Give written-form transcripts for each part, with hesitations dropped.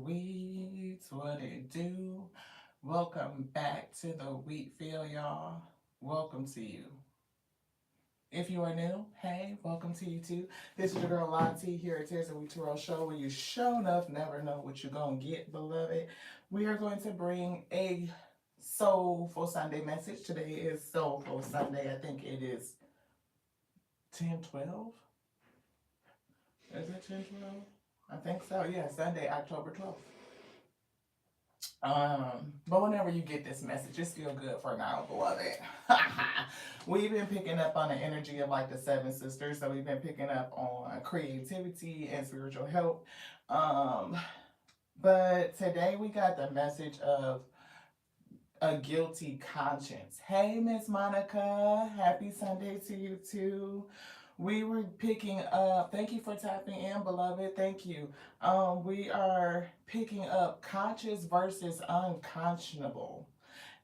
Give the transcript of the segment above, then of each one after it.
sweets, what it do? Welcome back to the wheat field, y'all. Welcome to you. If you are new, hey, welcome to you too. This is your girl Lonnie here at Tears of Wheat Tarot Show, where you show enough never know what you're gonna get, beloved. We are going to bring a soulful Sunday message. Today is Soulful Sunday. I think it is 10/12. Is it 10/12? I think so. Yeah, Sunday, October 12th. But whenever you get this message, just feel good for now, beloved. We've been picking up on the energy of like the seven sisters, so we've been picking up on creativity and spiritual help. Um, but today we got the message of a guilty conscience. Hey, Miss Monica, happy Sunday to you too. We were picking up, thank you for tapping in, beloved. Thank you. We are picking up conscious versus unconscionable.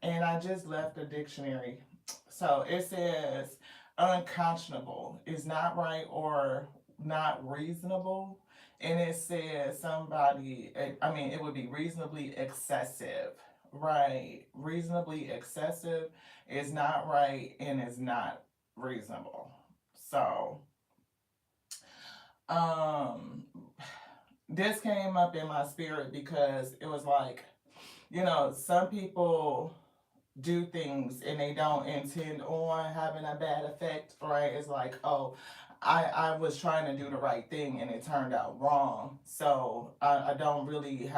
And I just left the dictionary. So it says unconscionable is not right or not reasonable. And it says somebody, I mean, it would be reasonably excessive. Right. Reasonably excessive is not right and is not reasonable. So, um, this came up in my spirit because it was like, some people do things and they don't intend on having a bad effect, right? It's like, oh, I was trying to do the right thing and it turned out wrong. So I don't really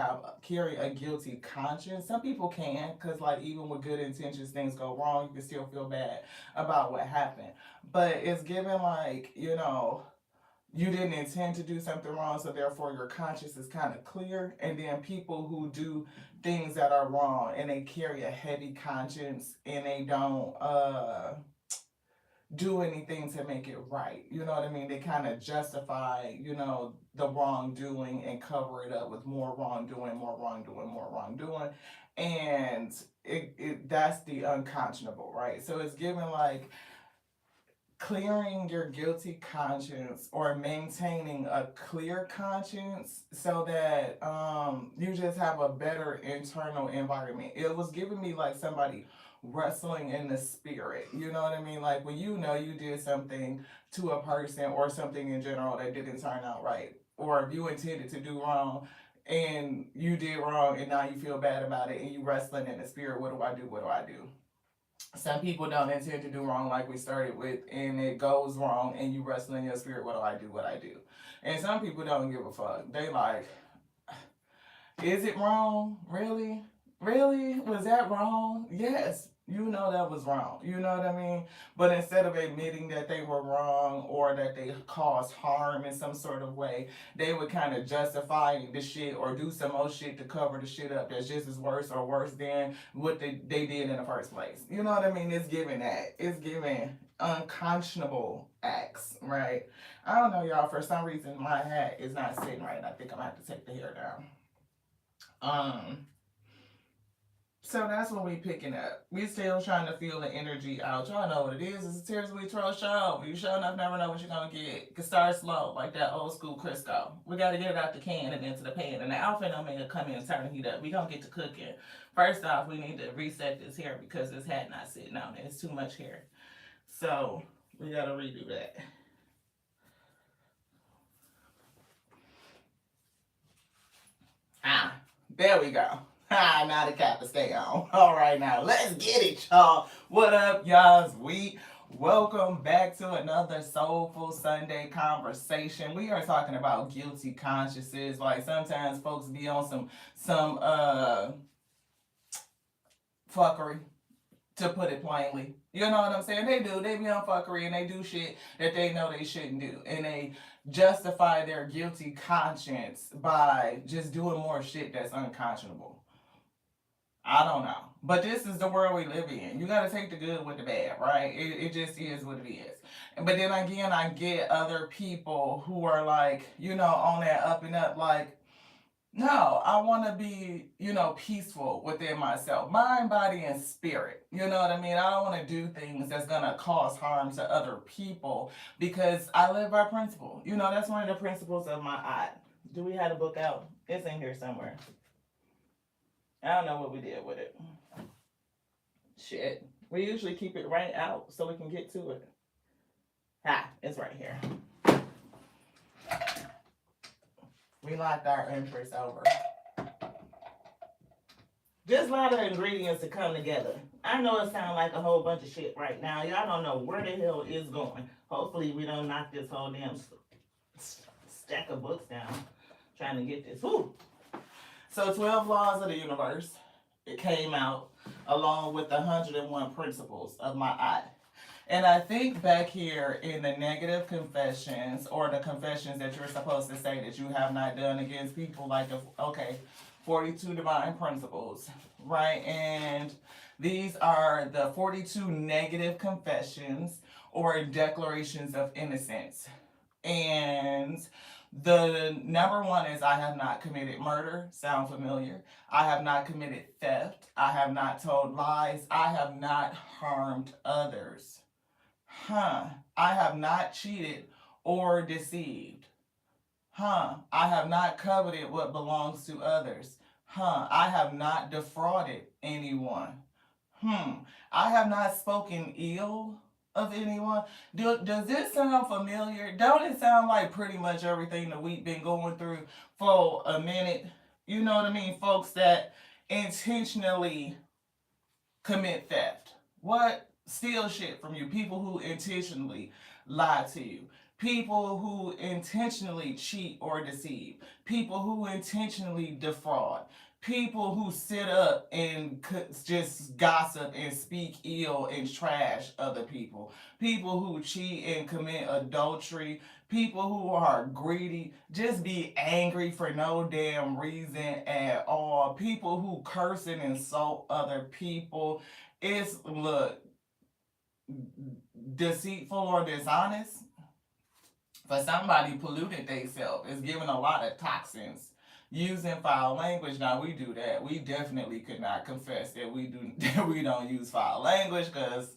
carry a guilty conscience. Some people can, because like even with good intentions, things go wrong. You can still feel bad about what happened. But it's given like, you didn't intend to do something wrong, so therefore your conscience is kind of clear. And then people who do things that are wrong and they carry a heavy conscience and they don't do anything to make it right. You know what I mean? They kind of justify, the wrongdoing and cover it up with more wrongdoing, more wrongdoing, more wrongdoing. And that's the unconscionable, right? So it's given like clearing your guilty conscience or maintaining a clear conscience so that you just have a better internal environment. It was giving me like somebody wrestling in the spirit. You know what I mean? Like when you did something to a person or something in general that didn't turn out right, or if you intended to do wrong and you did wrong and now you feel bad about it and you wrestling in the spirit. What do I do? What do I do? Some people don't intend to do wrong like we started with, and it goes wrong and you wrestle in your spirit. What do I do? What I do? And some people don't give a fuck. They like, is it wrong? Really? Really? Was that wrong? Yes. You know that was wrong. You know what I mean? But instead of admitting that they were wrong or that they caused harm in some sort of way, they would kind of justify the shit or do some more shit to cover the shit up that's just as worse or worse than what they did in the first place. You know what I mean? It's giving that. It's giving unconscionable acts, right? I don't know, y'all. For some reason, my hat is not sitting right. I think I'm gonna have to take the hair down. So that's what we picking up. We still trying to feel the energy out. Y'all know what it is. It's a Tears We Throw show. You sure enough never know what you're gonna get. You can start slow, like that old school Crisco. We gotta get it out the can and into the pan. And the outfit don't make it come in and turn the heat up. We gonna get to cooking. First off, we need to reset this hair because this hat not sitting on it. It's too much hair. So we gotta redo that. There we go. Now the cap to stay on. All right, now let's get it, y'all. What up, y'all's week? Welcome back to another Soulful Sunday conversation. We are talking about guilty consciences. Like sometimes folks be on some fuckery, to put it plainly. You know what I'm saying? They do. They be on fuckery and they do shit that they know they shouldn't do. And they justify their guilty conscience by just doing more shit that's unconscionable. I don't know. But this is the world we live in. You got to take the good with the bad, right? It just is what it is. But then again, I get other people who are like, on that up and up, like, no, I want to be, peaceful within myself, mind, body, and spirit. You know what I mean? I don't want to do things that's going to cause harm to other people because I live by principle. That's one of the principles of my aunt. Do we have a book out? It's in here somewhere. I don't know what we did with it. Shit. We usually keep it right out so we can get to it. It's right here. We locked our interest over. Just a lot of ingredients to come together. I know it sounds like a whole bunch of shit right now. Y'all don't know where the hell it's going. Hopefully we don't knock this whole damn stack of books down trying to get this. Woo! So 12 Laws of the Universe. It came out along with the 101 Principles of my eye. And I think back here in the negative confessions or the confessions that you're supposed to say that you have not done against people, like, 42 divine principles, right? And these are the 42 negative confessions or declarations of innocence. And the number one is I have not committed murder. Sound familiar? I have not committed theft. I have not told lies. I have not harmed others. I have not cheated or deceived. I have not coveted what belongs to others. I have not defrauded anyone. I have not spoken ill of anyone. Does this sound familiar? Don't it sound like pretty much everything that we've been going through for a minute? You know what I mean? Folks that intentionally commit theft. What? Steal shit from you. People who intentionally lie to you. People who intentionally cheat or deceive. People who intentionally defraud. People who sit up and just gossip and speak ill and trash other people. People who cheat and commit adultery. People who are greedy, just be angry for no damn reason at all. People who curse and insult other people. It's, look, deceitful or dishonest. For somebody polluted themselves, it's giving a lot of toxins. Using foul language, now we do that. We definitely could not confess that we don't use foul language because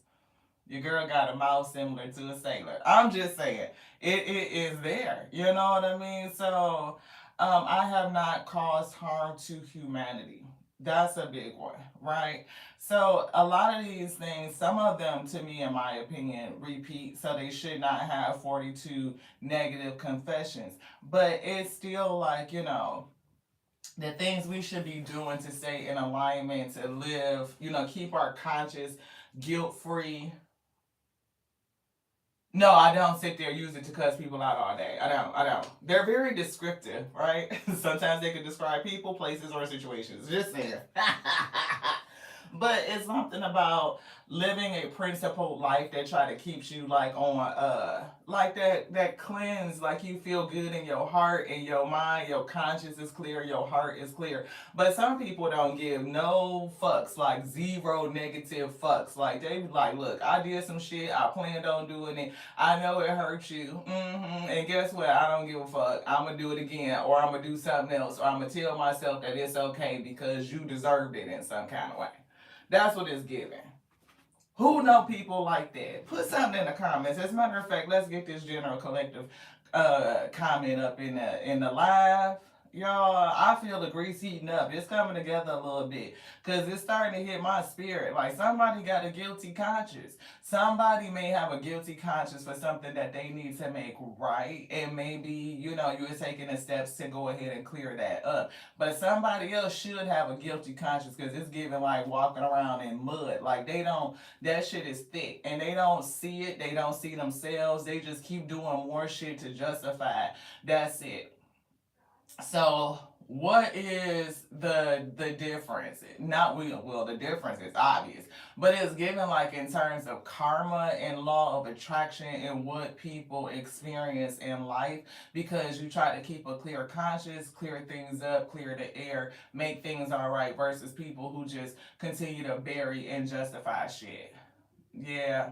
your girl got a mouth similar to a sailor. I'm just saying, it is there. You know what I mean? So, I have not caused harm to humanity. That's a big one, right? So a lot of these things, some of them, to me, in my opinion, repeat. So they should not have 42 negative confessions. But it's still like, the things we should be doing to stay in alignment, to live, keep our conscience guilt-free. No, I don't sit there use it to cuss people out all day. I don't. They're very descriptive, right? Sometimes they can describe people, places, or situations. Just saying. But it's something about living a principled life that try to keep you like on like that cleanse, like you feel good in your heart and your mind, your conscience is clear, your heart is clear. But some people don't give no fucks, like zero negative fucks. Like they like, look, I did some shit, I planned on doing it, I know it hurt you, and guess what? I don't give a fuck. I'm gonna do it again, or I'm gonna do something else, or I'm gonna tell myself that it's okay because you deserved it in some kind of way. That's what it's giving. Who know people like that? Put something in the comments. As a matter of fact, let's get this general collective comment up in the live. Y'all, I feel the grease heating up. It's coming together a little bit. Because it's starting to hit my spirit. Like somebody got a guilty conscience. Somebody may have a guilty conscience for something that they need to make right. And maybe, you're taking the steps to go ahead and clear that up. But somebody else should have a guilty conscience because it's giving like walking around in mud. Like that shit is thick. And they don't see it. They don't see themselves. They just keep doing more shit to justify. That's it. So what is the difference? The difference is obvious, but it's given like in terms of karma and law of attraction and what people experience in life, because you try to keep a clear conscience, clear things up, clear the air, make things all right, versus people who just continue to bury and justify shit. Yeah.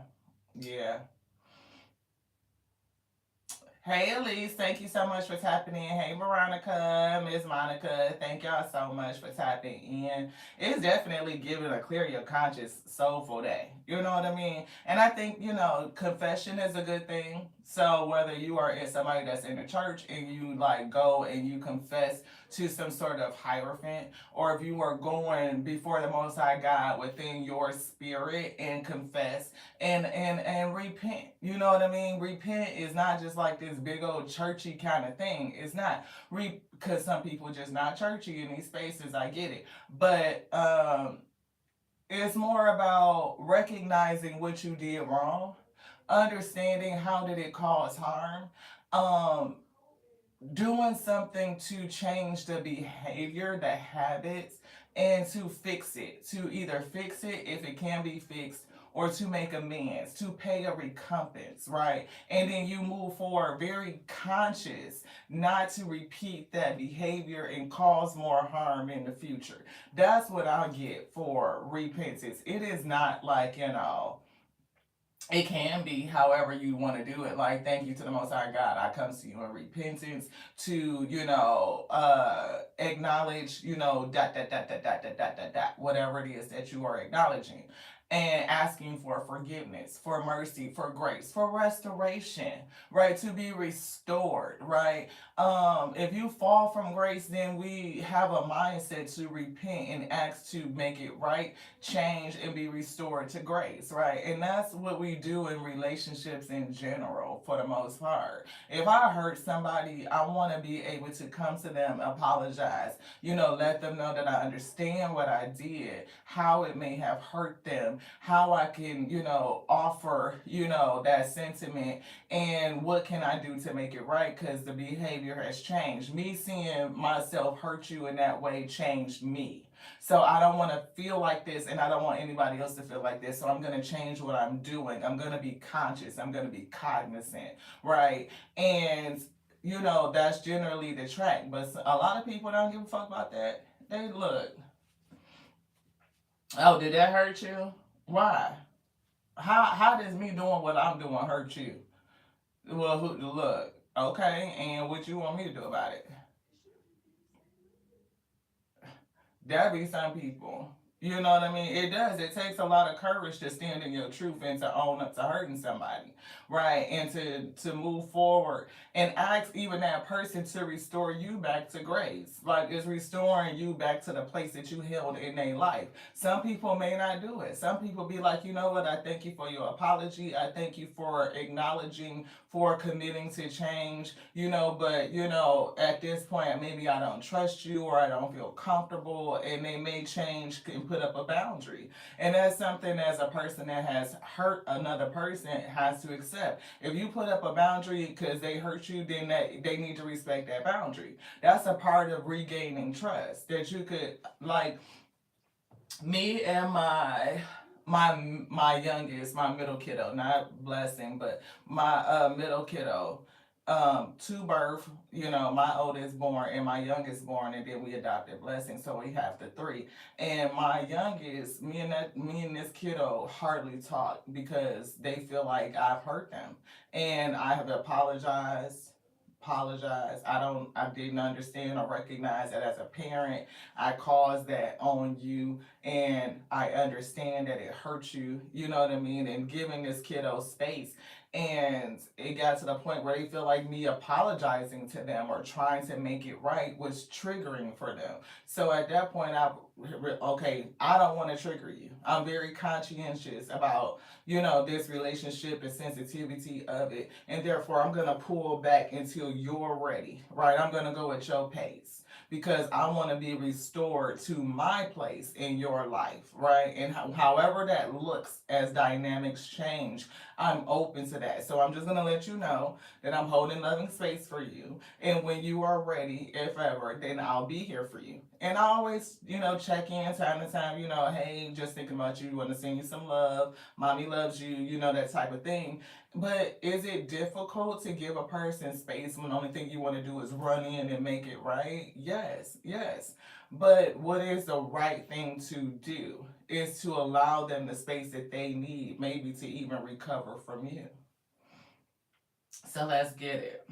Hey Elise, thank you so much for tapping in. Hey Veronica, Miss Monica, thank y'all so much for tapping in. It's definitely giving a clear your conscious soulful day. You know what I mean? And I think, confession is a good thing. So whether you are somebody that's in the church and you like go and you confess to some sort of hierophant, or if you are going before the Most High God within your spirit and confess and repent. You know what I mean? Repent is not just like this big old churchy kind of thing. It's not because some people just not churchy in these spaces. I get it, but it's more about recognizing what you did wrong, understanding how did it cause harm, um, doing something to change the behavior, the habits, and to fix it. To either fix it if it can be fixed, or to make amends, to pay a recompense, right? And then you move forward very conscious not to repeat that behavior and cause more harm in the future. That's what I get for repentance. It is not like, it can be however you want to do it. Like, thank you to the Most High God. I come to you in repentance to, acknowledge, whatever it is that you are acknowledging. And asking for forgiveness, for mercy, for grace, for restoration, right? To be restored, right? If you fall from grace, then we have a mindset to repent and ask to make it right, change, and be restored to grace, right? And that's what we do in relationships in general for the most part. If I hurt somebody, I want to be able to come to them, apologize, let them know that I understand what I did, how it may have hurt them, how I can, offer, that sentiment, and what can I do to make it right, because the behavior has changed. Me seeing myself hurt you in that way changed me. So I don't want to feel like this, and I don't want anybody else to feel like this. So I'm going to change what I'm doing. I'm going to be conscious. I'm going to be cognizant, right? And that's generally the track. But a lot of people don't give a fuck about that. They look, oh, did that hurt you? Why? How does me doing what I'm doing hurt you? Well, look, okay, and what you want me to do about it? There be some people. You know what I mean? It does. It takes a lot of courage to stand in your truth and to own up to hurting somebody, right? And to move forward and ask even that person to restore you back to grace. Like, it's restoring you back to the place that you held in their life. Some people may not do it. Some people be like, you know what? I thank you for your apology. I thank you for acknowledging, for committing to change, but at this point maybe I don't trust you, or I don't feel comfortable, and they may change and put up a boundary. And that's something, as a person that has hurt another person, has to accept. If you put up a boundary because they hurt you, then they need to respect that boundary. That's a part of regaining trust, that you could, like, me and my youngest, my middle kiddo, not blessing, but my middle kiddo, to birth, my oldest born and my youngest born, and then we adopted blessing, so we have the three. And my youngest, me and this kiddo hardly talk because they feel like I've hurt them, and I have apologized. I didn't understand or recognize that as a parent. I caused that on you, and I understand that it hurt you, you know what I mean? And giving this kiddo space. And it got to the point where they feel like me apologizing to them or trying to make it right was triggering for them. So at that point, okay, I don't want to trigger you. I'm very conscientious about, this relationship, the sensitivity of it. And therefore, I'm going to pull back until you're ready, right? I'm going to go at your pace, because I want to be restored to my place in your life, right? And however that looks as dynamics change, I'm open to that. So I'm just going to let you know that I'm holding loving space for you. And when you are ready, if ever, then I'll be here for you. And I always, check in time to time, hey, just thinking about you, want to send you some love. Mommy loves you, that type of thing. But is it difficult to give a person space when the only thing you want to do is run in and make it right? Yes, yes. But what is the right thing to do is to allow them the space that they need, maybe to even recover from you. So let's get it.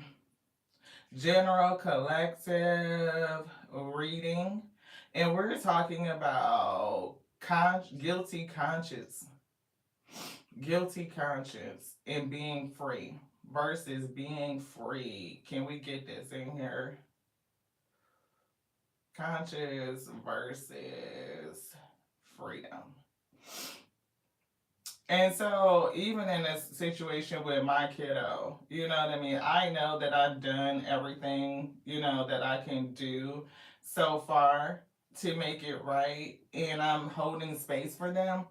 General collective reading. And we're talking about guilty conscience. Guilty conscience and being free versus being free. Can we get this in here? Conscious versus freedom. And so, even in this situation with my kiddo, you know what I mean? I know that I've done everything, that I can do so far to make it right. And I'm holding space for them.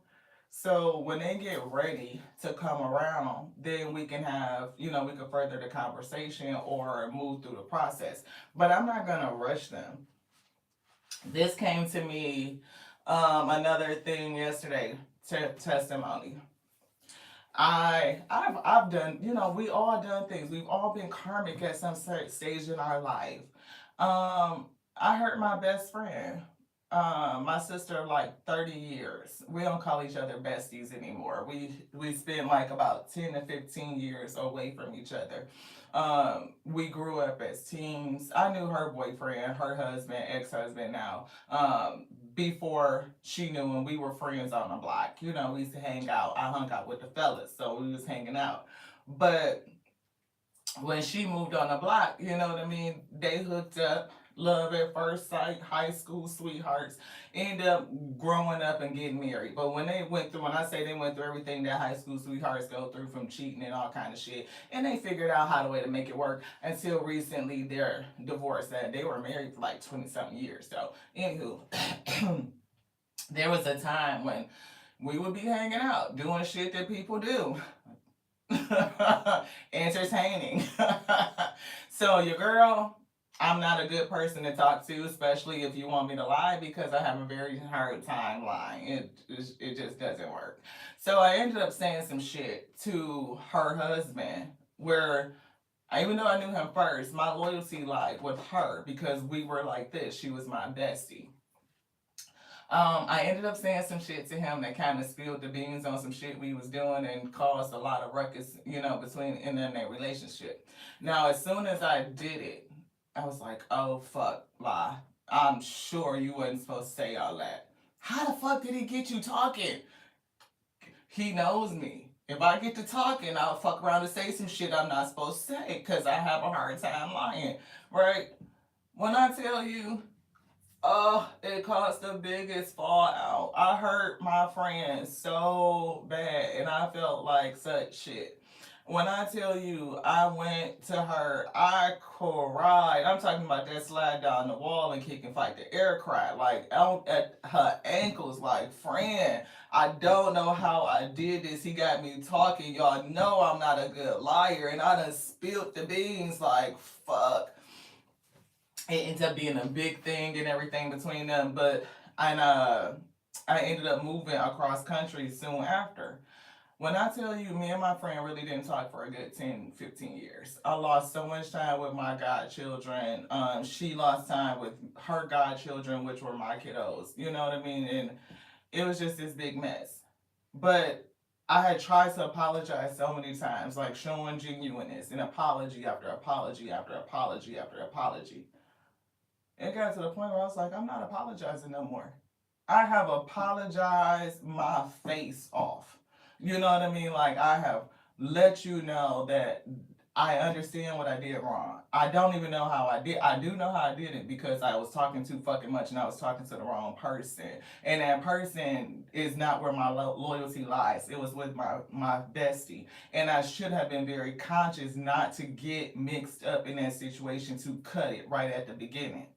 So, when they get ready to come around, then we can have, we can further the conversation or move through the process. But I'm not going to rush them. This came to me, another thing yesterday, testimony. I've done, we all done things. We've all been karmic at some stage in our life. Um, I hurt my best friend. My sister of like 30 years. We don't call each other besties anymore. We spent like about 10 to 15 years away from each other. We grew up as teens. I knew her boyfriend, her husband, ex-husband now. Before she knew him, we were friends on the block. We used to hang out. I hung out with the fellas, so we was hanging out. But when she moved on the block, you know what I mean? They hooked up, love at first sight, high school sweethearts, end up growing up and getting married. But when they went through, when I say they went through everything that high school sweethearts go through from cheating and all kind of shit, and they figured out how the way to make it work until recently they're divorced. That they were married for like 20 something years. So, anywho, there was a time when we would be hanging out, doing shit that people do. Entertaining. So your girl, I'm not a good person to talk to, especially if you want me to lie, because I have a very hard time lying. It just doesn't work. So I ended up saying some shit to her husband where, even though I knew him first, my loyalty lied with her because we were like this. She was my bestie. I ended up saying some shit to him that kind of spilled the beans on some shit we was doing and caused a lot of ruckus, between in their relationship. Now, as soon as I did it, I was like, oh fuck, lie. I'm sure you wasn't supposed to say all that. How the fuck did he get you talking? He knows me. If I get to talking, I'll fuck around and say some shit I'm not supposed to say because I have a hard time lying, right? When I tell you, oh, it caused the biggest fallout. I hurt my friend so bad and I felt like such shit. When I tell you I went to her, I cried. I'm talking about that slide down the wall and kick and fight the air cry. Like out at her ankles, like, friend, I don't know how I did this. He got me talking. Y'all know I'm not a good liar. And I done spilled the beans like fuck. It ends up being a big thing and everything between them. But and I ended up moving across country soon after. When I tell you, me and my friend really didn't talk for a good 10, 15 years. I lost so much time with my godchildren. She lost time with her godchildren, which were my kiddos. You know what I mean? And it was just this big mess. But I had tried to apologize so many times, like showing genuineness and apology after apology after apology after apology. It got to the point where I was like, I'm not apologizing no more. I have apologized my face off. You know what I mean? Like, I have let you know that I understand what I did wrong. I don't even know how I did. I do know how I did it because I was talking too fucking much and I was talking to the wrong person. And that person is not where my loyalty lies. It was with my bestie. And I should have been very conscious not to get mixed up in that situation to cut it right at the beginning.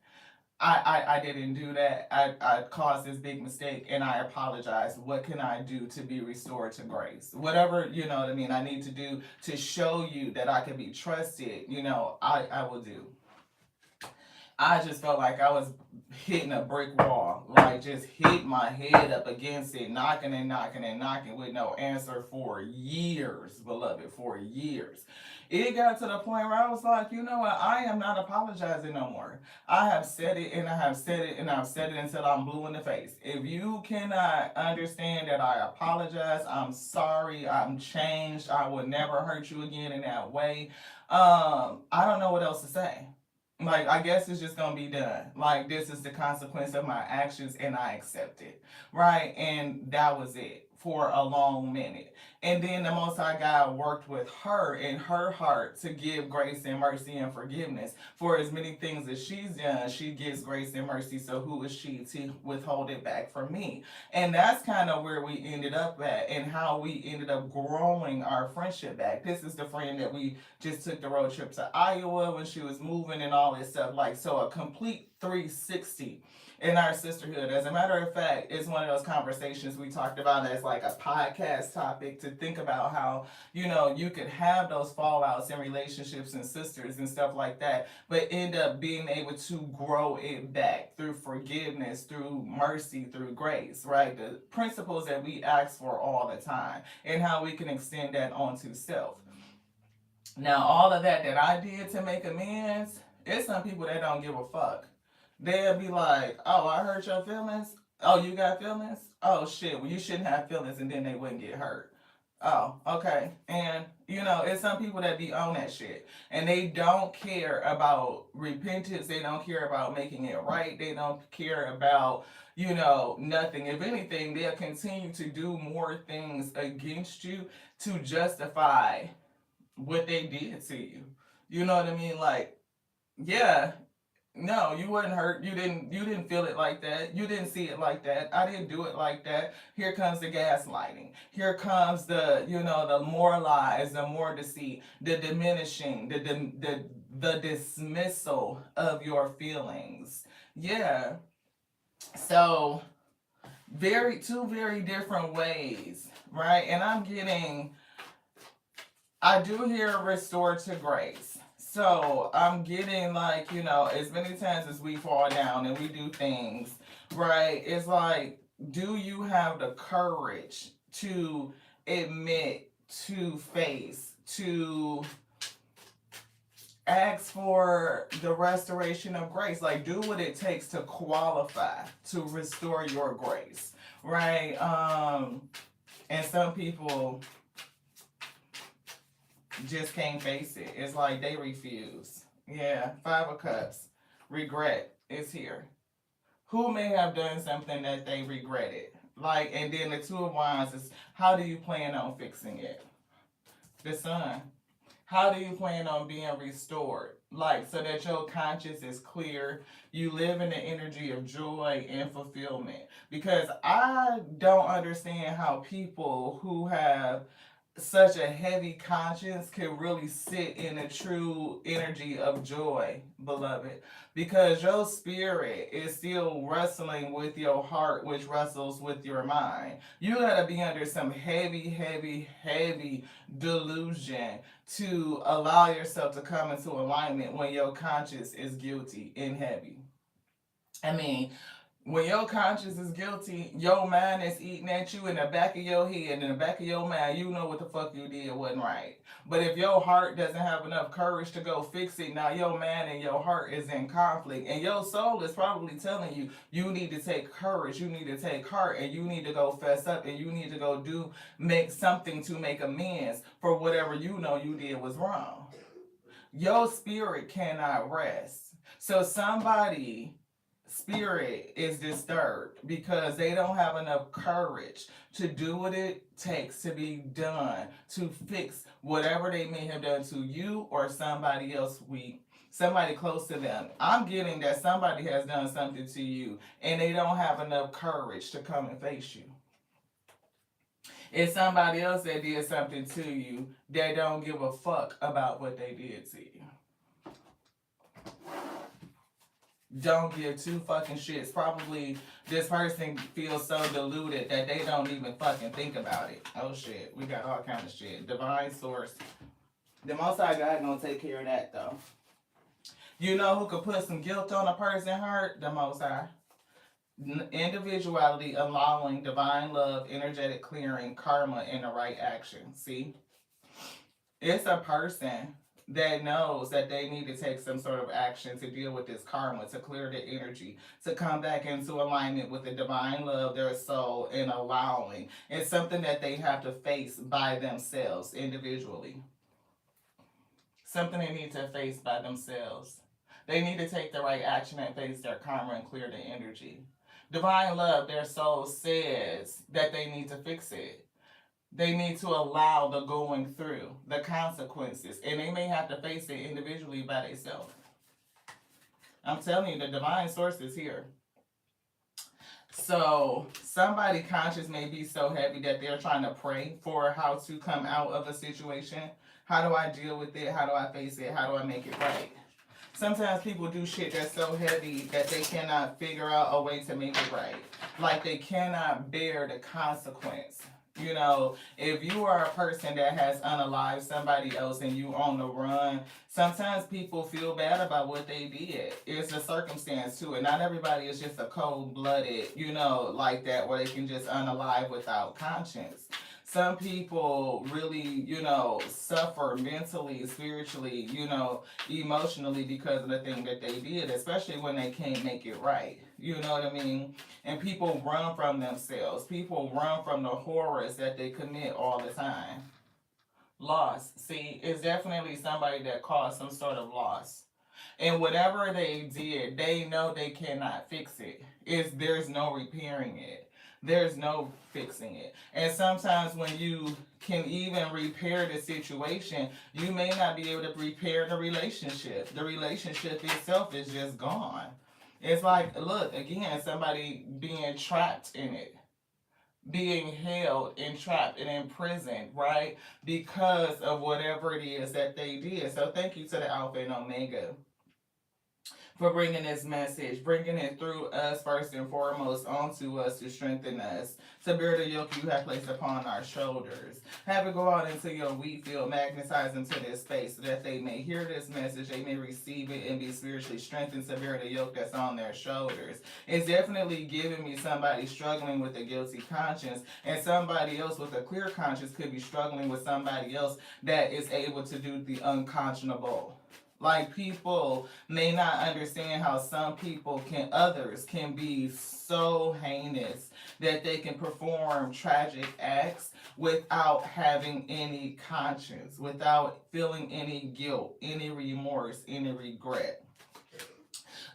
I didn't do that. I caused this big mistake and I apologize. What can I do to be restored to grace? Whatever, you know what I mean, I need to do to show you that I can be trusted, I will do. I just felt like I was hitting a brick wall, like just hit my head up against it, knocking and knocking and knocking with no answer for years, beloved, for years. It got to the point where I was like, you know what? I am not apologizing no more. I have said it and I have said it and I've said it until I'm blue in the face. If you cannot understand that I apologize, I'm sorry, I'm changed, I will never hurt you again in that way. I don't know what else to say. Like, I guess it's just gonna be done. Like, this is the consequence of my actions and I accept it. Right? And that was it. for a long minute. And then the Most High God worked with her in her heart to give grace and mercy and forgiveness for as many things as she's done. She gives grace and mercy. So who is she to withhold it back from me? And that's kind of where we ended up at and how we ended up growing our friendship back. This is the friend that we just took the road trip to Iowa when she was moving and all this stuff. Like, so a complete 360 in our sisterhood. As a matter of fact, it's one of those conversations we talked about as like a podcast topic to think about how, you could have those fallouts in relationships and sisters and stuff like that, but end up being able to grow it back through forgiveness, through mercy, through grace, right? The principles that we ask for all the time and how we can extend that onto self. Now, all of that I did to make amends, it's some people that don't give a fuck. They'll be like, oh, I hurt your feelings. Oh, you got feelings? Oh, shit. Well, you shouldn't have feelings, and then they wouldn't get hurt. Oh, okay. And, it's some people that be on that shit. And they don't care about repentance. They don't care about making it right. They don't care about, nothing. If anything, they'll continue to do more things against you to justify what they did to you. You know what I mean? Like, yeah, no, you wasn't hurt. You didn't feel it like that. You didn't see it like that. I didn't do it like that. Here comes the gaslighting. Here comes the more lies, the more deceit, the diminishing, the dismissal of your feelings. Yeah. So two very different ways, right? And I do hear restore to grace. So I'm getting like, as many times as we fall down and we do things, right? It's like, do you have the courage to admit, to face, to ask for the restoration of grace? Like, do what it takes to qualify to restore your grace, right? And some people just can't face it. It's like they refuse. Yeah, Five of Cups. Regret is here. Who may have done something that they regretted? Like, and then the Two of Wands is, how do you plan on fixing it? The Sun. How do you plan on being restored? Like, so that your conscience is clear. You live in the energy of joy and fulfillment. Because I don't understand how people who have such a heavy conscience can really sit in a true energy of joy, beloved, because your spirit is still wrestling with your heart, which wrestles with your mind. You gotta be under some heavy, heavy, heavy delusion to allow yourself to come into alignment when your conscience is guilty and heavy. I mean, when your conscience is guilty, your mind is eating at you in the back of your head, in the back of your mind, you know what the fuck you did wasn't right. But if your heart doesn't have enough courage to go fix it, now your mind and your heart is in conflict. And your soul is probably telling you, you need to take courage, you need to take heart, and you need to go fess up, and you need to go make something to make amends for whatever you know you did was wrong. Your spirit cannot rest. So somebody spirit is disturbed because they don't have enough courage to do what it takes to be done to fix whatever they may have done to you or somebody else somebody close to them. I'm getting that somebody has done something to you and they don't have enough courage to come and face you. It's somebody else that did something to you that don't give a fuck about what they did to you. Don't give two fucking shits. Probably this person feels so deluded that they don't even fucking think about it. Oh shit, we got all kind of shit. Divine source. The Most High God gonna take care of that though. You know who could put some guilt on a person's heart? The Most High. Individuality, allowing divine love, energetic clearing, karma, and the right action. See? It's a person that knows that they need to take some sort of action to deal with this karma, to clear the energy, to come back into alignment with the divine love, their soul, and allowing. It's something that they have to face by themselves individually. Something they need to face by themselves. They need to take the right action and face their karma and clear the energy. Divine love, their soul says that they need to fix it. They need to allow the going through, the consequences, and they may have to face it individually by themselves. I'm telling you, the divine source is here. So somebody conscious may be so heavy that they're trying to pray for how to come out of a situation. How do I deal with it? How do I face it? How do I make it right? Sometimes people do shit that's so heavy that they cannot figure out a way to make it right. Like they cannot bear the consequence. You know, if you are a person that has unalived somebody else and you on the run, sometimes people feel bad about what they did. It's a circumstance to it. Not everybody is just a cold-blooded, you know, like that where they can just unalive without conscience. Some people really, you know, suffer mentally, spiritually, you know, emotionally because of the thing that they did, especially when they can't make it right. You know what I mean? And people run from themselves. People run from the horrors that they commit all the time. Loss. See, it's definitely somebody that caused some sort of loss. And whatever they did, they know they cannot fix it. There's no repairing it. There's no fixing it. And sometimes when you can even repair the situation, you may not be able to repair the relationship. The relationship itself is just gone. It's like, look, again, somebody being trapped in it, being held and trapped and imprisoned, right? Because of whatever it is that they did. So thank you to the Alpha and Omega for bringing this message, bringing it through us first and foremost onto us to strengthen us, to bear the yoke you have placed upon our shoulders. Have it go out into your wheat field, magnetize into this space so that they may hear this message, they may receive it and be spiritually strengthened to bear the yoke that's on their shoulders. It's definitely giving me somebody struggling with a guilty conscience, and somebody else with a clear conscience could be struggling with somebody else that is able to do the unconscionable. Like people may not understand how others can be so heinous that they can perform tragic acts without having any conscience, without feeling any guilt, any remorse, any regret.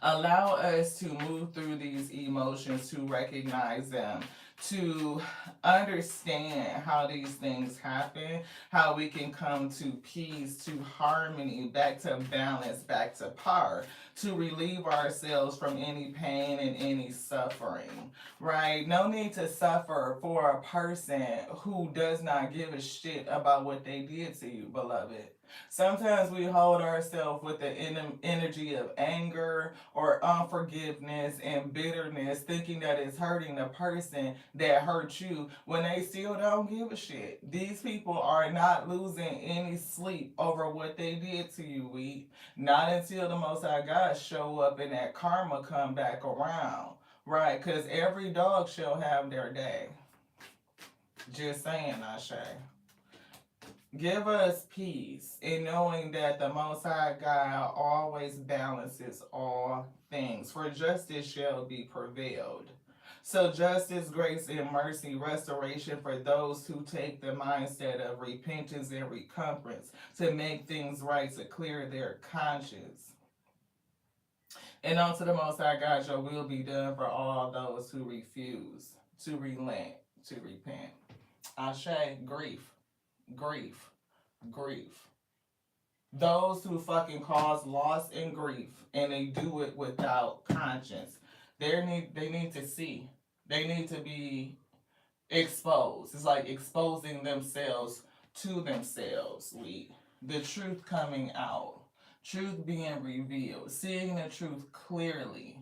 Allow us to move through these emotions, to recognize them, to understand how these things happen, how we can come to peace, to harmony, back to balance, back to par, to relieve ourselves from any pain and any suffering, right? No need to suffer for a person who does not give a shit about what they did to you, beloved. Sometimes we hold ourselves with the energy of anger or unforgiveness and bitterness, thinking that it's hurting the person that hurt you when they still don't give a shit. These people are not losing any sleep over what they did to you, not until the Most High God show up and that karma come back around, right? Because every dog shall have their day. Just saying, Ashe. Give us peace in knowing that the Most High God always balances all things, for justice shall be prevailed. So justice, grace, and mercy, restoration for those who take the mindset of repentance and recompense to make things right, to clear their conscience. And unto the Most High God, your will be done for all those who refuse to relent, to repent. Ashe, grief. Grief. Grief. Those who fucking cause loss and grief and they do it without conscience. They need to see. They need to be exposed. It's like exposing themselves to themselves. The truth coming out. Truth being revealed. Seeing the truth clearly.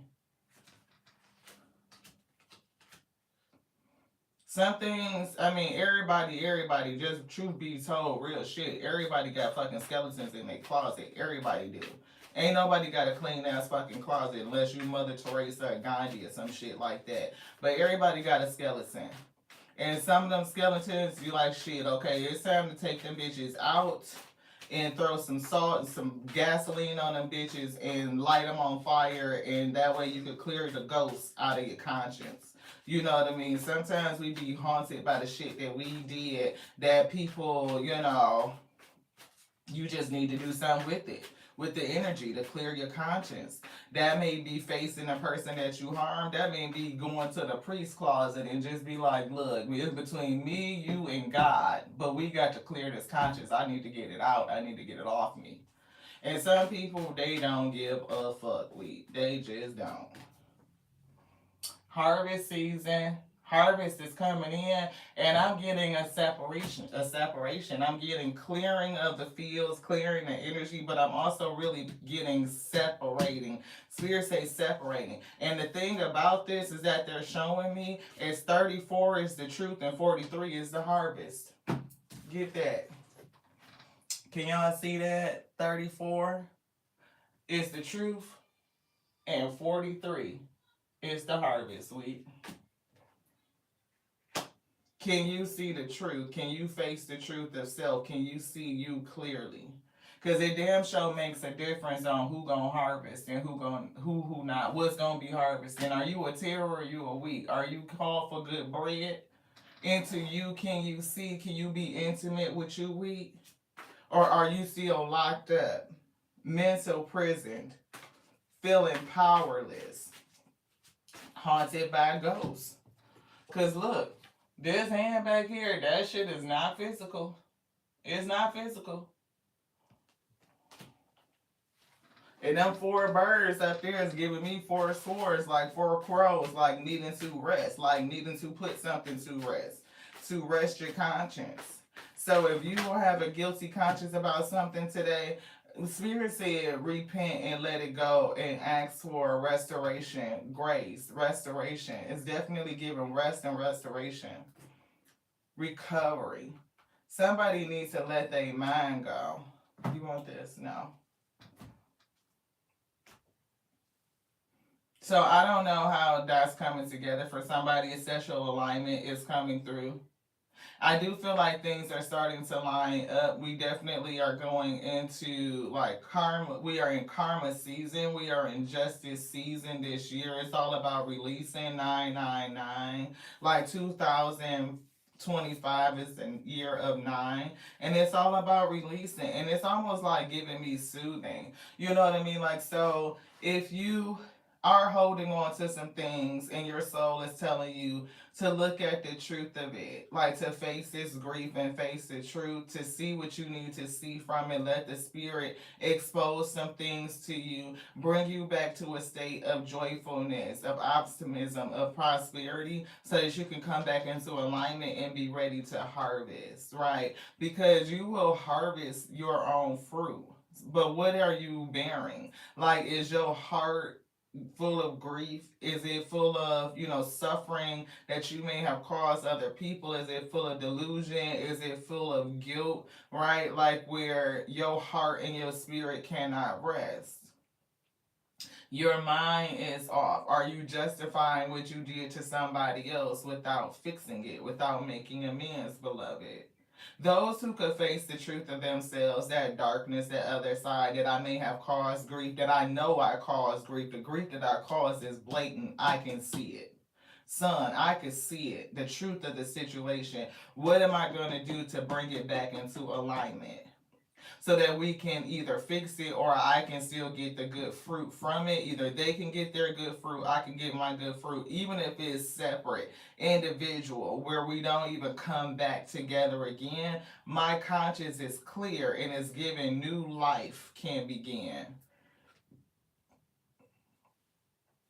Some things, I mean, everybody, just truth be told, real shit. Everybody got fucking skeletons in their closet. Everybody do. Ain't nobody got a clean ass fucking closet unless you Mother Teresa or Gandhi or some shit like that. But everybody got a skeleton. And some of them skeletons, you like, shit, okay, it's time to take them bitches out and throw some salt and some gasoline on them bitches and light them on fire, and that way you could clear the ghosts out of your conscience. You know what I mean? Sometimes we be haunted by the shit that we did that people, you know, you just need to do something with it. with the energy to clear your conscience. That may be facing a person that you harmed. That may be going to the priest closet and just be like, look, it's between me, you, and God. But we got to clear this conscience. I need to get it out. I need to get it off me. And some people, they don't give a fuck. They just don't. Harvest season. Harvest is coming in, and I'm getting a separation. I'm getting clearing of the fields, clearing the energy, but I'm also really getting separating. Spirit says separating. And the thing about this is that they're showing me is 34 is the truth and 43 is the harvest. Get that. Can y'all see that? 34 is the truth and 43 is the harvest, sweet. Can you see the truth? Can you face the truth of self? Can you see you clearly? Because it damn sure makes a difference on who gonna harvest and who not. What's gonna be harvested? Are you a terror or are you a wheat? Are you called for good bread? Into you, can you see? Can you be intimate with you wheat? Or are you still locked up, mental prisoned, feeling powerless, haunted by ghosts? Because look, this hand back here, that shit is not physical. It's not physical. And them 4 birds up there is giving me 4 swords, like 4 crows, like needing to rest, like needing to put something to rest your conscience. So if you have a guilty conscience about something today, Spirit said repent and let it go and ask for restoration, grace, restoration. It's definitely giving rest and restoration, recovery. Somebody needs to let their mind go. You want this? No. So I don't know how that's coming together for somebody. A sexual alignment is coming through. I do feel like things are starting to line up. We definitely are going into like karma. We are in karma season. We are in justice season this year. It's all about releasing 999. Like 2025 is the year of 9. And it's all about releasing. And it's almost like giving me soothing. You know what I mean? Like, so if you are holding on to some things and your soul is telling you to look at the truth of it, like to face this grief and face the truth, to see what you need to see from it, let the spirit expose some things to you, bring you back to a state of joyfulness, of optimism, of prosperity, so that you can come back into alignment and be ready to harvest, right? Because you will harvest your own fruit. But what are you bearing? Like, is your heart full of grief? Is it full of, suffering that you may have caused other people? Is it full of delusion? Is it full of guilt, right? Like where your heart and your spirit cannot rest. Your mind is off. Are you justifying what you did to somebody else without fixing it, without making amends, beloved? Those who could face the truth of themselves, that darkness, that other side that I may have caused grief, that I know I caused grief, the grief that I caused is blatant. I can see it. Son, I can see it. The truth of the situation. What am I going to do to bring it back into alignment? So that we can either fix it or I can still get the good fruit from it. Either they can get their good fruit, I can get my good fruit, even if it's separate, individual, where we don't even come back together again. My conscience is clear and is given new life can begin.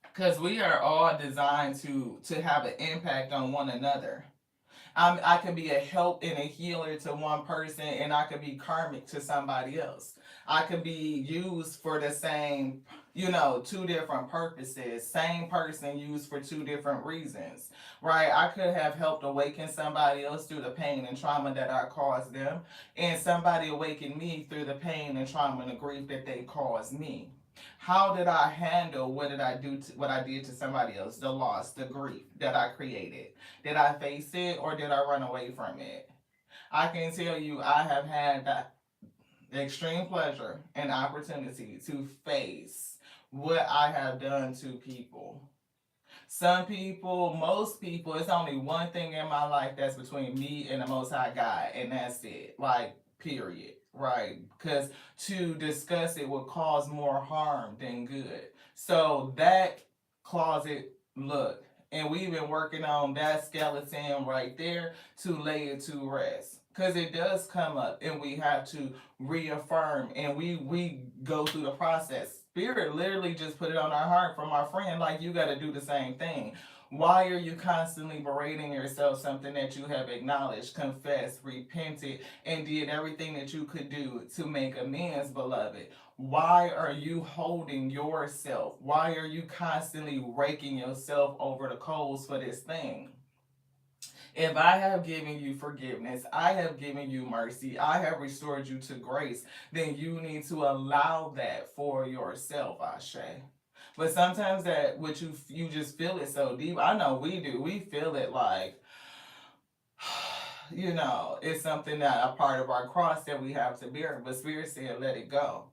Because we are all designed to have an impact on one another. I can be a help and a healer to one person, and I could be karmic to somebody else. I could be used for the same, 2 different purposes. Same person used for 2 different reasons, right? I could have helped awaken somebody else through the pain and trauma that I caused them, and somebody awakened me through the pain and trauma and the grief that they caused me. How did I handle what did I do to, what I did to somebody else? The loss, the grief that I created. Did I face it or did I run away from it? I can tell you I have had that extreme pleasure and opportunity to face what I have done to people. Some people, most people, it's only one thing in my life that's between me and the Most High God, and that's it. Like, period. right? Because to discuss it would cause more harm than good. So that closet look, and we've been working on that skeleton right there to lay it to rest. Because it does come up and we have to reaffirm, and we go through the process. Spirit literally just put it on our heart from our friend, like, you got to do the same thing. Why are you constantly berating yourself something that you have acknowledged, confessed, repented, and did everything that you could do to make amends, beloved? Why are you holding yourself? Why are you constantly raking yourself over the coals for this thing? If I have given you forgiveness, I have given you mercy, I have restored you to grace, then you need to allow that for yourself, Ashe. But sometimes that what you just feel it so deep. I know we do. We feel it like, it's something that a part of our cross that we have to bear. But Spirit said, let it go.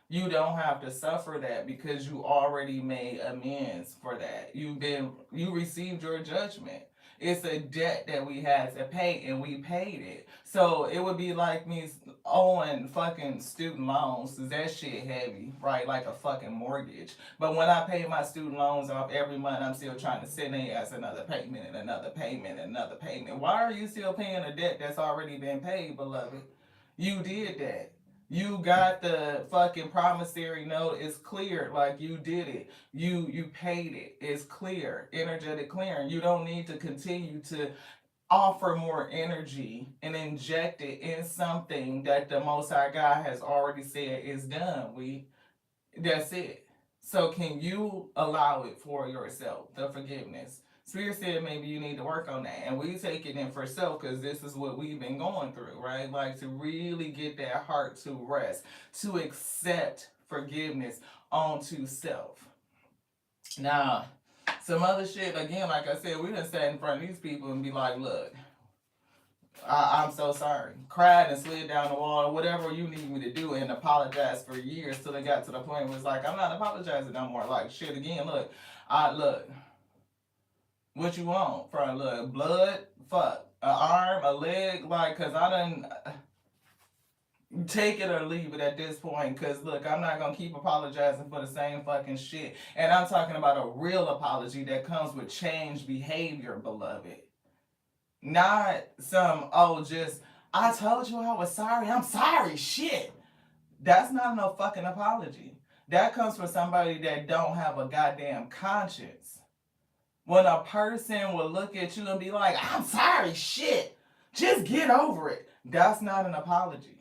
You don't have to suffer that because you already made amends for that. You received your judgment. It's a debt that we had to pay, and we paid it. So it would be like me owing fucking student loans, because that shit heavy, right? Like a fucking mortgage. But when I pay my student loans off every month, I'm still trying to send it as another payment and another payment and another payment. Why are you still paying a debt that's already been paid, beloved? You did that. You got the fucking promissory note. It's clear, like you did it. You paid it. It's clear, energetic clearing. You don't need to continue to offer more energy and inject it in something that the Most High God has already said is done. That's it. So can you allow it for yourself, the forgiveness? Spirit said maybe you need to work on that. And we take it in for self because this is what we've been going through, right? Like to really get that heart to rest, to accept forgiveness onto self. Now, some other shit, again, like I said, we done sat in front of these people and be like, look, I'm so sorry. Cried and slid down the wall, whatever you need me to do, and apologized for years till it got to the point where it was like, I'm not apologizing no more. Like, shit, again, look, what you want? From look, blood, fuck, an arm, a leg, like, cause I done take it or leave it at this point. Cause look, I'm not gonna keep apologizing for the same fucking shit. And I'm talking about a real apology that comes with changed behavior, beloved. Not some, oh, just, I told you I was sorry. I'm sorry. Shit. That's not no fucking apology. That comes from somebody that don't have a goddamn conscience. When a person will look at you and be like, I'm sorry. Shit. Just get over it. That's not an apology.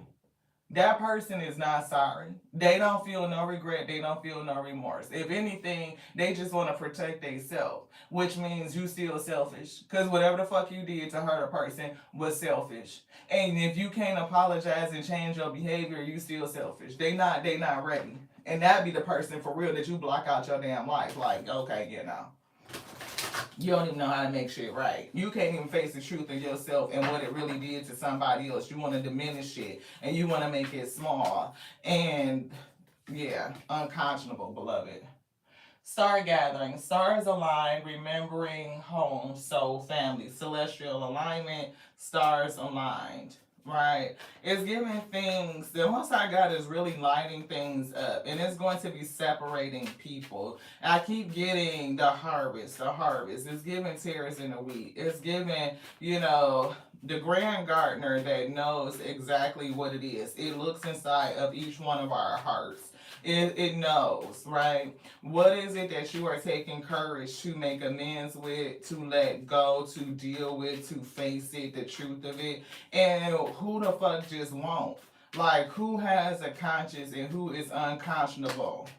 That person is not sorry. They don't feel no regret. They don't feel no remorse. If anything, they just want to protect themselves, which means you still selfish. Because whatever the fuck you did to hurt a person was selfish. And if you can't apologize and change your behavior, you still selfish. They not ready. And that be the person for real that you block out your damn life. Like, okay, you don't even know how to make shit right. You can't even face the truth of yourself and what it really did to somebody else. You want to diminish it and you want to make it small. And yeah, unconscionable, beloved. Star gathering, stars aligned, remembering home, soul, family, celestial alignment, stars aligned. Right? It's giving things, the Most High God is really lighting things up, and it's going to be separating people. I keep getting the harvest, the harvest. It's giving tares in the wheat. It's giving, the grand gardener that knows exactly what it is. It looks inside of each one of our hearts. It knows, right? What is it that you are taking courage to make amends with, to let go, to deal with, to face it, the truth of it? And who the fuck just won't? Like, who has a conscience and who is unconscionable?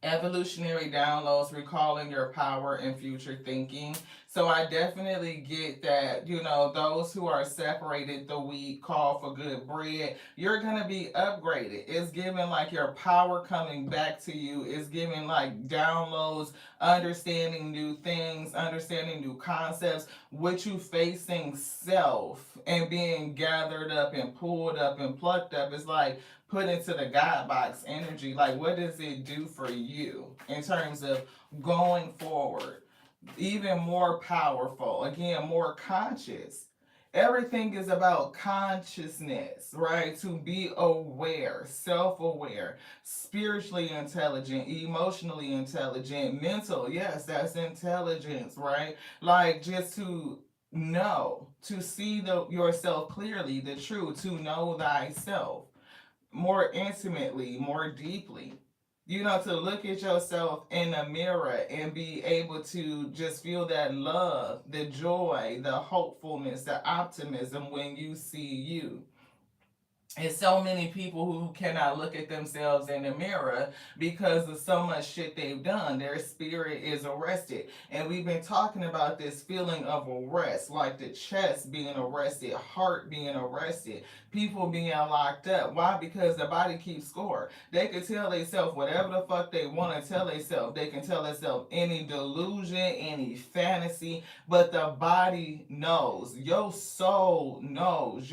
Evolutionary downloads, recalling your power and future thinking. So I definitely get that, those who are separated the wheat call for good bread. You're going to be upgraded. It's giving like your power coming back to you. It's giving like downloads, understanding new things, understanding new concepts, with you facing self and being gathered up and pulled up and plucked up. It's like put into the God box energy. Like, what does it do for you in terms of going forward? Even more powerful, again, more conscious. Everything is about consciousness, right? To be aware, self aware, spiritually intelligent, emotionally intelligent, mental. Yes, that's intelligence, right? Like just to know, to see yourself clearly, the truth, to know thyself more intimately, more deeply. You know, to look at yourself in the mirror and be able to just feel that love, the joy, the hopefulness, the optimism when you see you. And so many people who cannot look at themselves in the mirror because of so much shit they've done. Their spirit is arrested. And we've been talking about this feeling of arrest, like the chest being arrested, heart being arrested, people being locked up. Why? Because the body keeps score. They can tell themselves whatever the fuck they want to tell themselves. They can tell themselves any delusion, any fantasy, but the body knows. Your soul knows.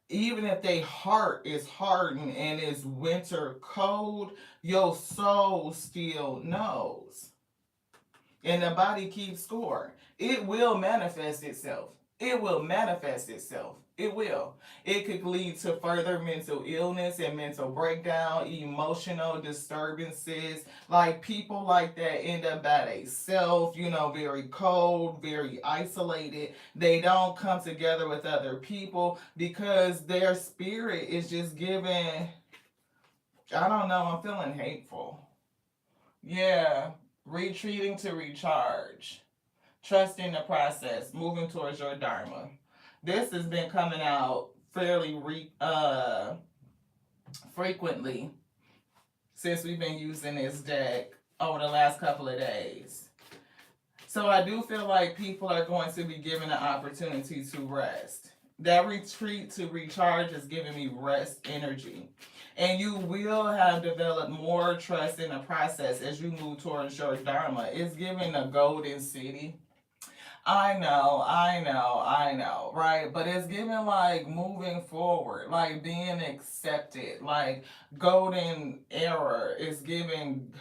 Even if their heart is hardened and it's winter cold, your soul still knows. And the body keeps score. It will manifest itself. It will manifest itself. It will. It could lead to further mental illness and mental breakdown, emotional disturbances. Like people like that end up by themselves, you know, very cold, very isolated. They don't come together with other people because their spirit is just given, I don't know, I'm feeling hateful. Yeah, retreating to recharge, trusting the process, moving towards your dharma. This has been coming out fairly frequently since we've been using this deck over the last couple of days. So I do feel like people are going to be given an opportunity to rest. That retreat to recharge is giving me rest energy. And you will have developed more trust in the process as you move towards your dharma. It's giving a golden city. I know, right? But it's giving like moving forward, like being accepted, like golden era is giving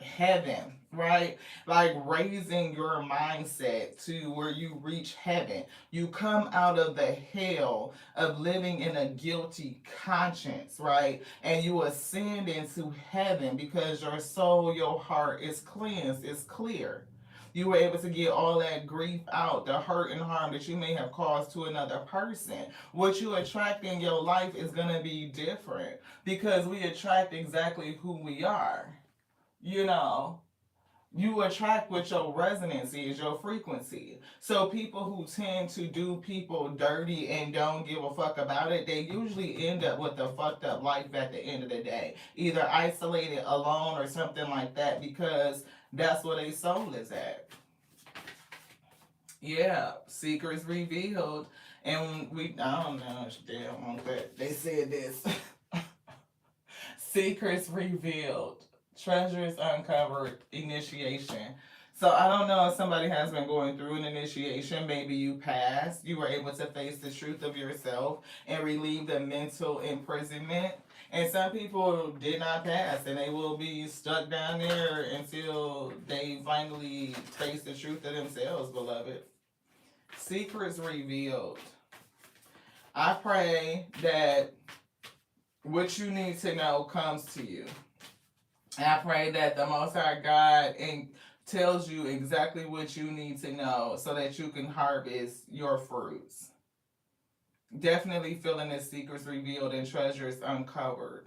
heaven, right? Like raising your mindset to where you reach heaven. You come out of the hell of living in a guilty conscience, right? And you ascend into heaven because your soul, your heart is cleansed, is clear. You were able to get all that grief out, the hurt and harm that you may have caused to another person. What you attract in your life is going to be different because we attract exactly who we are. You know, you attract what your resonance is, your frequency. So people who tend to do people dirty and don't give a fuck about it, they usually end up with a fucked up life at the end of the day. Either isolated, alone, or something like that because that's where their soul is at. Yeah, secrets revealed. And I don't know, damn, they said this. Secrets revealed, treasures uncovered, initiation. So I don't know if somebody has been going through an initiation. Maybe you passed. You were able to face the truth of yourself and relieve the mental imprisonment. And some people did not pass, and they will be stuck down there until they finally face the truth of themselves, beloved. Secrets revealed. I pray that what you need to know comes to you. And I pray that the Most High God tells you exactly what you need to know so that you can harvest your fruits. Definitely feeling the secrets revealed and treasures uncovered.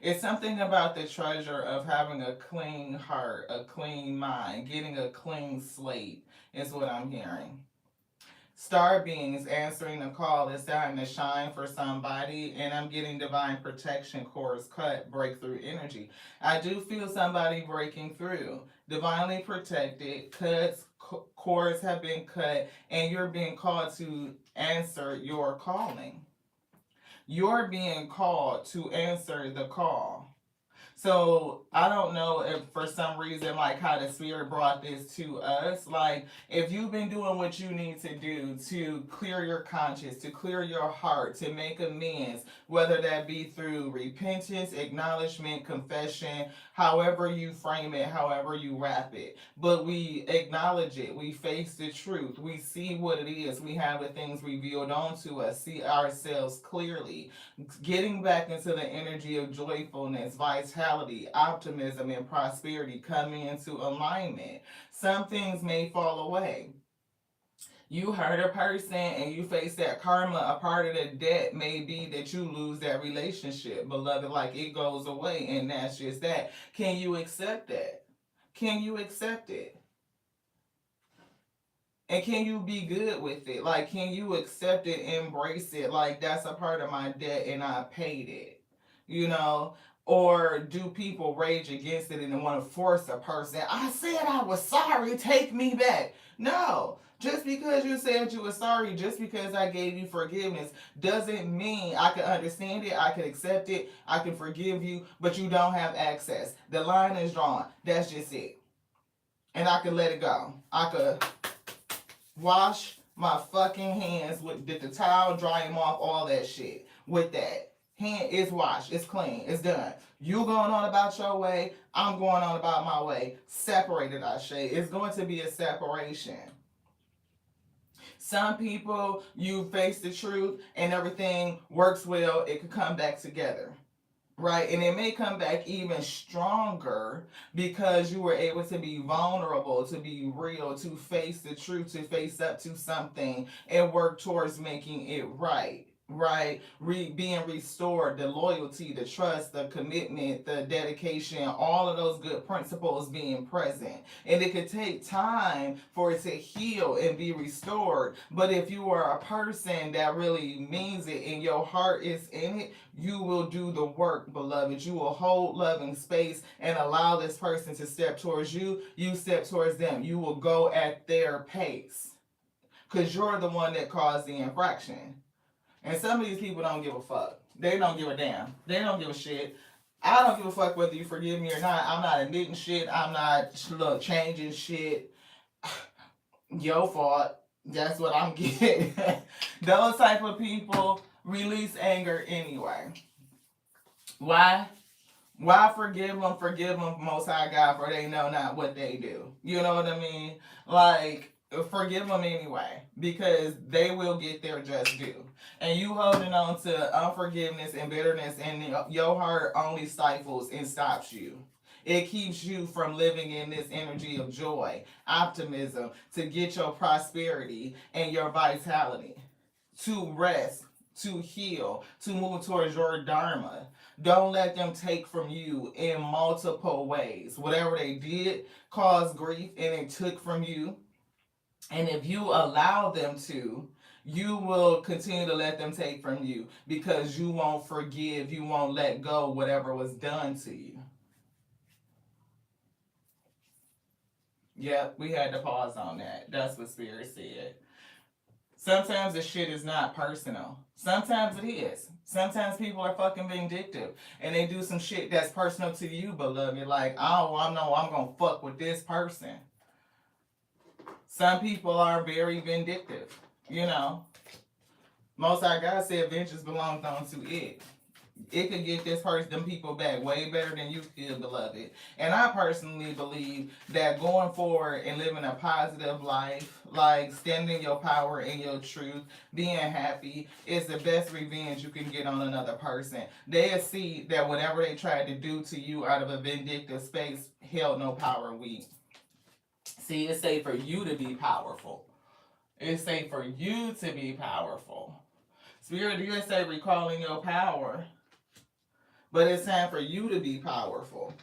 It's something about the treasure of having a clean heart, a clean mind, getting a clean slate, is what I'm hearing. Star beings answering the call is starting to shine for somebody, and I'm getting divine protection, cores cut, breakthrough energy. I do feel somebody breaking through, divinely protected, cuts, cords have been cut, and you're being called to answer your calling. You're being called to answer the call. So I don't know if for some reason, like how the spirit brought this to us. Like if you've been doing what you need to do to clear your conscience, to clear your heart, to make amends, whether that be through repentance, acknowledgement, confession, however you frame it, however you wrap it. But we acknowledge it, we face the truth, we see what it is, we have the things revealed onto us, see ourselves clearly, getting back into the energy of joyfulness, vitality, optimism, and prosperity, coming into alignment. Some things may fall away. You hurt a person and you face that karma. A part of the debt may be that you lose that relationship, beloved, like it goes away, and that's just that. Can you accept that? Can you accept it? And can you be good with it? Like, can you accept it, embrace it? Like, that's a part of my debt and I paid it, you know? Or do people rage against it and want to force a person? I said I was sorry, take me back. No. Just because you said you were sorry, just because I gave you forgiveness, doesn't mean I can understand it, I can accept it, I can forgive you, but you don't have access. The line is drawn. That's just it. And I can let it go. I could wash my fucking hands with the towel, dry them off, all that shit. With that. Hand is washed, it's clean, it's done. You going on about your way, I'm going on about my way. Separated, I say. It's going to be a separation. Some people, you face the truth and everything works well, it could come back together. Right, and it may come back even stronger because you were able to be vulnerable, to be real, to face the truth, to face up to something and work towards making it right. Right, being restored, the loyalty, the trust, the commitment, the dedication, all of those good principles being present. And it could take time for it to heal and be restored. But if you are a person that really means it and your heart is in it, you will do the work, beloved. You will hold loving space and allow this person to step towards you. You step towards them. You will go at their pace because you're the one that caused the infraction. And some of these people don't give a fuck. They don't give a damn. They don't give a shit. I don't give a fuck whether you forgive me or not. I'm not admitting shit. I'm not changing shit. Your fault. That's what I'm getting. Those type of people release anger anyway. Why? Why forgive them? Forgive them, Most High God, for they know not what they do. You know what I mean? Like, forgive them anyway, because they will get their just due. And you holding on to unforgiveness and bitterness in your heart only stifles and stops you. It keeps you from living in this energy of joy, optimism, to get your prosperity and your vitality, to rest, to heal, to move towards your dharma. Don't let them take from you in multiple ways. Whatever they did caused grief and it took from you. And if you allow them to, you will continue to let them take from you because you won't forgive, you won't let go whatever was done to you. Yep, we had to pause on that. That's what Spirit said. Sometimes the shit is not personal. Sometimes it is. Sometimes people are fucking vindictive and they do some shit that's personal to you, beloved. Like, oh, I know I'm gonna fuck with this person. Some people are very vindictive, you know. Most High God said vengeance belongs unto it. It could get this person, them people back way better than you could, beloved. And I personally believe that going forward and living a positive life, like standing your power and your truth, being happy, is the best revenge you can get on another person. They'll see that whatever they tried to do to you out of a vindictive space held no power weak. See, it's safe for you to be powerful. It's safe for you to be powerful. Spirit did say recalling your power. But it's time for you to be powerful.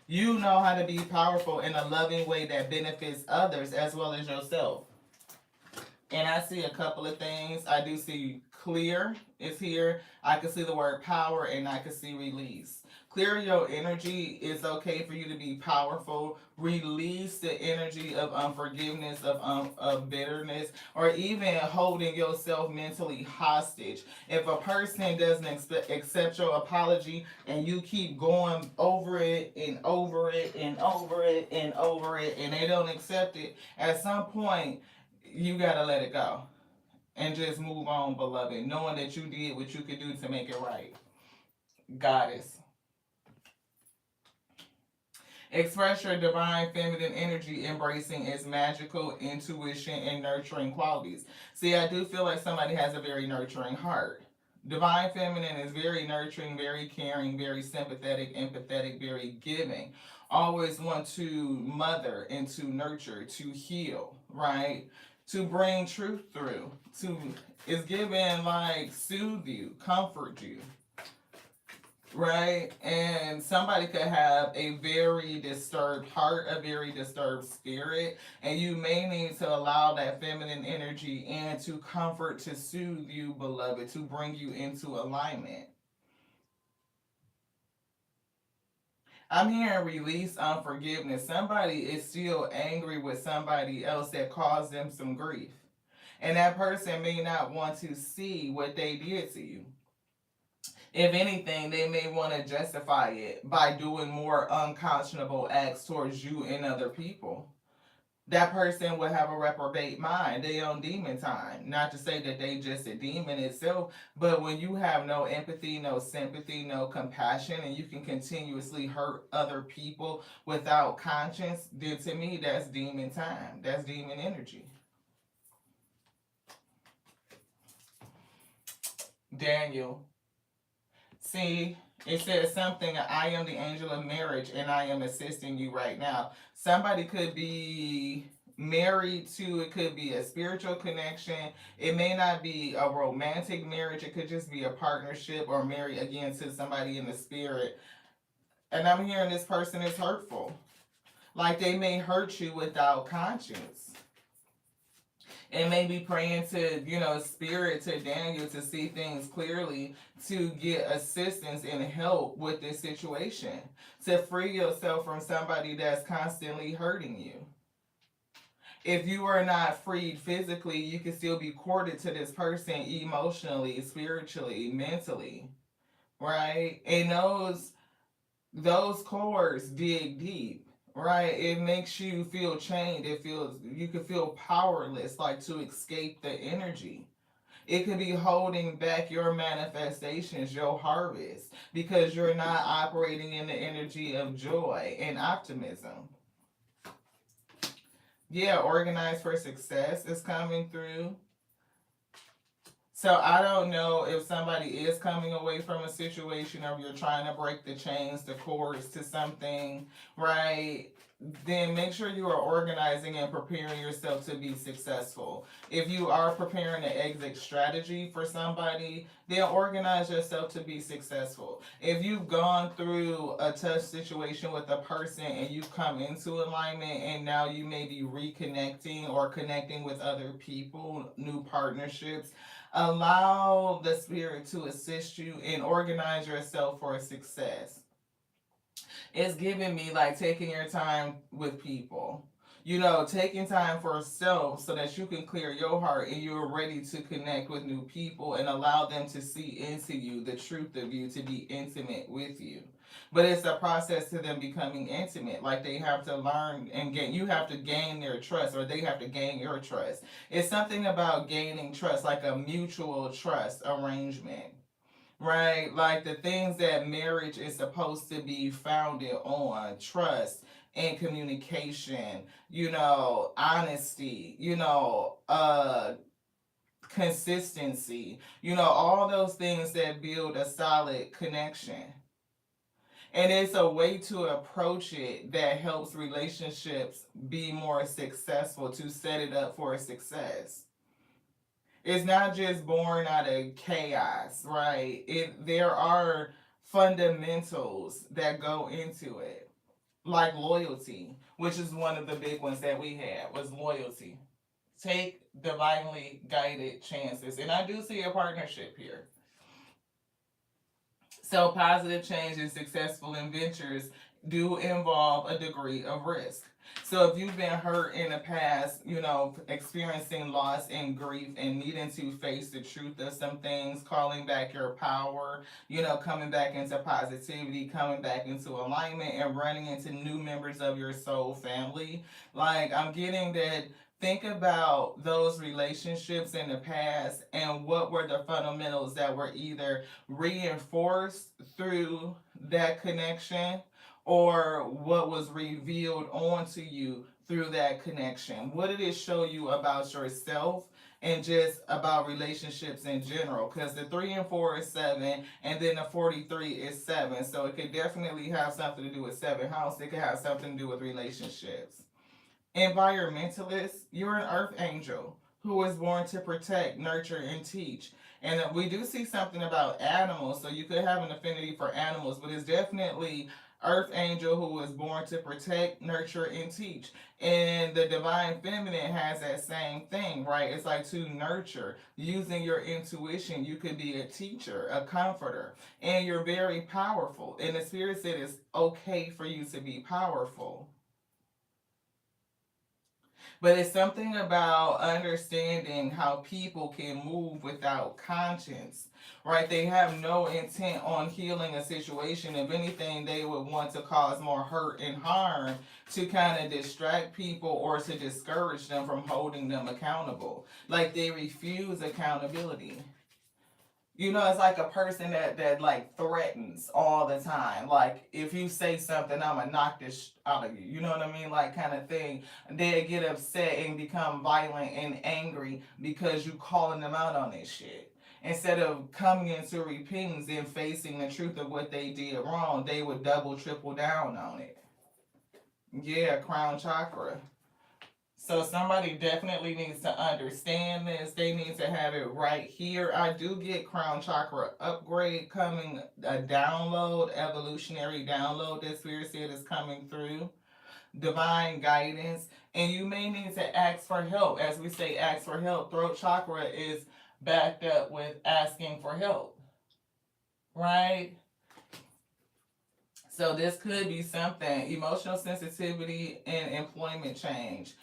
You know how to be powerful in a loving way that benefits others as well as yourself. And I see a couple of things. I do see clear is here. I can see the word power, and I can see release. Clear your energy. It's okay for you to be powerful. Release the energy of unforgiveness, of bitterness, or even holding yourself mentally hostage. If a person doesn't accept your apology and you keep going over it and over it and over it and over it, and they don't accept it, at some point you gotta let it go and just move on, beloved, knowing that you did what you could do to make it right. Goddess. Express your divine feminine energy, embracing its magical intuition and nurturing qualities. See, I do feel like somebody has a very nurturing heart. Divine feminine is very nurturing, very caring, very sympathetic, empathetic, very giving. Always want to mother and to nurture, to heal, right? To bring truth through. To is given like soothe you, comfort you, right? And somebody could have a very disturbed heart, a very disturbed spirit, and you may need to allow that feminine energy in to comfort, to soothe you, beloved, to bring you into alignment. I'm hearing release unforgiveness. Somebody is still angry with somebody else that caused them some grief. And that person may not want to see what they did to you. If anything, they may want to justify it by doing more unconscionable acts towards you and other people. That person will have a reprobate mind. They on demon time. Not to say that they just a demon itself, but when you have no empathy, no sympathy, no compassion, and you can continuously hurt other people without conscience, then to me that's demon time. That's demon energy. Daniel. See, it says something. I am the angel of marriage and I am assisting you right now. Somebody could be married to, it could be a spiritual connection. It may not be a romantic marriage, it could just be a partnership or marry again to somebody in the spirit. And I'm hearing this person is hurtful. Like they may hurt you without conscience. And maybe praying to, spirit, to Daniel, to see things clearly, to get assistance and help with this situation, to free yourself from somebody that's constantly hurting you. If you are not freed physically, you can still be courted to this person emotionally, spiritually, mentally, right? And those cords dig deep, right? It makes you feel chained. It feels you can feel powerless, like to escape the energy. It could be holding back your manifestations, your harvest, because you're not operating in the energy of joy and optimism. Yeah, organized for success is coming through. So I don't know if somebody is coming away from a situation or you're trying to break the chains, the cords to something, right? Then make sure you are organizing and preparing yourself to be successful. If you are preparing an exit strategy for somebody, then organize yourself to be successful. If you've gone through a tough situation with a person and you come into alignment and now you may be reconnecting or connecting with other people, new partnerships, allow the spirit to assist you and organize yourself for success. It's giving me like taking your time with people. Taking time for yourself so that you can clear your heart and you're ready to connect with new people and allow them to see into you, the truth of you, to be intimate with you. But it's a process to them becoming intimate. Like they have to learn and you have to gain their trust or they have to gain your trust. It's something about gaining trust, like a mutual trust arrangement, right? Like the things that marriage is supposed to be founded on: trust and communication, honesty, consistency, all those things that build a solid connection. And it's a way to approach it that helps relationships be more successful, to set it up for success. It's not just born out of chaos, right? There are fundamentals that go into it, like loyalty, which is one of the big ones that we had, was loyalty. Take divinely guided chances. And I do see a partnership here. So, positive change and successful ventures do involve a degree of risk. So, if you've been hurt in the past, experiencing loss and grief and needing to face the truth of some things, calling back your power, coming back into positivity, coming back into alignment, and running into new members of your soul family, like I'm getting that. Think about those relationships in the past and what were the fundamentals that were either reinforced through that connection or what was revealed onto you through that connection. What did it show you about yourself and just about relationships in general? Because the 3 and 4 is 7, and then the 43 is 7. So it could definitely have something to do with 7 house. It could have something to do with relationships. Environmentalist, you're an earth angel who was born to protect, nurture, and teach. And we do see something about animals, so you could have an affinity for animals, but it's definitely earth angel who was born to protect, nurture, and teach. And the divine feminine has that same thing, right? It's like to nurture, using your intuition. You could be a teacher, a comforter, and you're very powerful. And the spirit said it's okay for you to be powerful. But it's something about understanding how people can move without conscience, right? They have no intent on healing a situation. If anything, they would want to cause more hurt and harm to kind of distract people or to discourage them from holding them accountable. Like they refuse accountability. It's like a person that like threatens all the time. Like if you say something, I'm gonna knock this out of you. You know what I mean? Like kind of thing. They get upset and become violent and angry because you calling them out on this shit. Instead of coming into repentance and facing the truth of what they did wrong, they would double, triple down on it. Yeah, crown chakra. So somebody definitely needs to understand this. They need to have it right here. I do get crown chakra upgrade coming, a download, evolutionary download that Spirit said is coming through. Divine guidance. And you may need to ask for help. As we say, ask for help. Throat chakra is backed up with asking for help. Right? So this could be something. Emotional sensitivity and employment change.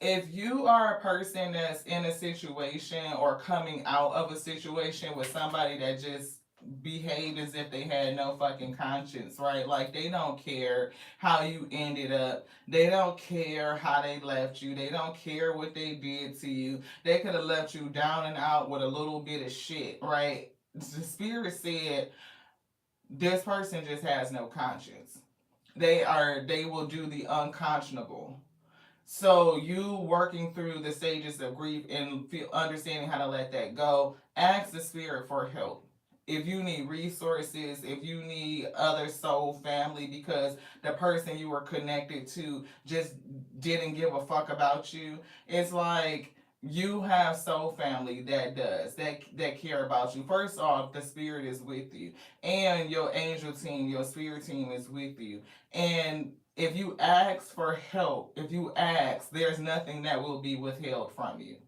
If you are a person that's in a situation or coming out of a situation with somebody that just behaved as if they had no fucking conscience, right? Like they don't care how you ended up. They don't care how they left you. They don't care what they did to you. They could have left you down and out with a little bit of shit, right? The spirit said this person just has no conscience. They will do the unconscionable. So you working through the stages of grief and understanding how to let that go, ask the spirit for help. If you need resources, if you need other soul family because the person you were connected to just didn't give a fuck about you, it's like you have soul family that does that care about you. First off, the spirit is with you, and your angel team, your spirit team is with you, and if you ask for help, if you ask, there's nothing that will be withheld from you.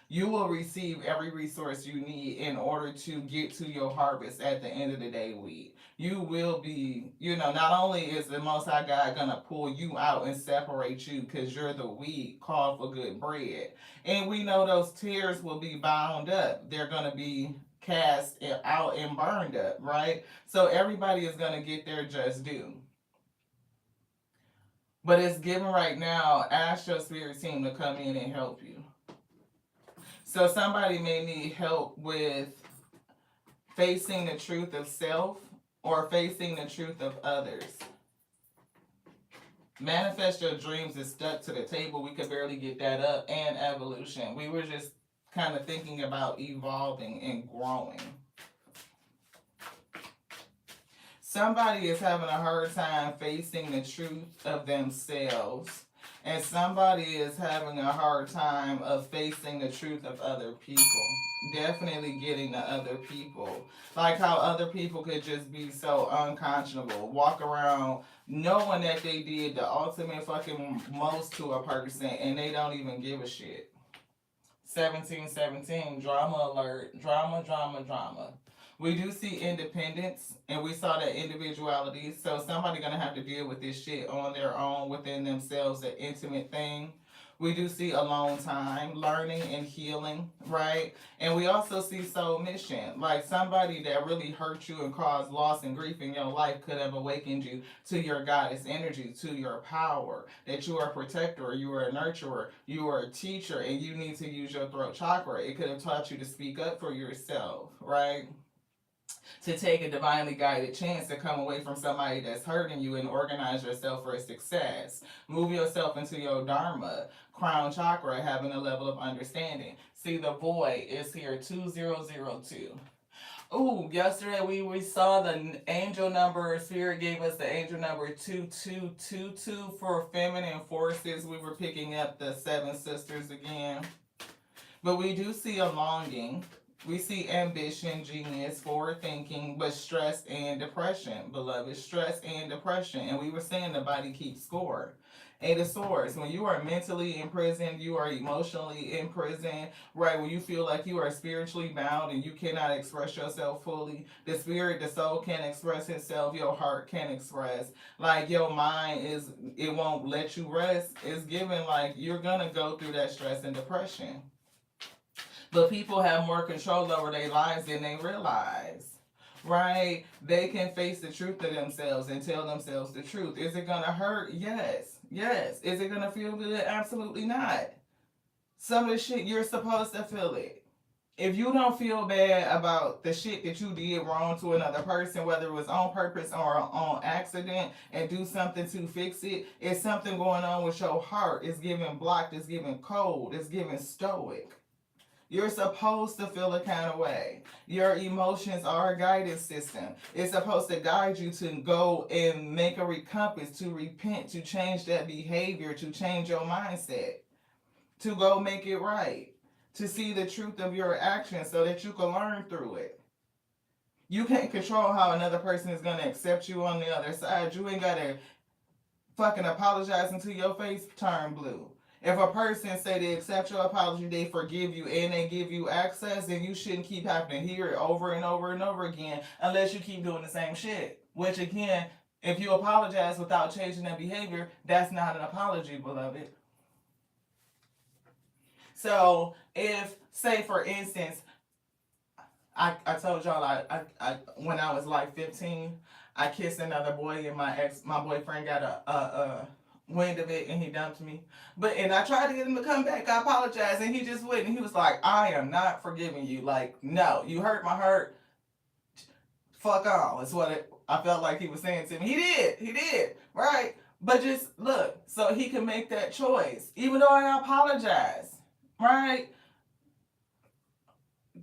You will receive every resource you need in order to get to your harvest at the end of the day, weed. You will be, not only is the Most High God going to pull you out and separate you because you're the weed called for good bread. And we know those tears will be bound up. They're going to be cast out and burned up, right? So everybody is going to get their just due. But it's given right now, ask your spirit team to come in and help you. So somebody may need help with facing the truth of self or facing the truth of others. Manifest your dreams is stuck to the table. We could barely get that up. And evolution. We were just kind of thinking about evolving and growing. Somebody is having a hard time facing the truth of themselves. And somebody is having a hard time of facing the truth of other people. Definitely getting to other people. Like how other people could just be so unconscionable. Walk around knowing that they did the ultimate fucking most to a person and they don't even give a shit. 1717, drama alert, drama, drama, drama. We do see independence and we saw that individuality. So somebody gonna have to deal with this shit on their own within themselves, an intimate thing. We do see alone time, learning and healing, right? And we also see soul mission. Like somebody that really hurt you and caused loss and grief in your life could have awakened you to your goddess energy, to your power, that you are a protector, you are a nurturer, you are a teacher, and you need to use your throat chakra. It could have taught you to speak up for yourself, right? To take a divinely guided chance to come away from somebody that's hurting you and organize yourself for success. Move yourself into your dharma, crown chakra, having a level of understanding. See, the void is here, 2002. Ooh, yesterday we saw the angel number. Spirit gave us the angel number 2222 for feminine forces. We were picking up the seven sisters again. But we do see a longing. We see ambition, genius, forward thinking, but stress and depression, beloved. Stress and depression. And we were saying the body keeps score. Eight of Swords. When you are mentally in prison, you are emotionally in prison, right? When you feel like you are spiritually bound and you cannot express yourself fully, the spirit, the soul can't express itself, your heart can't express. Like your mind is, it won't let you rest. It's given like you're gonna go through that stress and depression. But people have more control over their lives than they realize. Right? They can face the truth to themselves and tell themselves the truth. Is it gonna hurt? Yes. Yes. Is it gonna feel good? Absolutely not. Some of the shit you're supposed to feel it. If you don't feel bad about the shit that you did wrong to another person, whether it was on purpose or on accident, and do something to fix it, it's something going on with your heart. It's giving blocked, it's giving cold, it's giving stoic. You're supposed to feel a kind of way. Your emotions are a guidance system. It's supposed to guide you to go and make a recompense, to repent, to change that behavior, to change your mindset, to go make it right, to see the truth of your actions so that you can learn through it. You can't control how another person is going to accept you on the other side. You ain't got to fucking apologize until your face turn blue. If a person say they accept your apology, they forgive you, and they give you access, then you shouldn't keep having to hear it over and over and over again unless you keep doing the same shit. Which again, if you apologize without changing that behavior, that's not an apology, beloved. So if, say for instance, I told y'all I when I was like 15, I kissed another boy and my boyfriend got a wind of it and he dumped me. But and I tried to get him to come back. I apologized and he just wouldn't. He was like, I am not forgiving you. Like, no, you hurt my heart. Fuck on. That's what I felt like he was saying to me. He did, right? But just look, so he can make that choice, even though I apologize, right?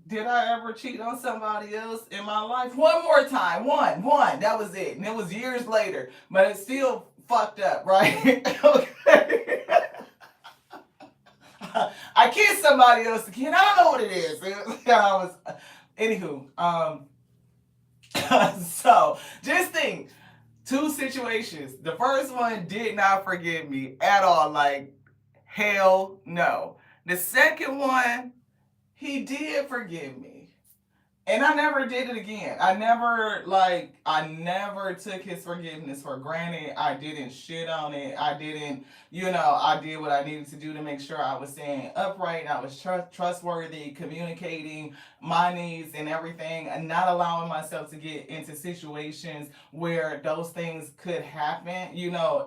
Did I ever cheat on somebody else in my life? One more time. One. That was it. And it was years later. But it's still fucked up, right? Okay. I kissed somebody else again. I don't know what it is. I was, anywho, so just think, two situations. The first one did not forgive me at all. Like, hell no. The second one, he did forgive me. And I never did it again. I never took his forgiveness for granted. I didn't shit on it. I didn't, I did what I needed to do to make sure I was staying upright. I was trustworthy, communicating my needs and everything, and not allowing myself to get into situations where those things could happen,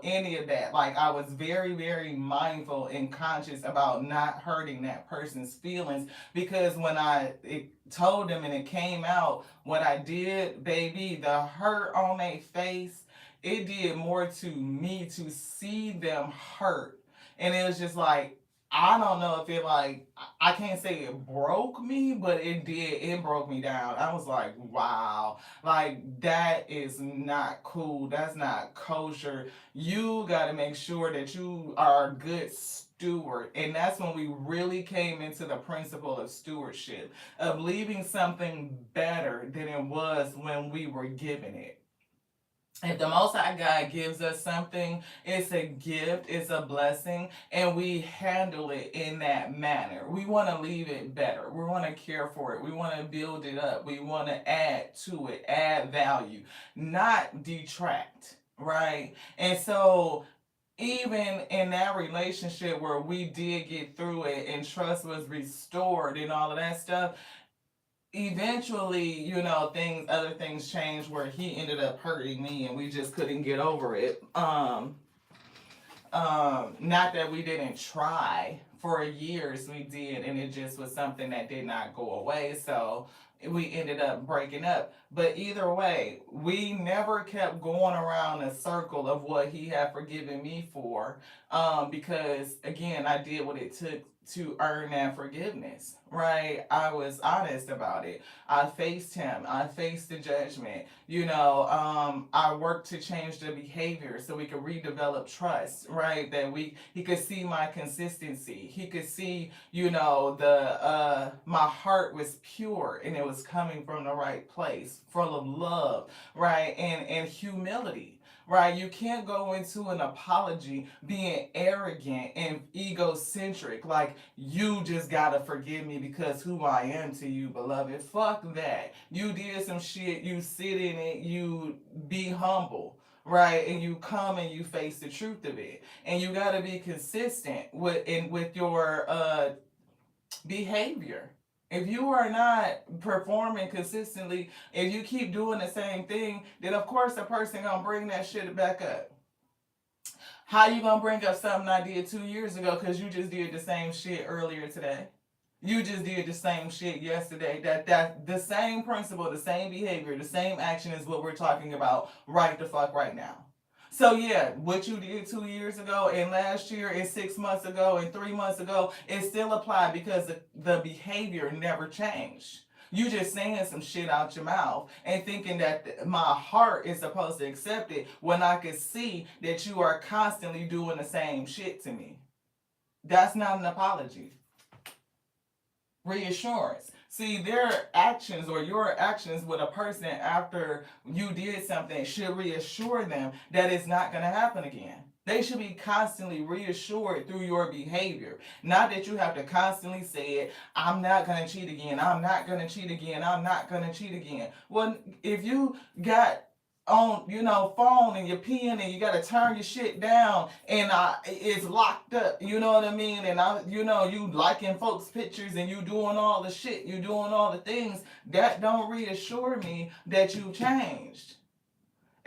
any of that. Like, I was very, very mindful and conscious about not hurting that person's feelings, because when it told them and it came out what I did, baby, the hurt on their face, it did more to me to see them hurt. And it was just like, I don't know if it, like, I can't say it broke me, but it broke me down. I was like, wow, like, that is not cool. That's not kosher. You got to make sure that you are a good steward. And that's when we really came into the principle of stewardship, of leaving something better than it was when we were given it. If the Most High God gives us something, it's a gift, it's a blessing, and we handle it in that manner. We want to leave it better. We want to care for it. We want to build it up. We want to add to it, add value, not detract, right? And so, even in that relationship where we did get through it and trust was restored and all of that stuff, eventually, other things changed where he ended up hurting me and we just couldn't get over it. Not that we didn't try. For years we did, and it just was something that did not go away. So we ended up breaking up. But either way, we never kept going around a circle of what he had forgiven me for. Because again, I did what it took to earn that forgiveness, right? I was honest about it. I faced him. I faced the judgment. I worked to change the behavior so we could redevelop trust, right? That he could see my consistency. He could see, the my heart was pure and it was coming from the right place, full of love, right? And humility. Right, you can't go into an apology being arrogant and egocentric, like you just gotta forgive me because who I am to you, beloved. Fuck that. You did some shit, you sit in it, you be humble, right? And you come and you face the truth of it. And you gotta be consistent with your behavior. If you are not performing consistently, if you keep doing the same thing, then of course the person gonna bring that shit back up. How you gonna bring up something I did 2 years ago because you just did the same shit earlier today? You just did the same shit yesterday. That the same principle, the same behavior, the same action is what we're talking about right the fuck right now. So yeah, what you did 2 years ago and last year and 6 months ago and 3 months ago, it still applied because the behavior never changed. You just saying some shit out your mouth and thinking that my heart is supposed to accept it when I can see that you are constantly doing the same shit to me. That's not an apology. Reassurance. See, their actions or your actions with a person after you did something should reassure them that it's not going to happen again. They should be constantly reassured through your behavior. Not that you have to constantly say it, I'm not going to cheat again, I'm not going to cheat again, I'm not going to cheat again. Well, if you got on phone and you're peeing and you got to turn your shit down and it's locked up, you know what I mean, and you liking folks pictures and you doing all the shit, you doing all the things that don't reassure me that you changed.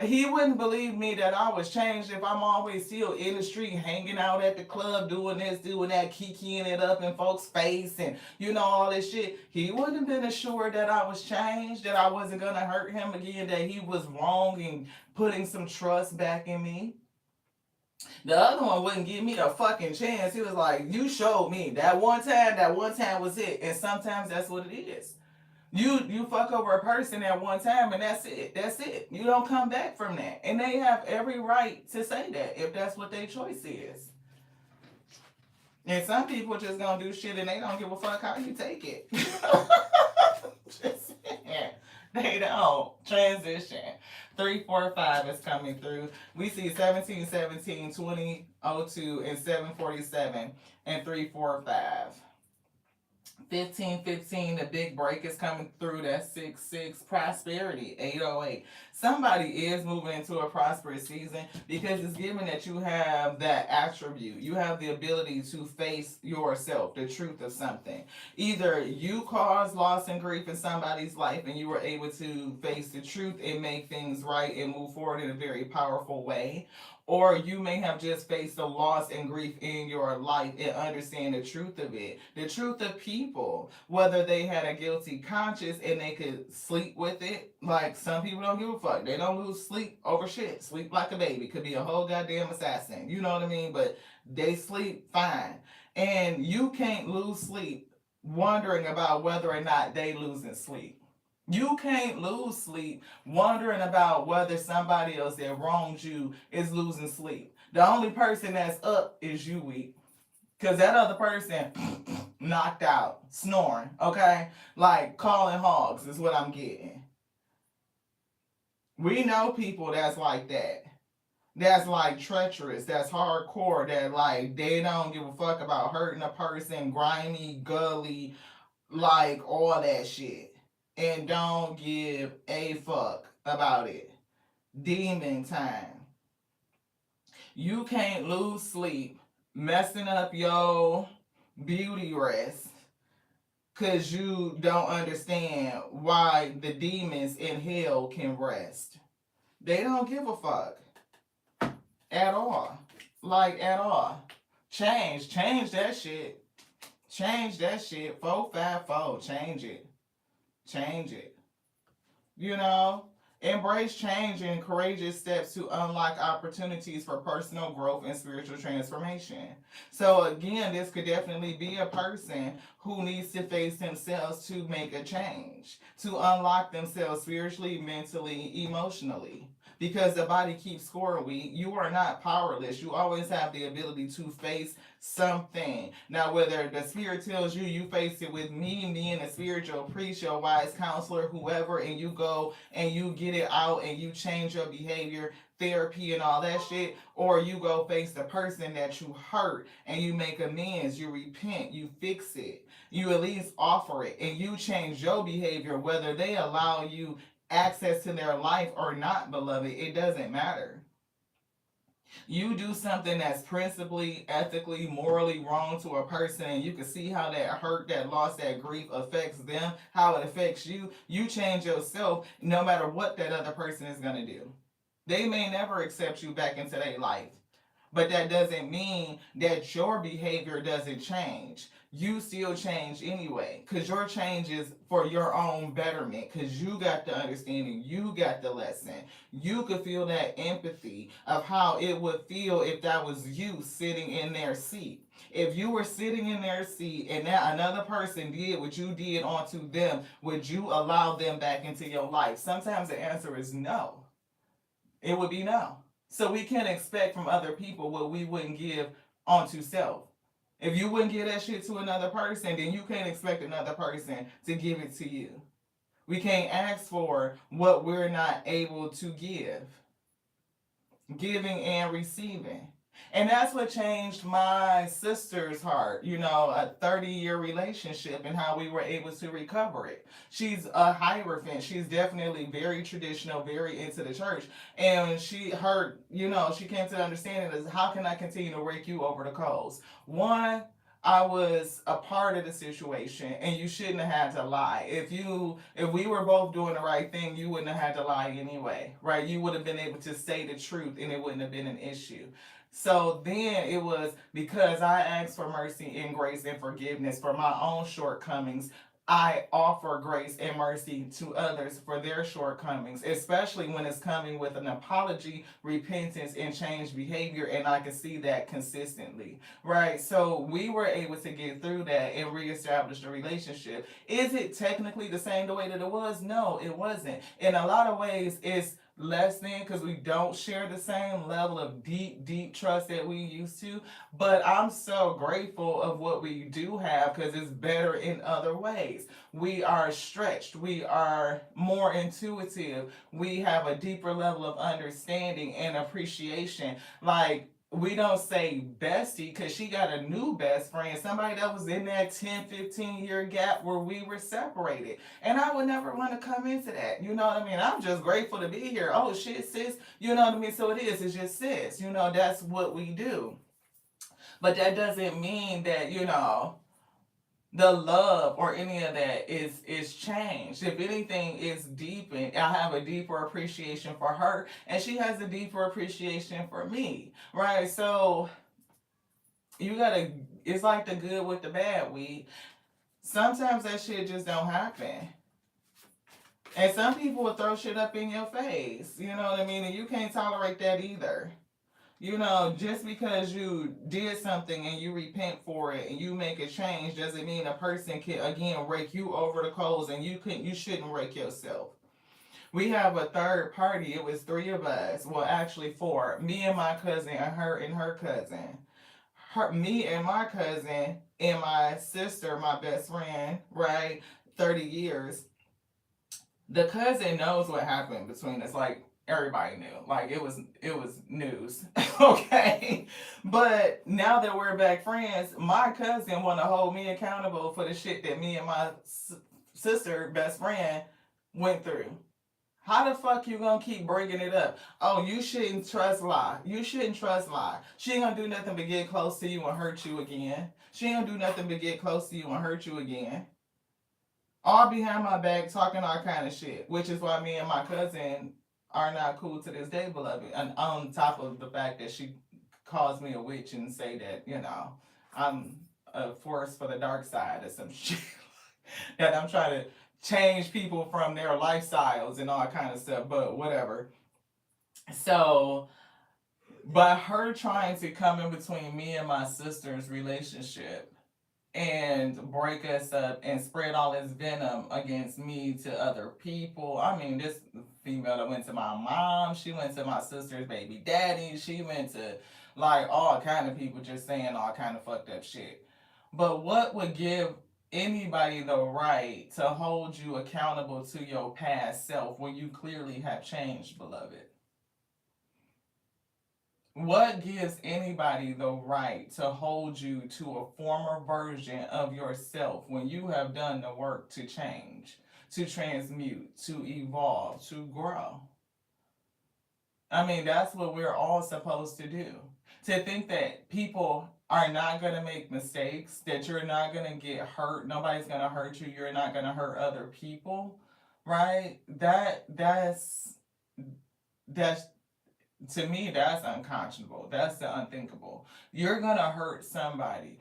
He wouldn't believe me that I was changed if I'm always still in the street, hanging out at the club, doing this, doing that, kikiing it up in folks' face, and all this shit. He wouldn't have been assured that I was changed, that I wasn't gonna hurt him again, that he was wrong and putting some trust back in me. The other one wouldn't give me a fucking chance. He was like, "You showed me that one time was it," and sometimes that's what it is. You fuck over a person at one time and that's it. That's it. You don't come back from that. And they have every right to say that if that's what their choice is. And some people just gonna do shit and they don't give a fuck how you take it. Just saying. They don't. Transition. 345 is coming through. We see 1717, 2002, and 747 and 345. 1515, the big break is coming through. That's 66. Prosperity, 808. Somebody is moving into a prosperous season because it's given that you have that attribute. You have the ability to face yourself, the truth of something. Either you caused loss and grief in somebody's life and you were able to face the truth and make things right and move forward in a very powerful way, or you may have just faced the loss and grief in your life and understand the truth of it. The truth of people, whether they had a guilty conscience and they could sleep with it. Like some people don't give a fuck. They don't lose sleep over shit. Sleep like a baby. Could be a whole goddamn assassin. You know what I mean? But they sleep fine. And you can't lose sleep wondering about whether or not they losing sleep. You can't lose sleep wondering about whether somebody else that wronged you is losing sleep. The only person that's up is you, weak. Because that other person knocked out, snoring, okay? Like calling hogs is what I'm getting. We know people that's like that. That's like treacherous, that's hardcore, that like they don't give a fuck about hurting a person, grimy, gully, like all that shit. And don't give a fuck about it. Demon time. You can't lose sleep messing up your beauty rest because you don't understand why the demons in hell can rest. They don't give a fuck at all. Like, at all. Change that shit. Change that shit. 454. Change it. Change it. You know, embrace change and courageous steps to unlock opportunities for personal growth and spiritual transformation. So again, this could definitely be a person who needs to face themselves to make a change, to unlock themselves spiritually, mentally, emotionally. Because the body keeps score weak, you are not powerless. You always have the ability to face something. Now, whether the spirit tells you you face it with me being a spiritual priest, your wise counselor, whoever, and you go and you get it out and you change your behavior, therapy, and all that shit, or you go face the person that you hurt and you make amends, you repent, you fix it, you at least offer it, and you change your behavior, whether they allow you access to their life or not, beloved, it doesn't matter. You do something that's principally, ethically, morally wrong to a person, and you can see how that hurt, that loss, that grief affects them, how it affects you. You change yourself no matter what that other person is going to do. They may never accept you back into their life. But that doesn't mean that your behavior doesn't change. You still change anyway, because your change is for your own betterment, because you got the understanding, you got the lesson. You could feel that empathy of how it would feel if that was you sitting in their seat. If you were sitting in their seat and that another person did what you did onto them, would you allow them back into your life? Sometimes the answer is no. It would be no. So we can't expect from other people what we wouldn't give onto self. If you wouldn't give that shit to another person, then you can't expect another person to give it to you. We can't ask for what we're not able to give. Giving and receiving. And that's what changed my sister's heart, a 30-year relationship and how we were able to recover it. She's a Hierophant. She's definitely very traditional, very into the church. And she came to the understanding is how can I continue to rake you over the coals? One, I was a part of the situation and you shouldn't have had to lie. If we were both doing the right thing, you wouldn't have had to lie anyway, right? You would have been able to say the truth and it wouldn't have been an issue. So then it was because I asked for mercy and grace and forgiveness for my own shortcomings. I offer grace and mercy to others for their shortcomings, especially when it's coming with an apology, repentance, and changed behavior. And I can see that consistently, right? So we were able to get through that and reestablish the relationship. Is it technically the same the way that it was? No, it wasn't. In a lot of ways, it's less than because we don't share the same level of deep trust that we used to, but I'm so grateful of what we do have because it's better in other ways. We are stretched, we are more intuitive, we have a deeper level of understanding and appreciation. Like, we don't say bestie because she got a new best friend, somebody that was in that 10-15 year gap where we were separated. And I would never want to come into that. You know what I mean? I'm just grateful to be here. Oh shit, sis. You know what I mean? So it is. It's just sis. That's what we do. But that doesn't mean that, the love or any of that is changed. If anything, it's deepened. I have a deeper appreciation for her, and she has a deeper appreciation for me. Right? So you gotta. It's like the good with the bad. Sometimes that shit just don't happen. And some people will throw shit up in your face. You know what I mean? And you can't tolerate that either. Just because you did something and you repent for it and you make a change doesn't mean a person can again rake you over the coals and you shouldn't rake yourself. We have a third party. It was three of us. Well, actually four. Me and my cousin and her cousin. Me and my cousin and my sister, my best friend, right? 30 years. The cousin knows what happened between us. Like, everybody knew. Like it was news. Okay. But now that we're back friends, my cousin wanna hold me accountable for the shit that me and my sister, best friend, went through. How the fuck you gonna keep bringing it up? Oh, you shouldn't trust lie. You shouldn't trust lie. She ain't gonna do nothing but get close to you and hurt you again. She ain't gonna do nothing but get close to you and hurt you again. All behind my back talking all kind of shit, which is why me and my cousin are not cool to this day, beloved. And on top of the fact that she calls me a witch and say that, I'm a force for the dark side or some shit. That I'm trying to change people from their lifestyles and all kind of stuff, but whatever. So, by her trying to come in between me and my sister's relationship and break us up and spread all this venom against me to other people. I mean, this female that went to my mom, she went to my sister's baby daddy, she went to like all kind of people just saying all kind of fucked up shit. But what would give anybody the right to hold you accountable to your past self when you clearly have changed, beloved? What gives anybody the right to hold you to a former version of yourself when you have done the work to change, to transmute, to evolve, to grow? I mean, that's what we're all supposed to do. To think that people are not going to make mistakes, that you're not going to get hurt, nobody's going to hurt you, you're not going to hurt other people, right? That's to me, that's unconscionable. That's the unthinkable. You're gonna hurt somebody.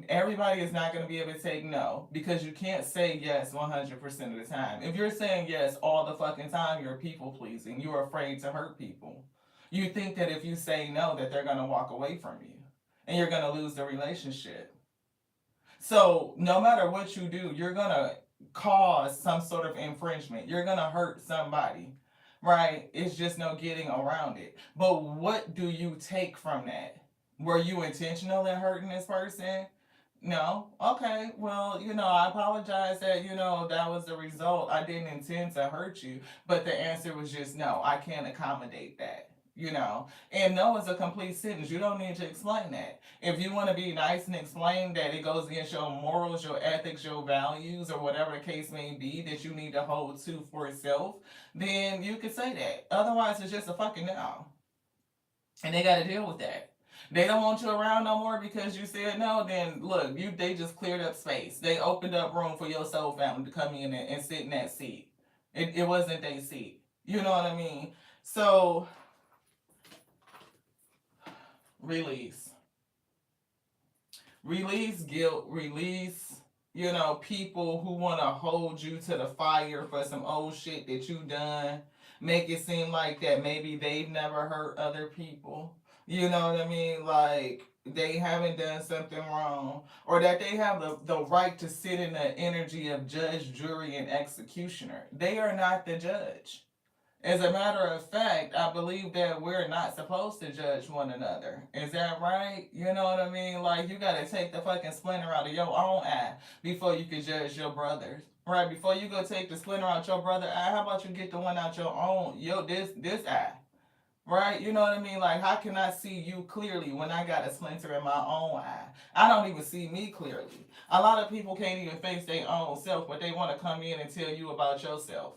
Everybody is not gonna be able to take no because you can't say yes 100% of the time. If you're saying yes all the fucking time, you're people pleasing. You're afraid to hurt people. You think that if you say no, that they're gonna walk away from you, and you're gonna lose the relationship. So no matter what you do, you're gonna cause some sort of infringement. You're gonna hurt somebody, right? It's just no getting around it. But what do you take from that? Were you intentional in hurting this person? No. Okay. Well, I apologize that, that was the result. I didn't intend to hurt you. But the answer was just no. I can't accommodate that. And no is a complete sentence. You don't need to explain that. If you want to be nice and explain that it goes against your morals, your ethics, your values, or whatever the case may be that you need to hold to for yourself, then you could say that. Otherwise, it's just a fucking no. And they got to deal with that. They don't want you around no more because you said no. Then look, they just cleared up space. They opened up room for your soul family to come in and sit in that seat. It wasn't their seat. You know what I mean? So release. Release guilt, release, people who want to hold you to the fire for some old shit that you done. Make it seem like that maybe they've never hurt other people. You know what I mean? Like they haven't done something wrong. Or that they have the right to sit in the energy of judge, jury, and executioner. They are not the judge. As a matter of fact, I believe that we're not supposed to judge one another. Is that right? You know what I mean? Like, you gotta take the fucking splinter out of your own eye before you can judge your brothers. Right? Before you go take the splinter out your brother eye, how about you get the one out your own, this eye? Right? You know what I mean? Like, how can I see you clearly when I got a splinter in my own eye? I don't even see me clearly. A lot of people can't even face their own self, but they want to come in and tell you about yourself.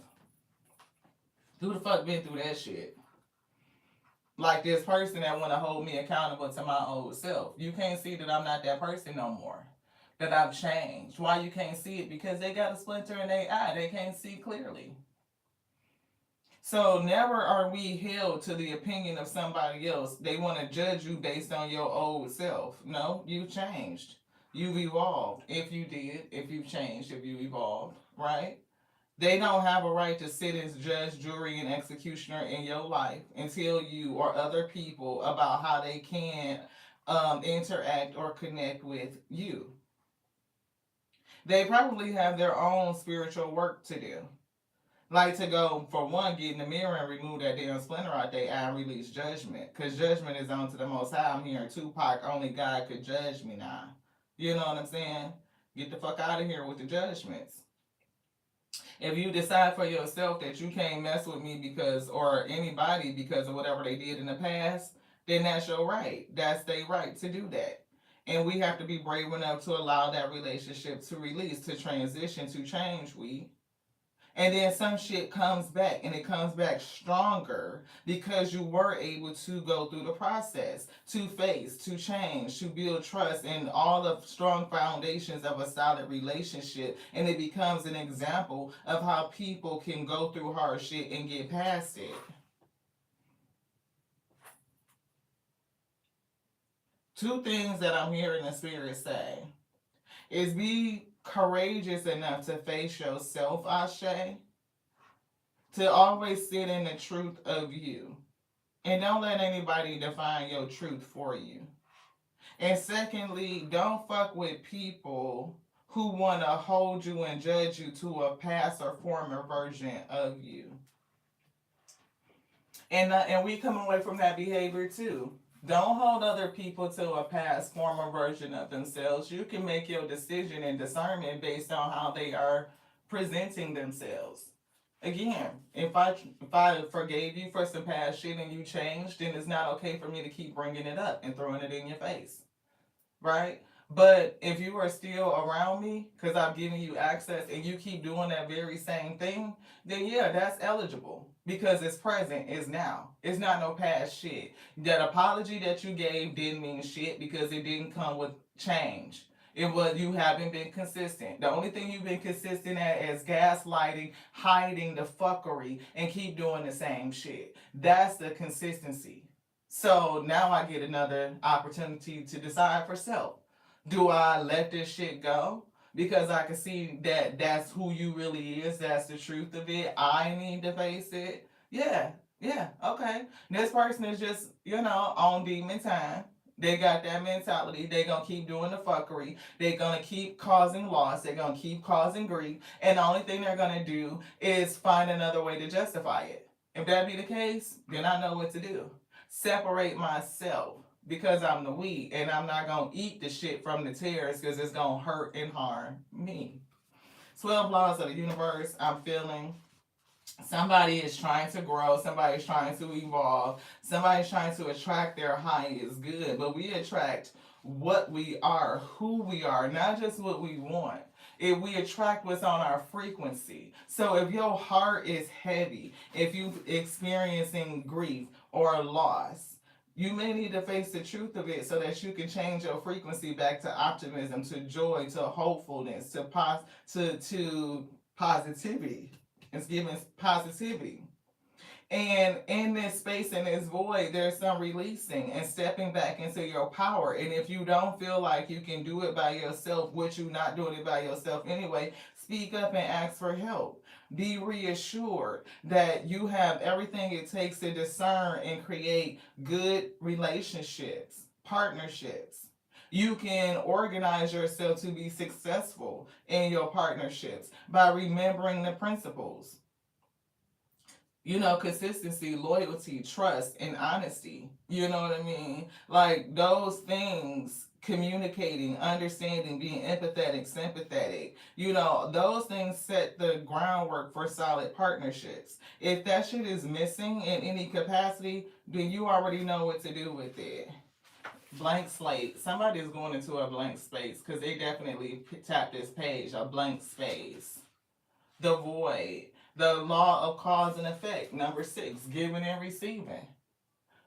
Who the fuck been through that shit? Like this person that want to hold me accountable to my old self. You can't see that I'm not that person no more. That I've changed. Why you can't see it? Because they got a splinter in their eye. They can't see clearly. So never are we held to the opinion of somebody else. They want to judge you based on your old self. No, you've changed. You've evolved. If you did, if you've changed, if you evolved, right? They don't have a right to sit as judge, jury, and executioner in your life and tell you or other people about how they can interact or connect with you. They probably have their own spiritual work to do. Like to go, for one, get in the mirror and remove that damn splinter out their eye and release judgment. Because judgment is on to the Most High. I'm hearing Tupac, only God could judge me now. You know what I'm saying? Get the fuck out of here with the judgments. If you decide for yourself that you can't mess with me because, or anybody because of whatever they did in the past, then that's your right. That's their right to do that. And we have to be brave enough to allow that relationship to release, to transition, to change. And then some shit comes back, and it comes back stronger because you were able to go through the process, to face, to change, to build trust, and all the strong foundations of a solid relationship. And it becomes an example of how people can go through hard shit and get past it. Two things that I'm hearing the spirit say is be courageous enough to face yourself, Ashe, to always sit in the truth of you. And don't let anybody define your truth for you. And secondly, don't fuck with people who want to hold you and judge you to a past or former version of you. And we come away from that behavior too. Don't hold other people to a past former version of themselves. You can make your decision and discernment based on how they are presenting themselves. Again, if I forgave you for some past shit and you changed, then it's not okay for me to keep bringing it up and throwing it in your face, right? But if you are still around me because I've given you access and you keep doing that very same thing, then yeah, that's eligible because it's present, it's now. It's not no past shit. That apology that you gave didn't mean shit because it didn't come with change. It was you haven't been consistent. The only thing you've been consistent at is gaslighting, hiding the fuckery, and keep doing the same shit. That's the consistency. So now I get another opportunity to decide for self. Do I let this shit go? Because I can see that that's who you really is. That's the truth of it. I need to face it. Yeah, yeah, okay. This person is just, on demon time. They got that mentality. They gonna keep doing the fuckery. They gonna keep causing loss. They gonna keep causing grief. And the only thing they're gonna do is find another way to justify it. If that be the case, then I know what to do. Separate myself because I'm the weed and I'm not gonna eat the shit from the tares because it's gonna hurt and harm me. 12 laws of the universe. I'm feeling somebody is trying to grow, somebody's trying to evolve, somebody's trying to attract their highest good, but we attract what we are, who we are, not just what we want. If we attract what's on our frequency. So if your heart is heavy, if you're experiencing grief or loss, you may need to face the truth of it so that you can change your frequency back to optimism, to joy, to hopefulness, to positivity. It's giving positivity. And in this space, in this void, there's some releasing and stepping back into your power. And if you don't feel like you can do it by yourself, which you're not doing it by yourself anyway, speak up and ask for help. Be reassured that you have everything it takes to discern and create good relationships, partnerships. You can organize yourself to be successful in your partnerships by remembering the principles. Consistency, loyalty, trust, and honesty. You know what I mean? Like those things, communicating, understanding, being empathetic, sympathetic, those things set the groundwork for solid partnerships. If that shit is missing in any capacity, then you already know what to do with it. Blank slate. Somebody is going into a blank space because they definitely tapped this page, a blank space. The void, the law of cause and effect. Number 6, giving and receiving.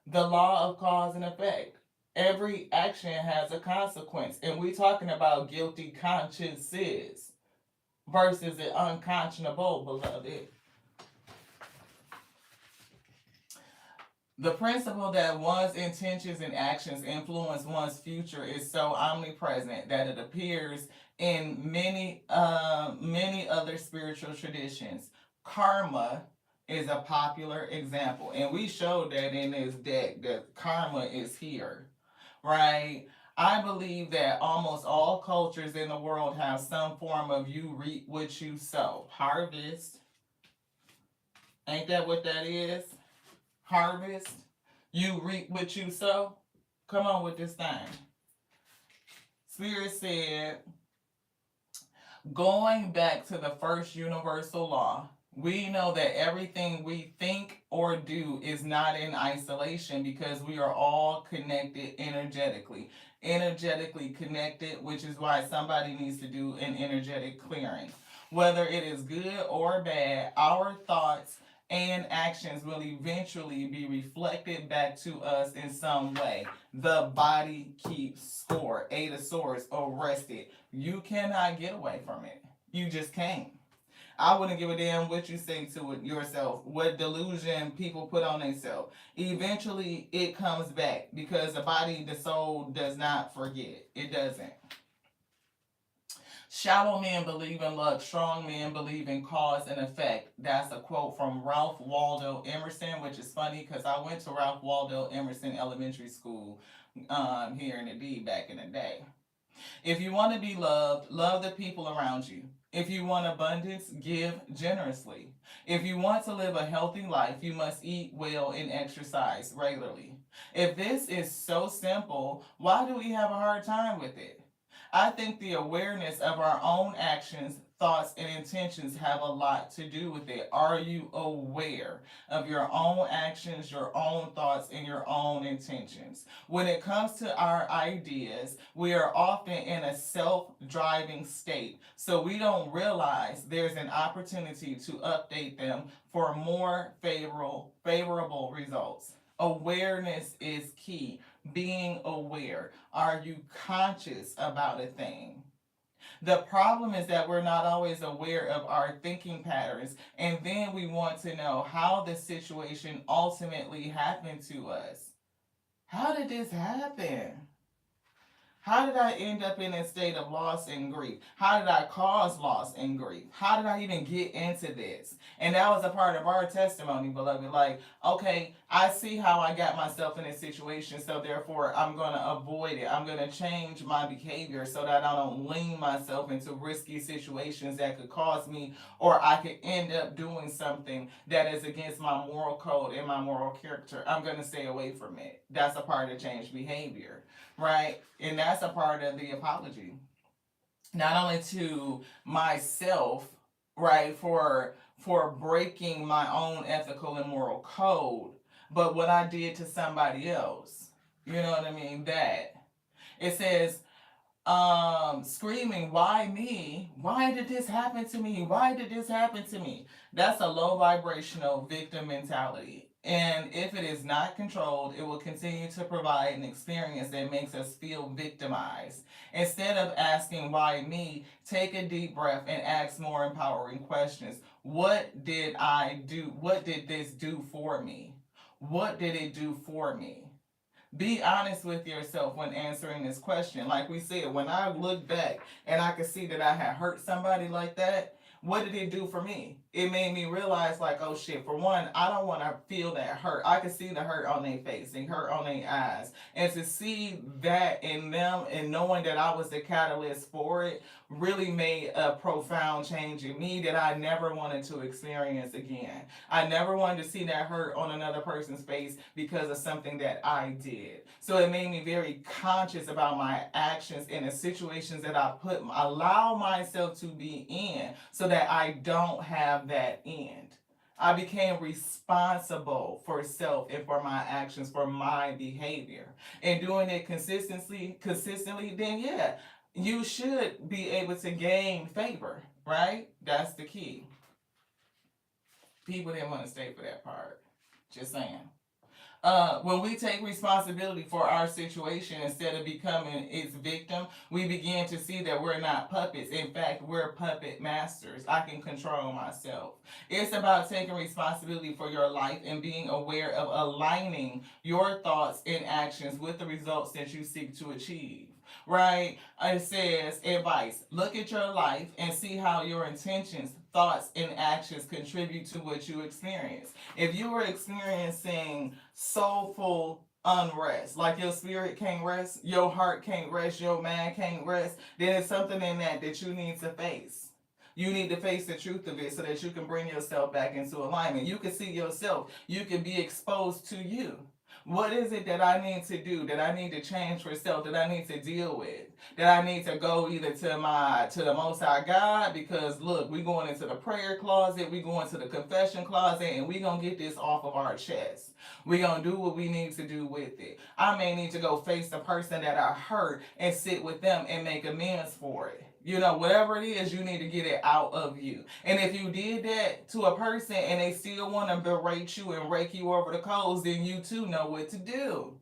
The law of cause and effect. Every action has a consequence, and we're talking about guilty consciences versus the unconscionable, beloved. The principle that one's intentions and actions influence one's future is so omnipresent that it appears in many other spiritual traditions. Karma is a popular example, and we showed that in this deck that karma is here, right? I believe that almost all cultures in the world have some form of you reap what you sow. Harvest. Ain't that what that is? Harvest. You reap what you sow. Come on with this thing. Spirit said, Going back to the first universal law, we know that everything we think or do is not in isolation because we are all connected energetically. Energetically connected, which is why somebody needs to do an energetic clearing. Whether it is good or bad, our thoughts and actions will eventually be reflected back to us in some way. The body keeps score. A to source arrested. You cannot get away from it. You just can't. I wouldn't give a damn what you say to it yourself, what delusion people put on themselves. Eventually, it comes back because the body, the soul does not forget. It doesn't. Shallow men believe in luck. Strong men believe in cause and effect. That's a quote from Ralph Waldo Emerson, which is funny because I went to Ralph Waldo Emerson Elementary School here in the D back in the day. If you want to be loved, love the people around you. If you want abundance, give generously. If you want to live a healthy life, you must eat well and exercise regularly. If this is so simple, why do we have a hard time with it? I think the awareness of our own actions, thoughts, and intentions have a lot to do with it. Are you aware of your own actions, your own thoughts, and your own intentions? When it comes to our ideas, we are often in a self driving state, so we don't realize there's an opportunity to update them for more favorable results. Awareness is key. Being aware. Are you conscious about a thing? The problem is that we're not always aware of our thinking patterns, and then we want to know how the situation ultimately happened to us. How did this happen? How did I end up in a state of loss and grief? How did I cause loss and grief? How did I even get into this? And that was a part of our testimony, beloved. Like, okay, I see how I got myself in this situation, so therefore I'm going to avoid it. I'm going to change my behavior so that I don't lean myself into risky situations that could cause me, or I could end up doing something that is against my moral code and my moral character. I'm going to stay away from it. That's a part of change behavior, right? And that's a part of the apology. Not only to myself, right, for breaking my own ethical and moral code, but what I did to somebody else. You know what I mean? That it says screaming, why me? Why did this happen to me? Why did this happen to me? That's a low vibrational victim mentality. And if it is not controlled, it will continue to provide an experience that makes us feel victimized. Instead of asking why me, take a deep breath and ask more empowering questions. What did I do? What did this do for me? What did it do for me? Be honest with yourself when answering this question. Like we said, when I look back and I could see that I had hurt somebody like that, what did it do for me? It made me realize, like, oh shit, for one, I don't want to feel that hurt. I could see the hurt on their face and hurt on their eyes. And to see that in them and knowing that I was the catalyst for it really made a profound change in me that I never wanted to experience again. I never wanted to see that hurt on another person's face because of something that I did. So it made me very conscious about my actions and the situations that I allow myself to be in so that I don't have that end. I became responsible for self and for my actions, for my behavior. And doing it consistently, then yeah, you should be able to gain favor, right? That's the key. People didn't want to stay for that part. Just saying. When we take responsibility for our situation instead of becoming its victim, we begin to see that we're not puppets. In fact, we're puppet masters. I can control myself. It's about taking responsibility for your life and being aware of aligning your thoughts and actions with the results that you seek to achieve. Right? It says advice. Look at your life and see how your intentions, thoughts, and actions contribute to what you experience. If you were experiencing soulful unrest, like your spirit can't rest, your heart can't rest, your mind can't rest, then it's something in that you need to face. You need to face the truth of it so that you can bring yourself back into alignment. You can see yourself. You can be exposed to you. What is it that I need to do, that I need to change for self, that I need to deal with? That I need to go either to the Most High God, because look, we going into the prayer closet, we going to the confession closet, and we gonna get this off of our chest. We gonna do what we need to do with it. I may need to go face the person that I hurt and sit with them and make amends for it. You know, whatever it is, you need to get it out of you. And if you did that to a person and they still want to berate you and rake you over the coals, then you too know what to do.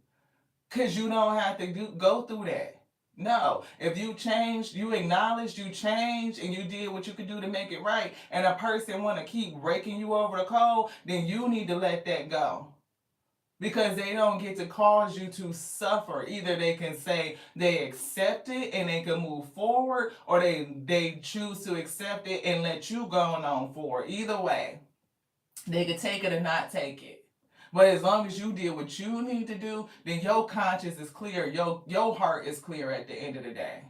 Because you don't have to go through that. No, if you changed, you acknowledged, you changed, and you did what you could do to make it right, and a person want to keep raking you over the coal, then you need to let that go, because they don't get to cause you to suffer. Either they can say they accept it and they can move forward, or they choose to accept it and let you go on forward. Either way, they can take it or not take it. But as long as you did what you need to do, then your conscience is clear, your heart is clear at the end of the day.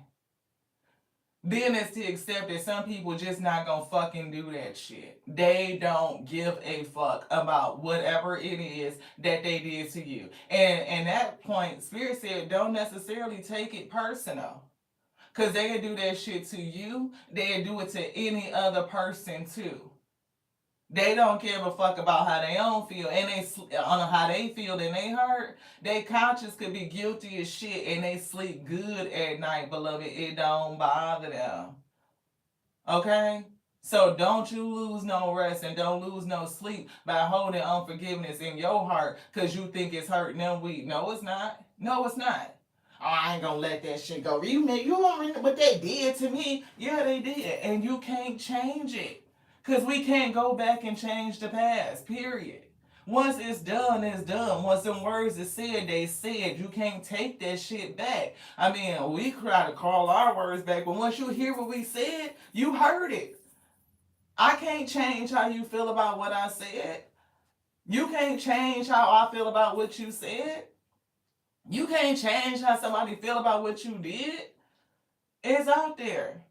Then it's to accept that some people just not gonna fucking do that shit. They don't give a fuck about whatever it is that they did to you. And that point, Spirit said, don't necessarily take it personal. Cause they'll do that shit to you, they'll do it to any other person too. They don't give a fuck about how they own feel, and they on how they feel and they hurt. They conscience could be guilty as shit, and they sleep good at night, beloved. It don't bother them. Okay? So don't you lose no rest and don't lose no sleep by holding unforgiveness in your heart because you think it's hurting them weak. No, it's not. No, it's not. Oh, I ain't gonna let that shit go. You don't remember what they did to me? Yeah, they did. And you can't change it. Because we can't go back and change the past, period. Once it's done, it's done. Once them words is said, they said. You can't take that shit back. I mean, we try to call our words back, but once you hear what we said, you heard it. I can't change how you feel about what I said. You can't change how I feel about what you said. You can't change how somebody feel about what you did. It's out there.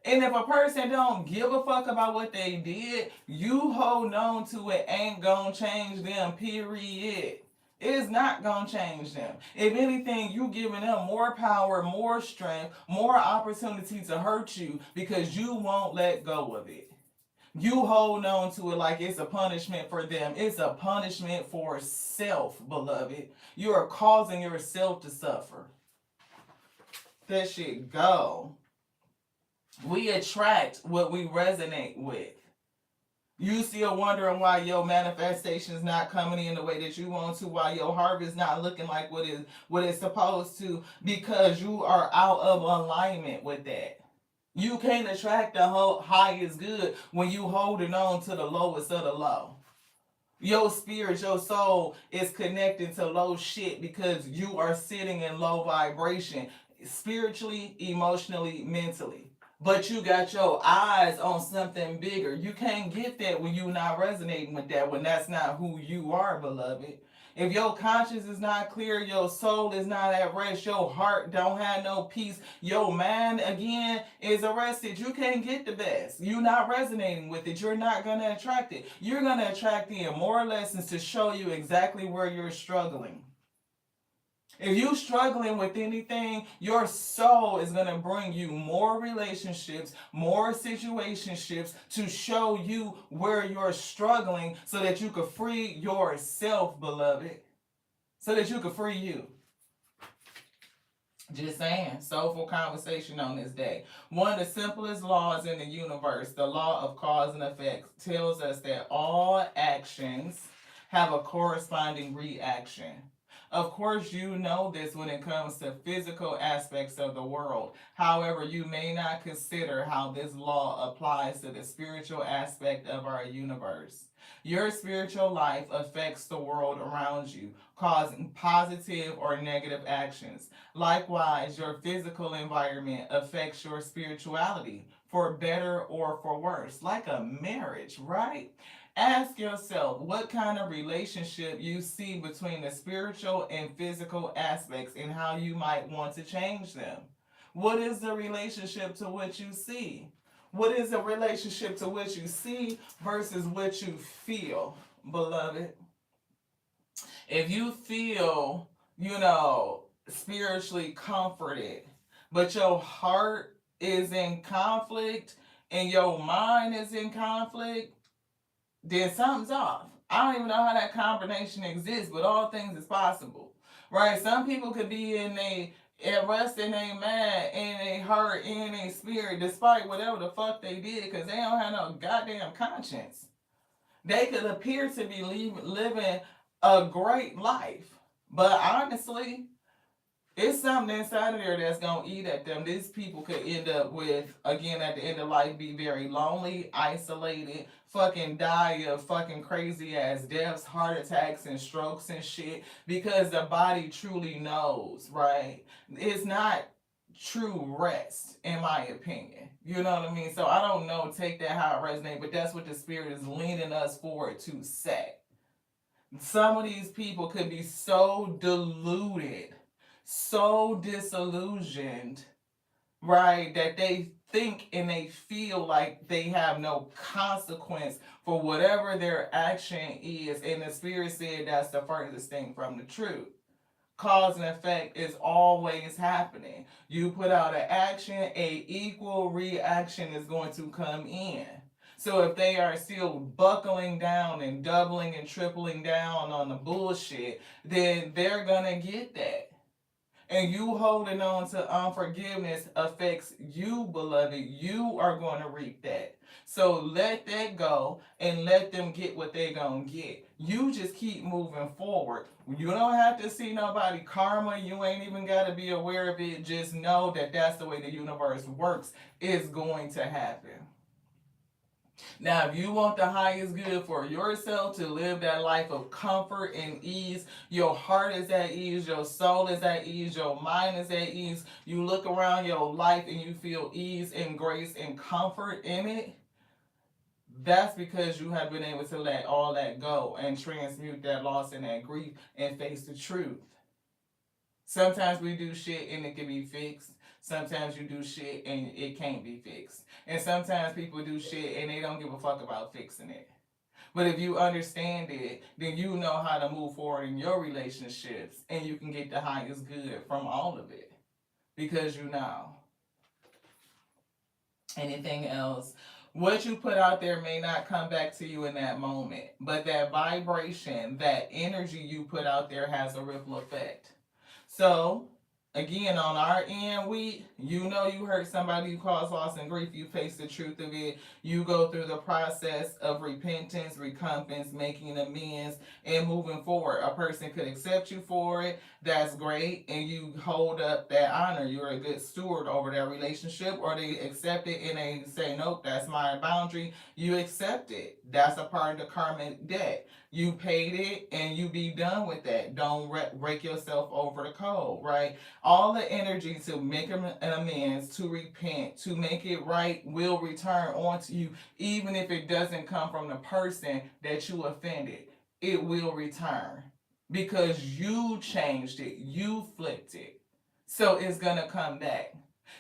And if a person don't give a fuck about what they did, you hold on to it ain't gonna change them, period. It's not gonna change them. If anything, you giving them more power, more strength, more opportunity to hurt you because you won't let go of it. You hold on to it like it's a punishment for them. It's a punishment for self, beloved. You are causing yourself to suffer. That shit go. We attract what we resonate with. You still wondering why your manifestation is not coming in the way that you want to, why your harvest not looking like what it's supposed to, because you are out of alignment with that. You can't attract the highest good when you holding on to the lowest of the low. Your spirit, your soul is connecting to low shit because you are sitting in low vibration, spiritually, emotionally, mentally. But you got your eyes on something bigger. You can't get that when you're not resonating with that, when that's not who you are, beloved. If your conscience is not clear, your soul is not at rest, your heart don't have no peace, your mind again is arrested, you can't get the best. You're not resonating with it. You're not going to attract it. You're going to attract in more lessons to show you exactly where you're struggling. If you're struggling with anything, your soul is going to bring you more relationships, more situationships to show you where you're struggling so that you can free yourself, beloved. So that you can free you. Just saying, soulful conversation on this day. One of the simplest laws in the universe, the law of cause and effect, tells us that all actions have a corresponding reaction. Of course, you know this when it comes to physical aspects of the world. However, you may not consider how this law applies to the spiritual aspect of our universe. Your spiritual life affects the world around you, causing positive or negative actions. Likewise, your physical environment affects your spirituality, for better or for worse, like a marriage, right? Ask yourself what kind of relationship you see between the spiritual and physical aspects and how you might want to change them. What is the relationship to what you see? What is the relationship to what you see versus what you feel, beloved? If you feel, spiritually comforted, but your heart is in conflict and your mind is in conflict, then something's off. I don't even know how that combination exists, but all things is possible. Right? Some people could be at rest in a mind, in a heart, in a spirit, despite whatever the fuck they did, because they don't have no goddamn conscience. They could appear to be living a great life. But honestly, it's something inside of there that's gonna eat at them. These people could end up with, again, at the end of life, be very lonely, isolated, fucking die of fucking crazy ass deaths, heart attacks, and strokes and shit, because the body truly knows, right? It's not true rest, in my opinion. You know what I mean? So I don't know, take that how it resonates, but that's what the spirit is leaning us forward to say. Some of these people could be so deluded, so disillusioned, right, that they think and they feel like they have no consequence for whatever their action is. And the spirit said that's the furthest thing from the truth. Cause and effect is always happening. You put out an action, a equal reaction is going to come in. So if they are still buckling down and doubling and tripling down on the bullshit, then they're gonna get that. And you holding on to unforgiveness affects you, beloved. You are going to reap that. So let that go and let them get what they gonna get. You just keep moving forward. You don't have to see nobody karma. You ain't even got to be aware of it. Just know that that's the way the universe works. It's going to happen. Now, if you want the highest good for yourself, to live that life of comfort and ease, your heart is at ease, your soul is at ease, your mind is at ease, you look around your life and you feel ease and grace and comfort in it, that's because you have been able to let all that go and transmute that loss and that grief and face the truth. Sometimes we do shit and it can be fixed. Sometimes you do shit and it can't be fixed. And sometimes people do shit and they don't give a fuck about fixing it. But if you understand it, then you know how to move forward in your relationships and you can get the highest good from all of it. Because you know. Anything else? What you put out there may not come back to you in that moment, but that vibration, that energy you put out there has a ripple effect. So, again, on our end, you hurt somebody, you cause loss and grief, you face the truth of it, you go through the process of repentance, recompense, making amends, and moving forward. A person could accept you for it, that's great, and you hold up that honor. You're a good steward over that relationship, or they accept it and they say, nope, that's my boundary. You accept it. That's a part of the karmic debt. You paid it and you be done with that. Don't break yourself over the code, right? All the energy to make an amends, to repent, to make it right will return onto you, even if it doesn't come from the person that you offended. It will return because you changed it, you flipped it. So it's gonna come back.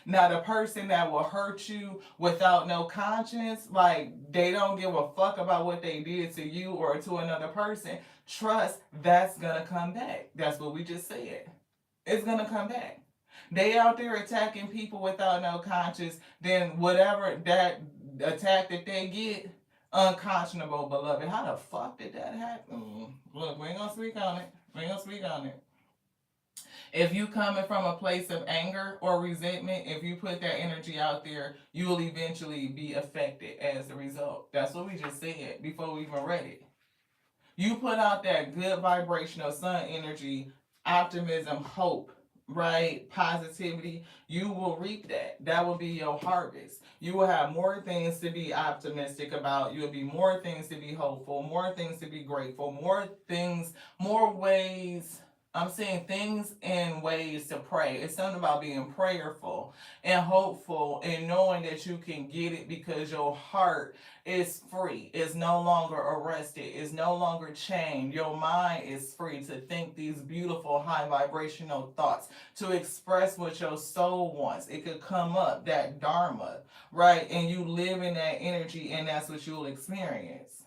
Now, the person that will hurt you without no conscience, like they don't give a fuck about what they did to you or to another person, trust that's gonna come back. That's what we just said. It's gonna come back. They out there attacking people without no conscience, then whatever that attack that they get, unconscionable, beloved. How the fuck did that happen? Look, we ain't gonna speak on it. We ain't gonna speak on it. If you coming from a place of anger or resentment, if you put that energy out there, you will eventually be affected as a result. That's what we just said before we even read it. You put out that good vibrational sun energy, optimism, hope, right? Positivity, you will reap that. That will be your harvest. You will have more things to be optimistic about. You will be more things to be hopeful, more things to be grateful, more things, more ways. I'm saying things and ways to pray. It's something about being prayerful and hopeful and knowing that you can get it because your heart is free. It's no longer arrested. It's no longer chained. Your mind is free to think these beautiful high vibrational thoughts, to express what your soul wants. It could come up, that dharma, right? And you live in that energy and that's what you'll experience.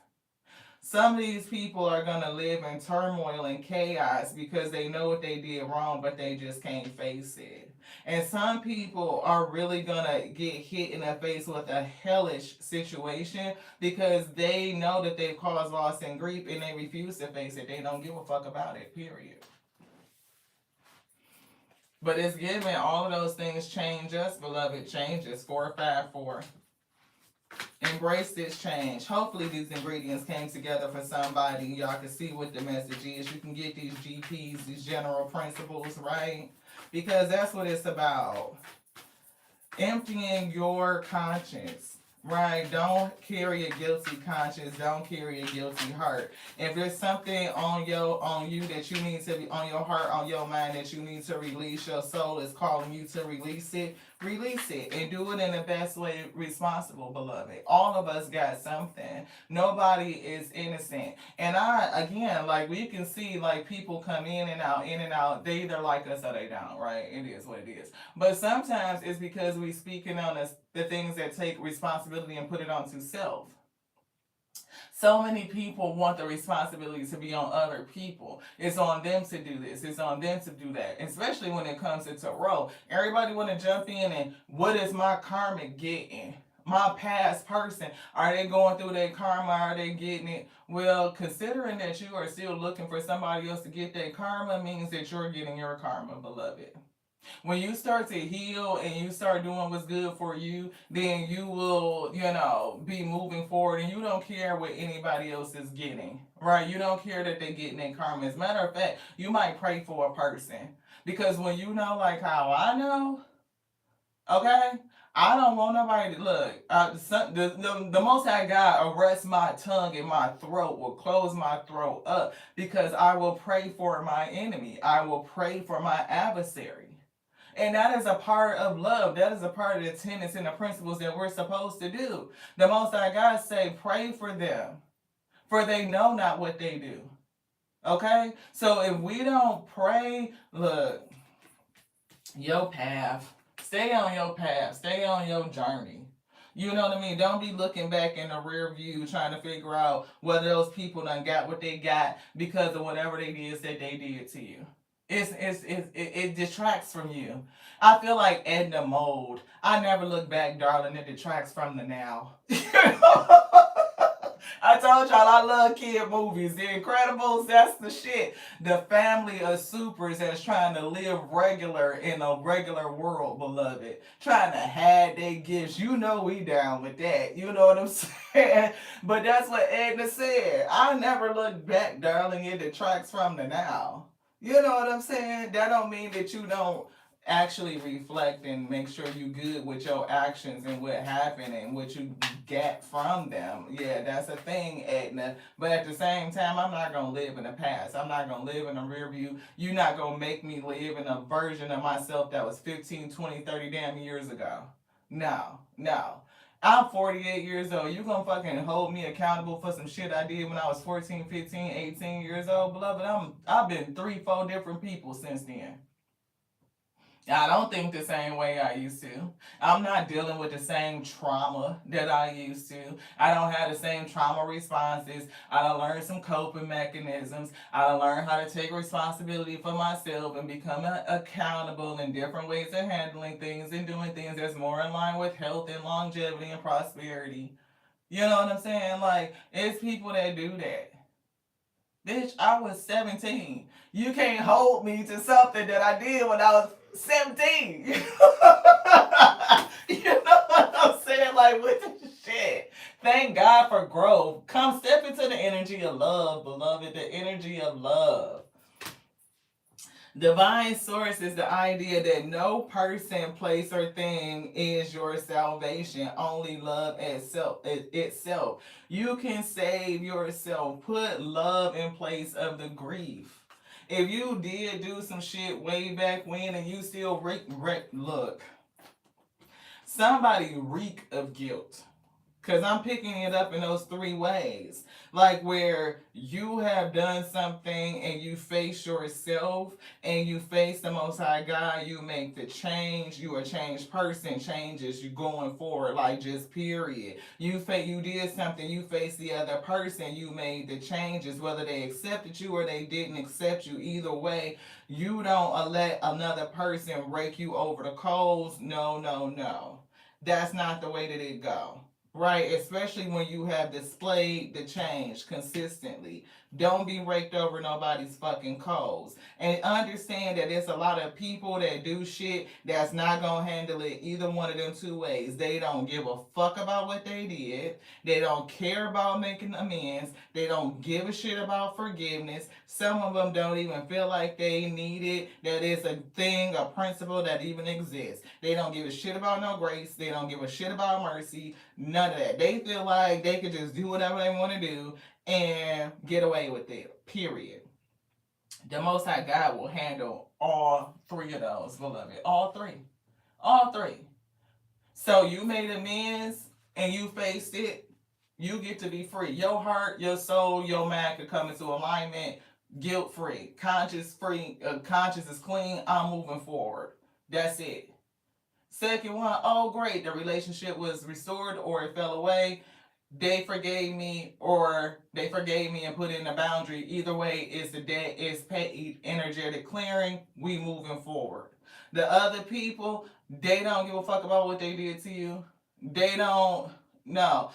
Some of these people are going to live in turmoil and chaos because they know what they did wrong, but they just can't face it. And some people are really going to get hit in the face with a hellish situation because they know that they've caused loss and grief and they refuse to face it. They don't give a fuck about it, period. But it's given all of those things change us, beloved. Changes. 454. Embrace this change. Hopefully these ingredients came together for somebody. Y'all can see what the message is. You can get these GPs, these general principles, right? Because that's what it's about. Emptying your conscience. Right, don't carry a guilty conscience. Don't carry a guilty heart. If there's something on you that you need to be on your heart, on your mind that you need to release, your soul is calling you to release it. Release it and do it in the best way responsible, beloved. All of us got something. Nobody is innocent. And again, like we can see, like people come in and out, in and out. They either like us or they don't, right? It is what it is. But sometimes it's because we speaking on the things that take responsibility and put it onto self. So many people want the responsibility to be on other people. It's on them to do this. It's on them to do that. Especially when it comes to tarot. Everybody want to jump in and what is my karma getting? My past person, are they going through their karma? Are they getting it? Well, considering that you are still looking for somebody else to get their karma means that you're getting your karma, beloved. When you start to heal and you start doing what's good for you, then you will, be moving forward and you don't care what anybody else is getting, right? You don't care that they're getting their karma. As a matter of fact, you might pray for a person because when you know, like how I know, okay, I don't want nobody to look. The Most High God arrest my tongue and my throat will close my throat up because I will pray for my enemy. I will pray for my adversary. And that is a part of love. That is a part of the tenets and the principles that we're supposed to do. The Most High God say, pray for them, for they know not what they do. Okay? So if we don't pray, look, your path. Stay on your path. Stay on your journey. You know what I mean? Don't be looking back in the rear view trying to figure out whether those people done got what they got because of whatever they did that they did to you. It distracts from you. I feel like Edna Mode. I never look back, darling. It detracts from the now. I told y'all I love kid movies. The Incredibles, that's the shit. The family of supers that's trying to live regular in a regular world, beloved. Trying to hide their gifts. You know we down with that. You know what I'm saying? But that's what Edna said. I never look back, darling. It detracts from the now. You know what I'm saying? That don't mean that you don't actually reflect and make sure you good with your actions and what happened and what you get from them. Yeah, that's a thing, Edna. But at the same time, I'm not going to live in the past. I'm not going to live in the rear view. You're not going to make me live in a version of myself that was 15, 20, 30 damn years ago. No, no. I'm 48 years old. You gonna fucking hold me accountable for some shit I did when I was 14, 15, 18 years old? Beloved, I've been 3, 4 different people since then. I don't think the same way I used to. I'm not dealing with the same trauma that I used to. I don't have the same trauma responses. I done learned some coping mechanisms. I done learned how to take responsibility for myself and become accountable in different ways of handling things and doing things that's more in line with health and longevity and prosperity. You know what I'm saying? Like, it's people that do that. Bitch, I was 17. You can't hold me to something that I did when I was 17. You know what I'm saying? Like, what the shit? Thank God for growth. Come step into the energy of love, beloved. The energy of love. Divine source is the idea that no person, place, or thing is your salvation. Only love itself. You can save yourself. Put love in place of the grief. If you did do some shit way back when and you still look, somebody reek of guilt. Because I'm picking it up in those three ways. Like where you have done something and you face yourself and you face the Most High God, you make the change. You a changed person. Changes you going forward, like just period. You did something. You face the other person. You made the changes, whether they accepted you or they didn't accept you. Either way, you don't let another person rake you over the coals. No, no, no. That's not the way that it go. Right, especially when you have displayed the change consistently. Don't be raked over nobody's fucking coals. And understand that there's a lot of people that do shit that's not gonna handle it either one of them two ways. They don't give a fuck about what they did. They don't care about making amends. They don't give a shit about forgiveness. Some of them don't even feel like they need it. That is a thing, a principle that even exists. They don't give a shit about no grace. They don't give a shit about mercy. None of that. They feel like they could just do whatever they want to do and get away with it. Period. The Most High God will handle all three of those, beloved. All three. All three. So you made amends and you faced it. You get to be free. Your heart, your soul, your mind can come into alignment, guilt free, conscious free. Conscious is clean. I'm moving forward. That's it. Second one, oh great, the relationship was restored or it fell away. They forgave me or they forgave me and put in a boundary. Either way, it's the debt is paid, energetic clearing. We moving forward. The other people, they don't give a fuck about what they did to you. They don't. No,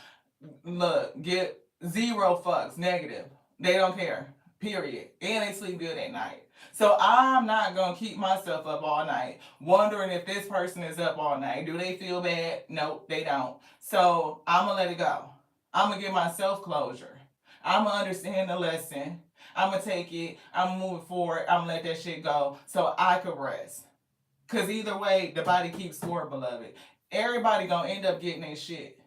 look, get zero fucks, negative. They don't care. Period. And they sleep good at night. So I'm not gonna keep myself up all night wondering if this person is up all night. Do they feel bad? Nope, they don't. So I'm gonna let it go. I'm gonna give myself closure. I'm gonna understand the lesson. I'm gonna take it. I'm gonna move forward. I'm gonna let that shit go so I could rest. Cause either way, the body keeps score, beloved. Everybody gonna end up getting their shit.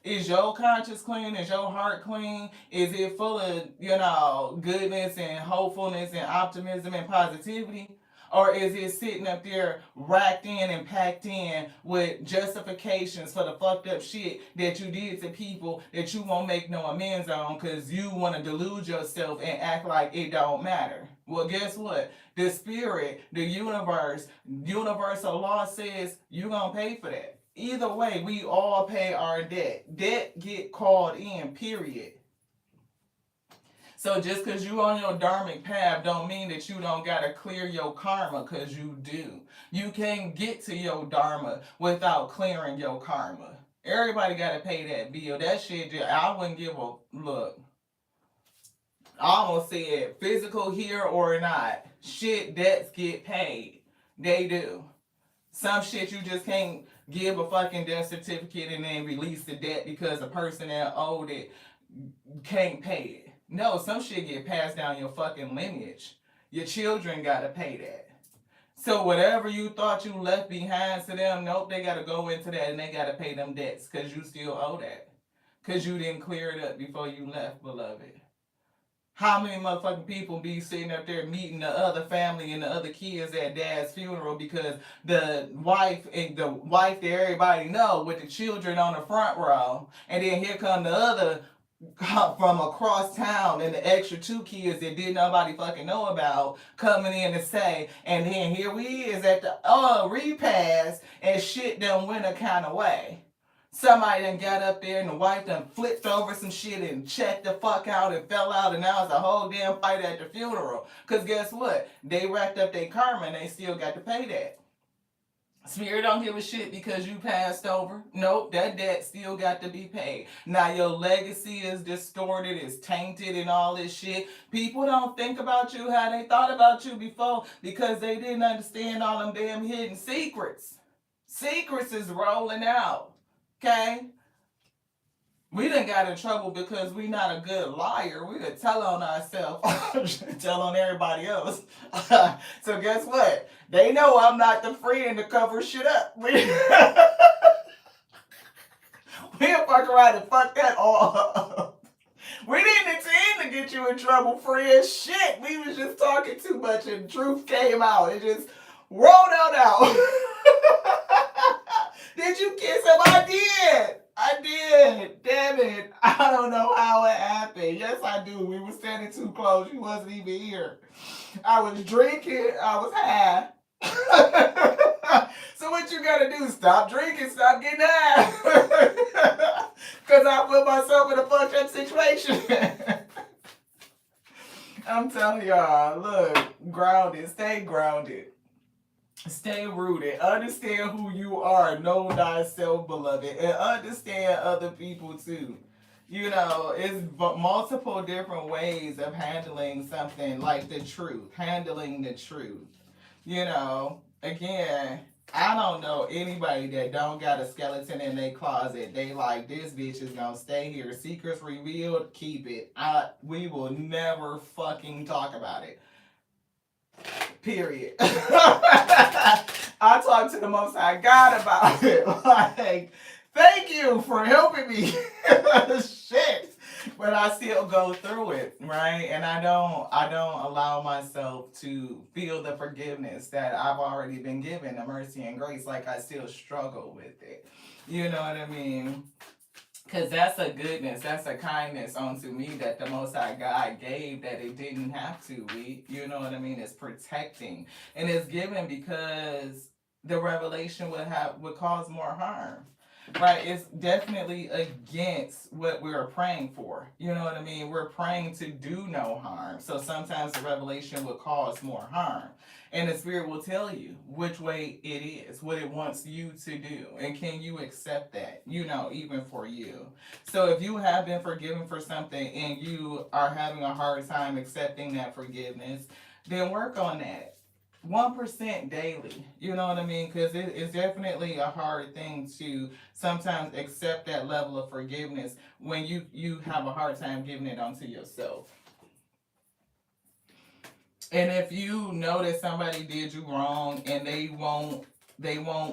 Is your conscience clean? Is your heart clean? Is it full of, goodness and hopefulness and optimism and positivity? Or is it sitting up there racked in and packed in with justifications for the fucked up shit that you did to people that you won't make no amends on because you want to delude yourself and act like it don't matter? Well, guess what? The spirit, the universe, universal law says you're going to pay for that. Either way, we all pay our debt. Debt get called in, period. So just because you on your dharmic path don't mean that you don't got to clear your karma, because you do. You can't get to your dharma without clearing your karma. Everybody got to pay that bill. That shit, I wouldn't give a look. I almost said physical here or not. Shit, debts get paid. They do. Some shit you just can't give a fucking death certificate and then release the debt because the person that owed it can't pay it. No, some shit get passed down your fucking lineage. Your children gotta pay that. So whatever you thought you left behind to them, nope, they gotta go into that and they gotta pay them debts because you still owe that. Because you didn't clear it up before you left, beloved. How many motherfucking people be sitting up there meeting the other family and the other kids at dad's funeral because the wife that everybody know with the children on the front row, and then here come the other from across town and the extra two kids that didn't nobody fucking know about coming in to say, and then here we is at the repast and shit done went a kind of way. Somebody done got up there and the wife done flipped over some shit and checked the fuck out and fell out, and now it's a whole damn fight at the funeral. Cause guess what? They racked up their karma and they still got to pay that. Spirit don't give a shit because you passed over. Nope, that debt still got to be paid. Now your legacy is distorted, is tainted and all this shit. People don't think about you how they thought about you before because they didn't understand all them damn hidden secrets. Secrets is rolling out. Okay? We done got in trouble because we not a good liar. We could tell on ourselves, tell on everybody else. So guess what? They know I'm not the friend to cover shit up. We'll fuck around and fuck that all up. We didn't intend to get you in trouble, friend. Shit, we was just talking too much and the truth came out. It just rolled out. Did you kiss him? I did. don't know how it happened. Yes, I do. We were standing too close. You wasn't even here. I was drinking. I was high. So what you gotta do? Stop drinking. Stop getting high. Cause I put myself in a fucked up situation. I'm telling y'all, look, grounded. Stay grounded. Stay rooted. Understand who you are. Know thyself, beloved. And understand other people too. You know, it's multiple different ways of handling something like the truth. Handling the truth. You know, again, I don't know anybody that don't got a skeleton in their closet. They like, this bitch is gonna stay here. Secrets revealed, keep it. We will never fucking talk about it. Period. I talked to the Most High God about it. Like, thank you for helping me. Shit. But I still go through it, right? And I don't allow myself to feel the forgiveness that I've already been given, the mercy and grace. Like, I still struggle with it. You know what I mean? Because that's a goodness, that's a kindness unto me that the Most High God gave that it didn't have to. You know what I mean? It's protecting. And it's given because the revelation would cause more harm. Right? It's definitely against what we're praying for. You know what I mean? We're praying to do no harm. So sometimes the revelation will cause more harm. And the Spirit will tell you which way it is, what it wants you to do. And can you accept that? You know, even for you. So if you have been forgiven for something and you are having a hard time accepting that forgiveness, then work on that. 1% daily, you know what I mean? Because it's definitely a hard thing to sometimes accept that level of forgiveness when you have a hard time giving it onto yourself. And if you know that somebody did you wrong and they won't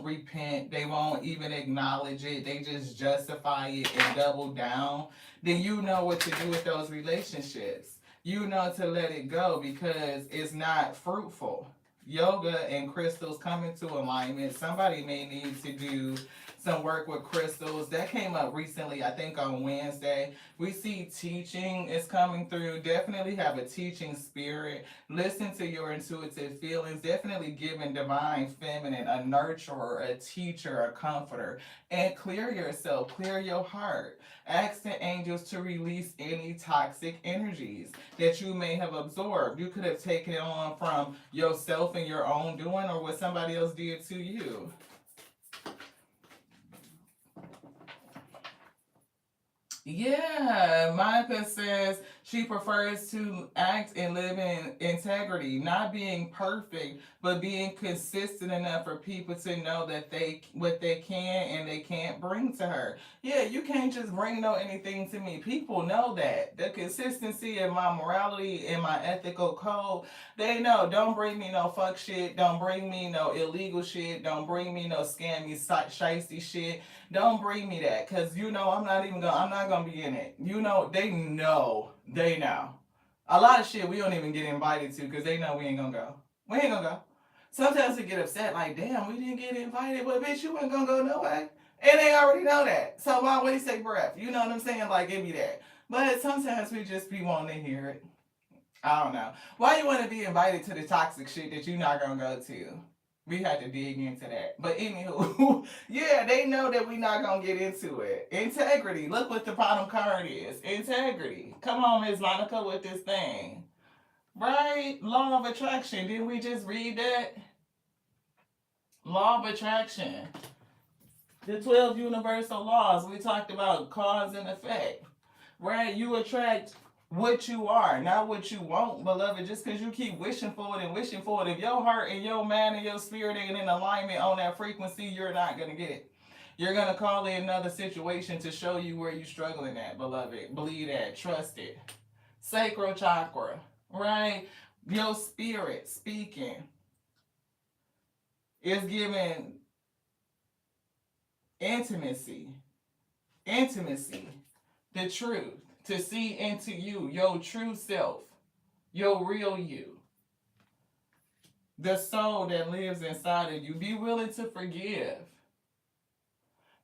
repent, they won't even acknowledge it, they just justify it and double down, then you know what to do with those relationships. You know to let it go because it's not fruitful. Yoga and crystals come into alignment. Somebody may need to do some work with crystals. That came up recently, I think on Wednesday. We see teaching is coming through. Definitely have a teaching spirit. Listen to your intuitive feelings. Definitely giving divine feminine, a nurturer, a teacher, a comforter. And clear yourself, clear your heart. Ask the angels to release any toxic energies that you may have absorbed. You could have taken it on from yourself and your own doing or what somebody else did to you. Yeah, Monica says she prefers to act and live in integrity, not being perfect, but being consistent enough for people to know that they what they can and they can't bring to her. Yeah, you can't just bring no anything to me. People know that. The consistency in my morality and my ethical code, they know. Don't bring me no fuck shit. Don't bring me no illegal shit. Don't bring me no scammy, shiesty shit. Don't bring me that, cause you know I'm not gonna be in it. You know they know. A lot of shit we don't even get invited to, cause they know we ain't gonna go. We ain't gonna go. Sometimes we get upset, like damn, we didn't get invited, but bitch, you ain't gonna go no way, and they already know that. So why waste their breath? You know what I'm saying? Like give me that. But sometimes we just be wanting to hear it. I don't know. Why you want to be invited to the toxic shit that you not gonna go to? We had to dig into that. But anywho, yeah, they know that we not gonna get into it. Integrity. Look what the bottom card is. Integrity. Come on, Miss Monica, with this thing. Right? Law of attraction. Didn't we just read that? Law of attraction. The 12 universal laws. We talked about cause and effect. Right? You attract what you are, not what you want, beloved. Just because you keep wishing for it and wishing for it, if your heart and your mind and your spirit ain't in alignment on that frequency, you're not going to get it. You're going to call in another situation to show you where you're struggling at, beloved. Believe that. Trust it. Sacral chakra, right? Your spirit speaking is giving intimacy. Intimacy. The truth. To see into you, your true self, your real you, the soul that lives inside of you. Be willing to forgive.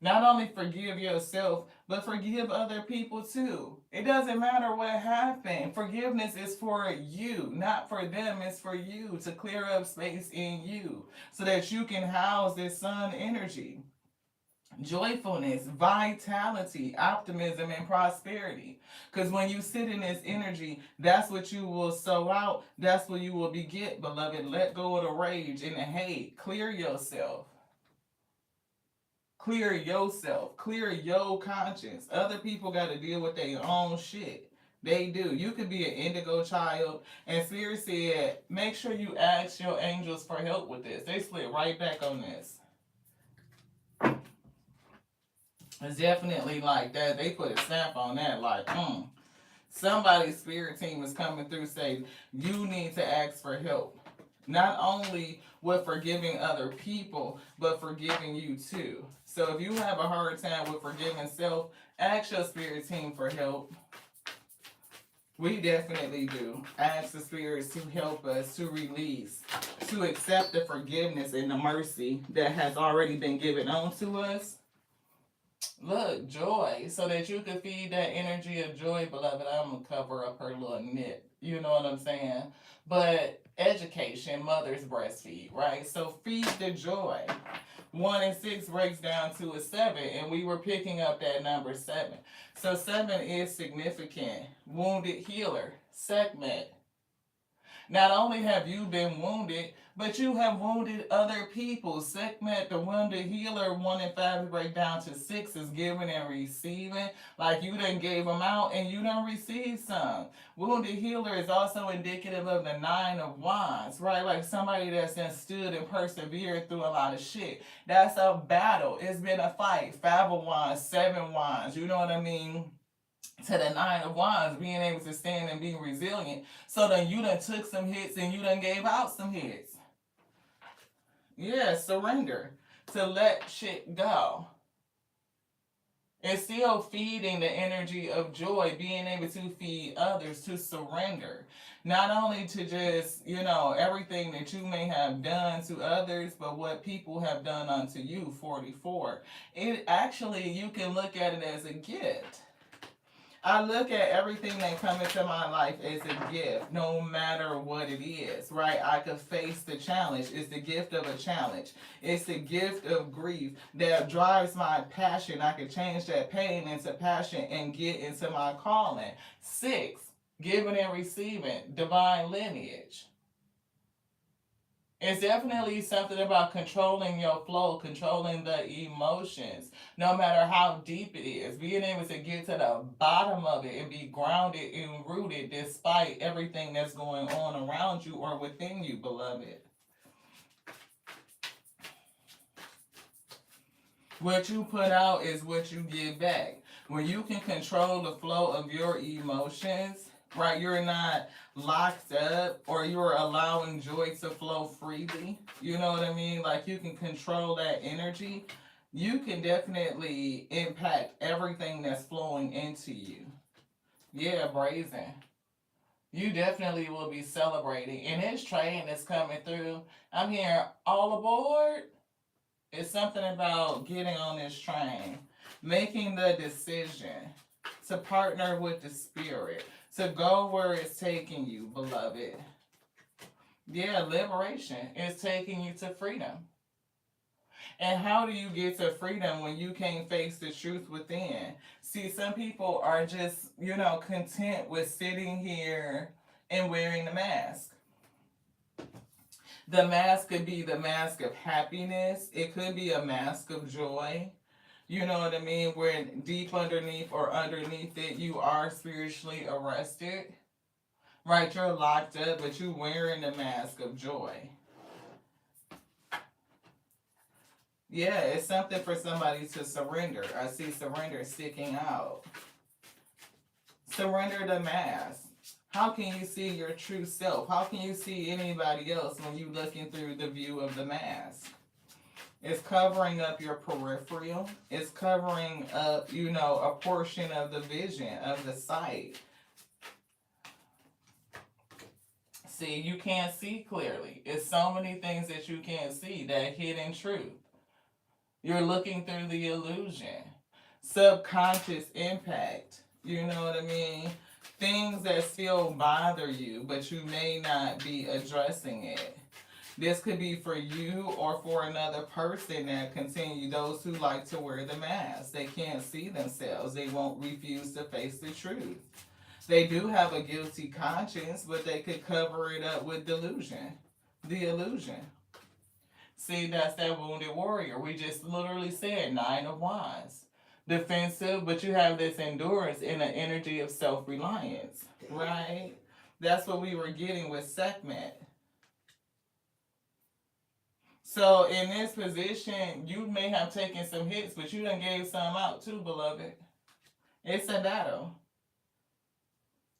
Not only forgive yourself, but forgive other people too. It doesn't matter what happened. Forgiveness is for you, not for them. It's for you to clear up space in you so that you can house this sun energy, joyfulness, vitality, optimism, and prosperity. Because when you sit in this energy, that's what you will sow out. That's what you will beget, beloved. Let go of the rage and the hate. Clear yourself. Clear yourself. Clear your conscience. Other people got to deal with their own shit. They do. You could be an indigo child. And Spirit said, make sure you ask your angels for help with this. They slid right back on this. It's definitely like that. They put a stamp on that, like, somebody's spirit team is coming through saying you need to ask for help. Not only with forgiving other people, but forgiving you too. So if you have a hard time with forgiving self, ask your spirit team for help. We definitely do. Ask the spirits to help us to release, to accept the forgiveness and the mercy that has already been given unto us. Look, joy, so that you can feed that energy of joy, beloved. I'm gonna cover up her little nip. You know what I'm saying? But education, mothers breastfeed, right? So feed the joy. 1 and 6 breaks down to a 7, and we were picking up that number 7. So 7 is significant. Wounded healer, segment. Not only have you been wounded, but you have wounded other people. Segment, the wounded healer, 1 and 5 break down to 6 is giving and receiving. Like you done gave them out and you done received some. Wounded healer is also indicative of the 9 of wands, right? Like somebody that's been stood and persevered through a lot of shit. That's a battle. It's been a fight. 5 of wands, 7 wands. You know what I mean? To the 9 of wands, being able to stand and be resilient. So then you done took some hits and you done gave out some hits. Yeah, surrender. To let shit go. It's still feeding the energy of joy, being able to feed others, to surrender. Not only to just, everything that you may have done to others, but what people have done unto you, 44. It actually, you can look at it as a gift. I look at everything that comes into my life as a gift, no matter what it is, right? I could face the challenge. It's the gift of a challenge. It's the gift of grief that drives my passion. I could change that pain into passion and get into my calling. 6, giving and receiving, divine lineage. It's definitely something about controlling your flow, controlling the emotions, no matter how deep it is. Being able to get to the bottom of it and be grounded and rooted despite everything that's going on around you or within you, beloved. What you put out is what you give back. When you can control the flow of your emotions, right? You're not locked up or you're allowing joy to flow freely. You know what I mean? Like you can control that energy. You can definitely impact everything that's flowing into you. Yeah, brazen. You definitely will be celebrating. And this train that's coming through, I'm here all aboard. It's something about getting on this train, making the decision to partner with the spirit, to go where it's taking you, beloved. Yeah, liberation is taking you to freedom. And how do you get to freedom when you can't face the truth within? See, some people are just, content with sitting here and wearing the mask. The mask could be the mask of happiness. It could be a mask of joy. You know what I mean? Where deep underneath or underneath it, you are spiritually arrested. Right, you're locked up, but you're wearing the mask of joy. Yeah, it's something for somebody to surrender. I see surrender sticking out. Surrender the mask. How can you see your true self? How can you see anybody else when you're looking through the view of the mask? It's covering up your peripheral. It's covering up, a portion of the vision, of the sight. See, you can't see clearly. It's so many things that you can't see, that hidden truth. You're looking through the illusion. Subconscious impact. You know what I mean? Things that still bother you, but you may not be addressing it. This could be for you or for another person that continue. Those who like to wear the mask, they can't see themselves. They won't refuse to face the truth. They do have a guilty conscience, but they could cover it up with delusion. The illusion. See, that's that wounded warrior. We just literally said 9 of Wands. Defensive, but you have this endurance in an energy of self reliance, right? That's what we were getting with Sekhmet. So in this position, you may have taken some hits, but you done gave some out too, beloved. It's a battle.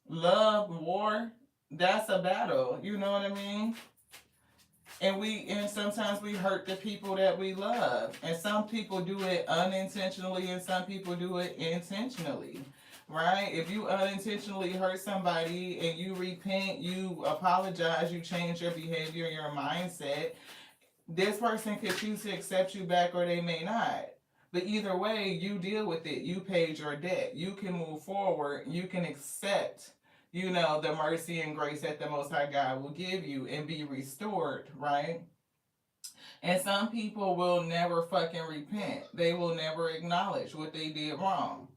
Love, war, that's a battle. You know what I mean? And sometimes we hurt the people that we love. And some people do it unintentionally and some people do it intentionally. Right? If you unintentionally hurt somebody and you repent, you apologize, you change your behavior, your mindset, this person could choose to accept you back or they may not. But either way, you deal with it. You paid your debt. You can move forward. You can accept, the mercy and grace that the Most High God will give you and be restored, right? And some people will never fucking repent. They will never acknowledge what they did wrong.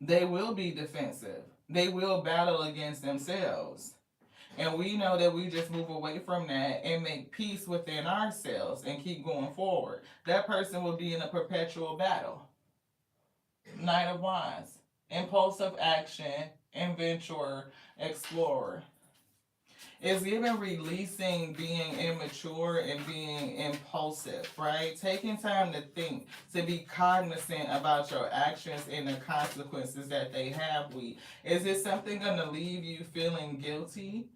They will be defensive. They will battle against themselves. And we know that we just move away from that and make peace within ourselves and keep going forward. That person will be in a perpetual battle. Knight of Wands. Impulsive action, adventurer, explorer. It's even releasing being immature and being impulsive, right? Taking time to think, to be cognizant about your actions and the consequences that they have. Is it something going to leave you feeling guilty?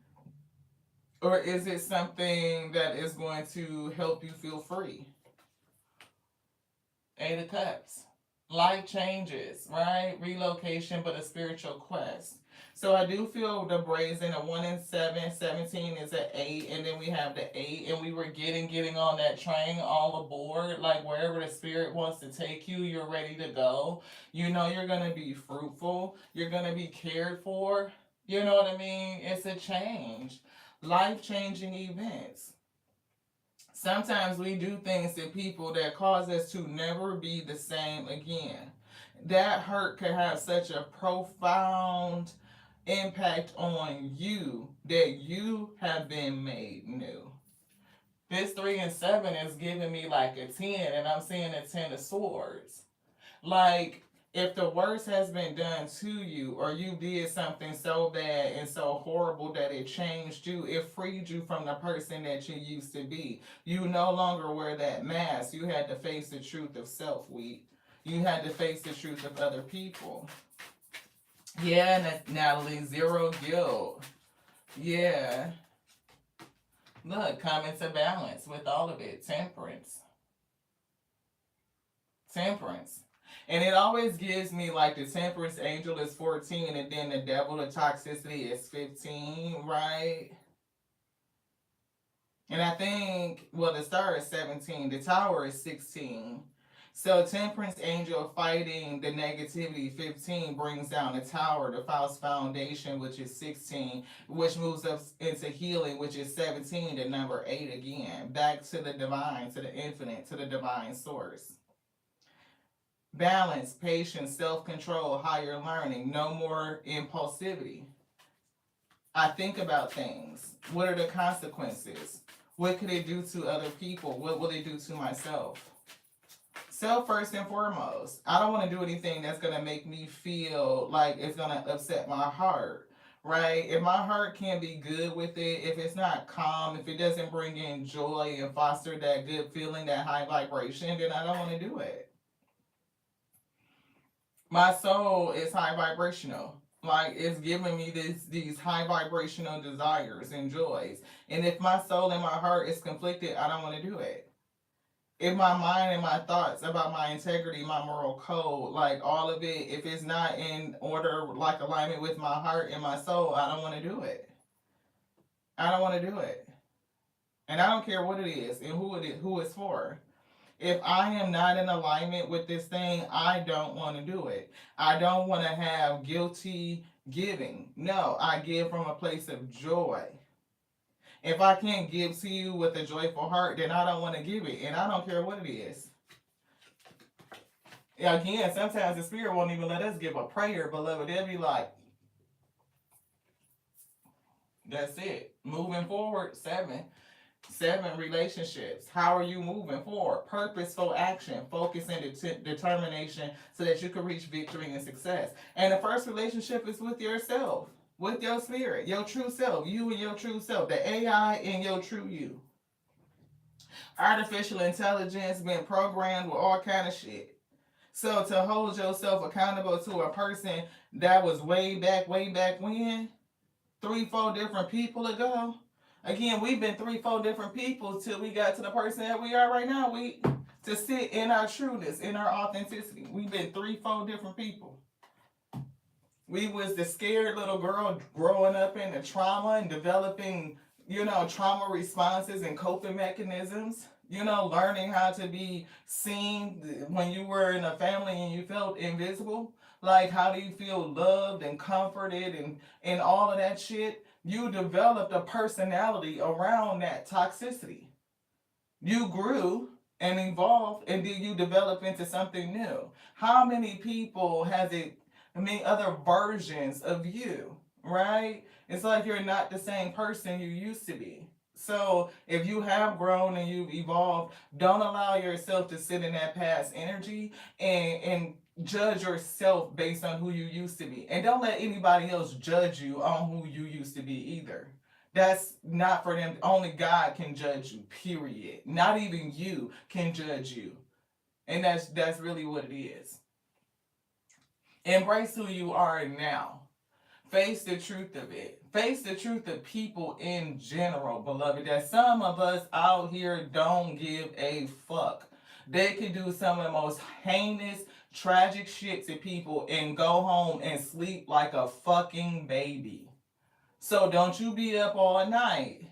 Or is it something that is going to help you feel free? 8 of Cups. Life changes, right? Relocation, but a spiritual quest. So I do feel the brazen, a 1 and 7, 17 is an 8, and then we have the 8, and we were getting on that train, all aboard, like wherever the spirit wants to take you, you're ready to go. You know you're gonna be fruitful, you're gonna be cared for. You know what I mean? It's a change. Life changing events. Sometimes we do things to people that cause us to never be the same again. That hurt can have such a profound impact on you that you have been made new. This 3 and 7 is giving me like a 10, and I'm seeing a 10 of swords. Like, if the worst has been done to you, or you did something so bad and so horrible that it changed you, it freed you from the person that you used to be. You no longer wear that mask. You had to face the truth of self, You had to face the truth of other people. Yeah, Natalie, zero guilt. Yeah. Look, come into balance with all of it. Temperance. Temperance. And it always gives me like the temperance angel is 14 and then the devil, the toxicity is 15, right? And I think, well, the star is 17, the tower is 16. So temperance angel fighting the negativity 15 brings down the tower, the false foundation, which is 16, which moves up into healing, which is 17, the number 8 again. Back to the divine, to the infinite, to the divine source. Balance, patience, self-control, higher learning, no more impulsivity. I think about things. What are the consequences? What could it do to other people? What will it do to myself? Self first and foremost. I don't want to do anything that's going to make me feel like it's going to upset my heart, right? If my heart can't be good with it, if it's not calm, if it doesn't bring in joy and foster that good feeling, that high vibration, then I don't want to do it. My soul is high vibrational. Like, it's giving me these high vibrational desires and joys. And if my soul and my heart is conflicted, I don't want to do it. If my mind and my thoughts about my integrity, my moral code, like all of it, if it's not in order, like alignment with my heart and my soul, I don't want to do it. I don't want to do it. And I don't care what it is and who it's for. If I am not in alignment with this thing, I don't want to do it. I don't want to have guilty giving. No, I give from a place of joy. If I can't give to you with a joyful heart, then I don't want to give it. And I don't care what it is. Again, sometimes the spirit won't even let us give a prayer, beloved. They'll be like, that's it. Moving forward, seven relationships. How are you moving forward? Purposeful action, focus, and determination so that you can reach victory and success. And the first relationship is with yourself, with your spirit, your true self, you and your true self, the AI and your true you. Artificial intelligence been programmed with all kind of shit. So to hold yourself accountable to a person that was way back when, 3, 4 different people ago. Again, we've been 3, 4 different people till we got to the person that we are right now. We to sit in our trueness, in our authenticity. We've been 3, 4 different people. We was the scared little girl growing up in the trauma and developing, trauma responses and coping mechanisms. Learning how to be seen when you were in a family and you felt invisible. Like, how do you feel loved and comforted and all of that shit? You developed a personality around that toxicity. You grew and evolved, and then you develop into something new. How many people has it? I mean, other versions of you, right? It's like you're not the same person you used to be. So if you have grown and you've evolved, don't allow yourself to sit in that past energy and judge yourself based on who you used to be. And don't let anybody else judge you on who you used to be either. That's not for them. Only God can judge you, period. Not even you can judge you. And that's really what it is. Embrace who you are now. Face the truth of it. Face the truth of people in general, beloved. That some of us out here don't give a fuck. They can do some of the most heinous, tragic shit to people and go home and sleep like a fucking baby. So don't you be up all night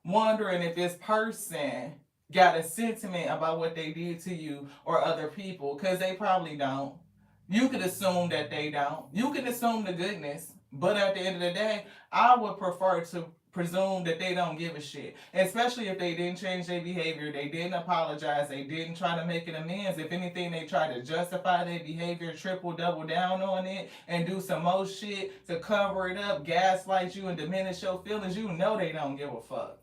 wondering if this person got a sentiment about what they did to you or other people, because they probably don't. You could assume that they don't. You can assume the goodness, but at the end of the day, I would prefer to presume that they don't give a shit. Especially if they didn't change their behavior, they didn't apologize, they didn't try to make an amends. If anything, they try to justify their behavior, triple, double down on it, and do some more shit to cover it up, gaslight you, and diminish your feelings. You know they don't give a fuck.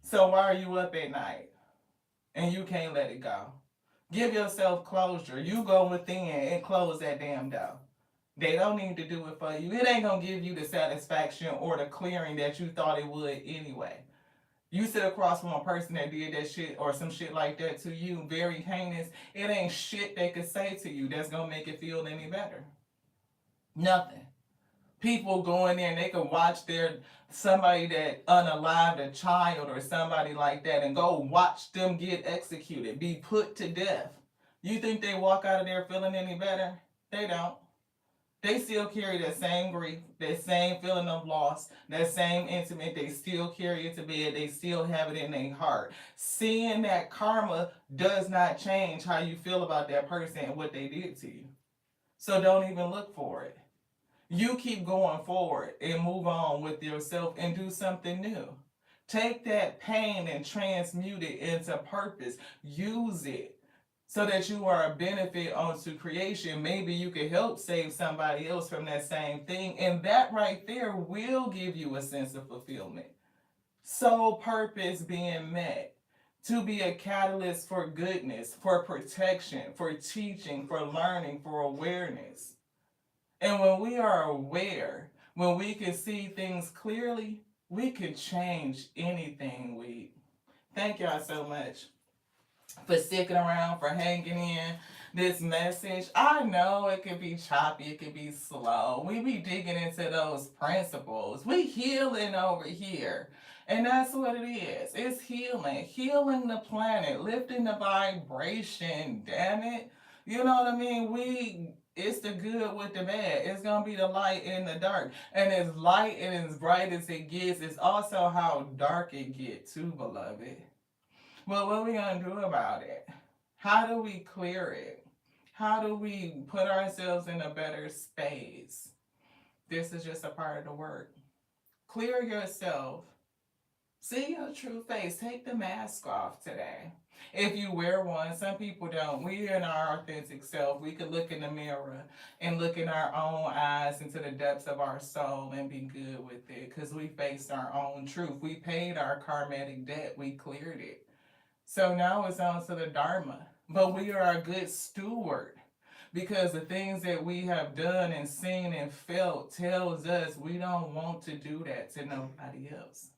So why are you up at night and you can't let it go? Give yourself closure. You go within and close that damn door. They don't need to do it for you. It ain't gonna give you the satisfaction or the clearing that you thought it would anyway. You sit across from a person that did that shit or some shit like that to you, very heinous. It ain't shit they could say to you that's gonna make it feel any better. Nothing. People go in there and they can watch somebody that unalived a child or somebody like that and go watch them get executed, be put to death. You think they walk out of there feeling any better? They don't. They still carry that same grief, that same feeling of loss, that same intimate. They still carry it to bed. They still have it in their heart. Seeing that karma does not change how you feel about that person and what they did to you. So don't even look for it. You keep going forward and move on with yourself and do something new. Take that pain and transmute it into purpose. Use it so that you are a benefit onto creation. Maybe you could help save somebody else from that same thing. And that right there will give you a sense of fulfillment. Soul purpose being met. To be a catalyst for goodness, for protection, for teaching, for learning, for awareness. And when we are aware, when we can see things clearly, we can change anything. Thank y'all so much for sticking around, for hanging in this message. I know it could be choppy, it could be slow. We be digging into those principles. We healing over here. And that's what it is. It's healing. Healing the planet, lifting the vibration, damn it. You know what I mean? It's the good with the bad. It's gonna be the light and the dark. And as light and as bright as it gets, it's also how dark it gets too, beloved. Well, what are we going to do about it? How do we clear it? How do we put ourselves in a better space? This is just a part of the work. Clear yourself. See your true face. Take the mask off today. If you wear one, some people don't. We are in our authentic self. We could look in the mirror and look in our own eyes into the depths of our soul and be good with it because we faced our own truth. We paid our karmatic debt. We cleared it. So now it's on to the Dharma. But we are a good steward because the things that we have done and seen and felt tells us we don't want to do that to nobody else.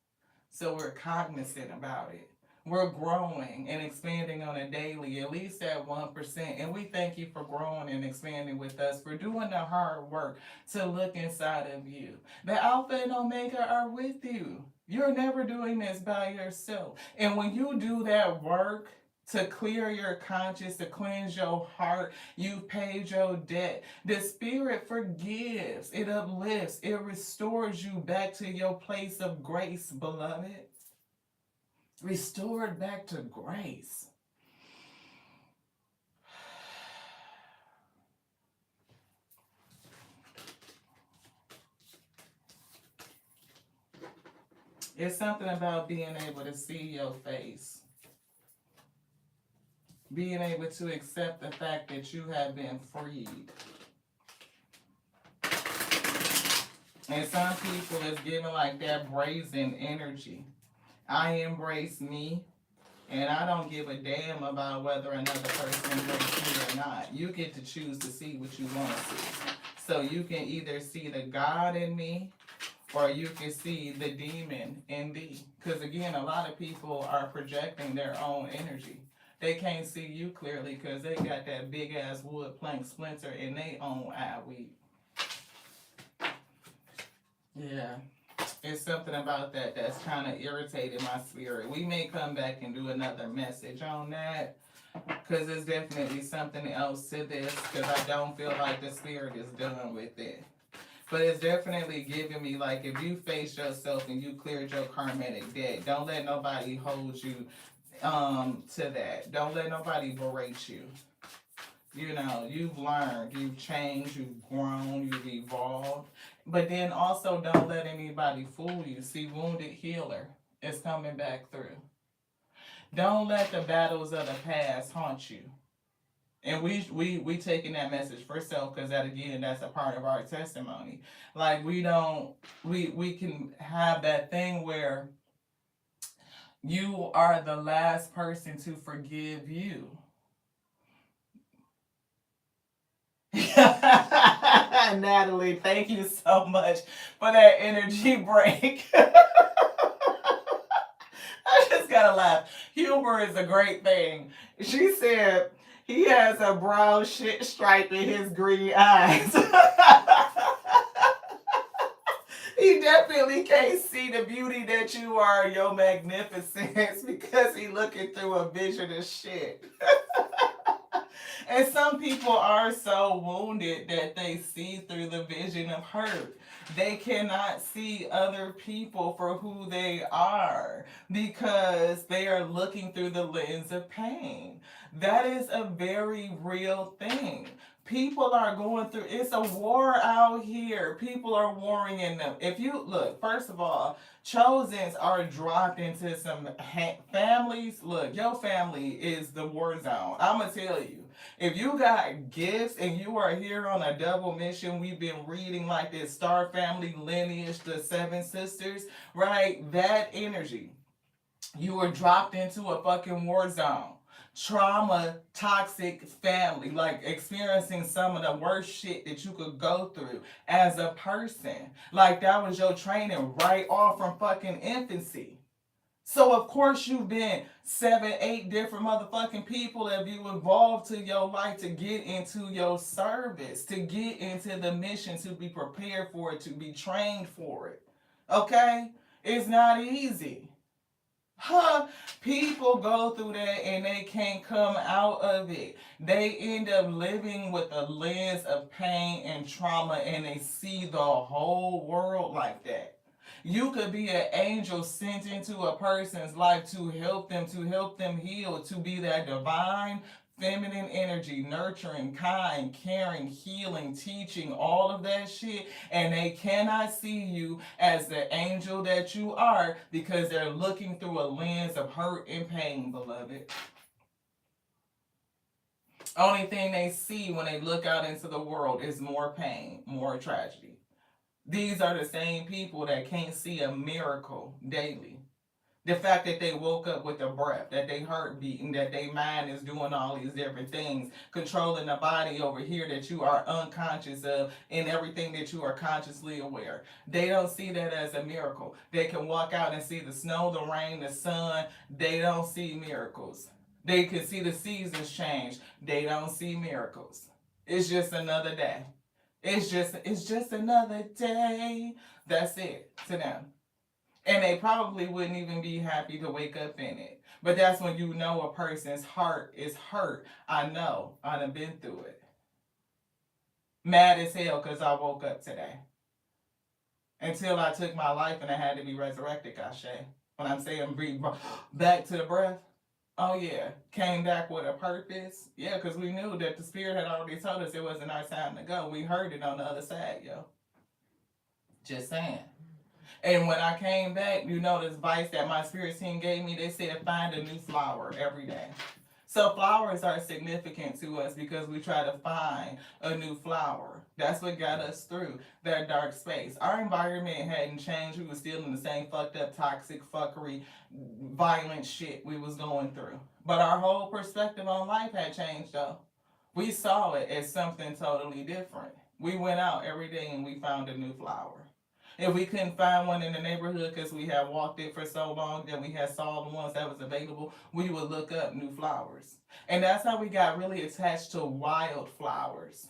So we're cognizant about it. We're growing and expanding on a daily, at least at 1%. And we thank you for growing and expanding with us, for doing the hard work to look inside of you. The Alpha and Omega are with you. You're never doing this by yourself. And when you do that work, to clear your conscience, to cleanse your heart, you've paid your debt. The Spirit forgives, it uplifts, it restores you back to your place of grace, beloved. Restored back to grace. It's something about being able to see your face. Being able to accept the fact that you have been freed. And some people is giving like that brazen energy. I embrace me, and I don't give a damn about whether another person embraces me or not. You get to choose to see what you want to see. So you can either see the God in me, or you can see the demon in thee. Because again, a lot of people are projecting their own energy. They can't see you clearly because they got that big ass wood plank splinter in their own eye weed. Yeah. It's something about that that's kind of irritated my spirit. We may come back and do another message on that because there's definitely something else to this because I don't feel like the spirit is done with it. But it's definitely giving me, like, if you face yourself and you cleared your karmatic debt, don't let nobody hold you to that. Don't let nobody berate you. You know, you've learned, you've changed, you've grown, you've evolved. But then also don't let anybody fool you. See, wounded healer is coming back through. Don't let the battles of the past haunt you. And we taking that message for self because that again, that's a part of our testimony. Like we can have that thing where you are the last person to forgive you. Natalie, thank you so much for that energy break. I just gotta laugh. Humor is a great thing. She said he has a brown shit stripe in his green eyes. He definitely can't see the beauty that you are, your magnificence, because he looking through a vision of shit. And some people are so wounded that they see through the vision of hurt. They cannot see other people for who they are because they are looking through the lens of pain. That is a very real thing. People are going through, it's a war out here. People are warring in them. If you look, first of all, chosens are dropped into some families. Look, your family is the war zone. I'm going to tell you. If you got gifts and you are here on a double mission, we've been reading like this Star Family lineage, the Seven Sisters, right? That energy. You were dropped into a fucking war zone. Trauma, toxic family, like experiencing some of the worst shit that you could go through as a person. Like that was your training right off from fucking infancy. So of course you've been 7, 8 different motherfucking people have you evolved to your life to get into your service, to get into the mission, to be prepared for it, to be trained for it. Okay? It's not easy. People go through that and they can't come out of it. They end up living with a lens of pain and trauma and they see the whole world like that. You could be an angel sent into a person's life to help them heal, to be that divine feminine energy, nurturing, kind, caring, healing, teaching, all of that shit. And they cannot see you as the angel that you are because they're looking through a lens of hurt and pain, beloved. Only thing they see when they look out into the world is more pain, more tragedy. These are the same people that can't see a miracle daily. The fact that they woke up with a breath, that they heart beating, that their mind is doing all these different things, controlling the body over here that you are unconscious of, and everything that you are consciously aware. They don't see that as a miracle. They can walk out and see the snow, the rain, the sun. They don't see miracles. They can see the seasons change. They don't see miracles. It's just another day. It's just another day. That's it to them. And they probably wouldn't even be happy to wake up in it. But that's when you know a person's heart is hurt. I know. I done been through it. Mad as hell because I woke up today. Until I took my life and I had to be resurrected, Gashe. When I'm saying breathe back to the breath, oh yeah, came back with a purpose. Yeah, because we knew that the spirit had already told us it wasn't our time to go. We heard it on the other side, yo. Just saying. And when I came back, you know, this advice that my spirit team gave me, they said find a new flower every day. So flowers are significant to us because we try to find a new flower. That's what got us through that dark space. Our environment hadn't changed. We were still in the same fucked up, toxic, fuckery, violent shit we was going through. But our whole perspective on life had changed though. We saw it as something totally different. We went out every day and we found a new flower. If we couldn't find one in the neighborhood because we had walked it for so long that we had saw the ones that was available, we would look up new flowers. And that's how we got really attached to wildflowers.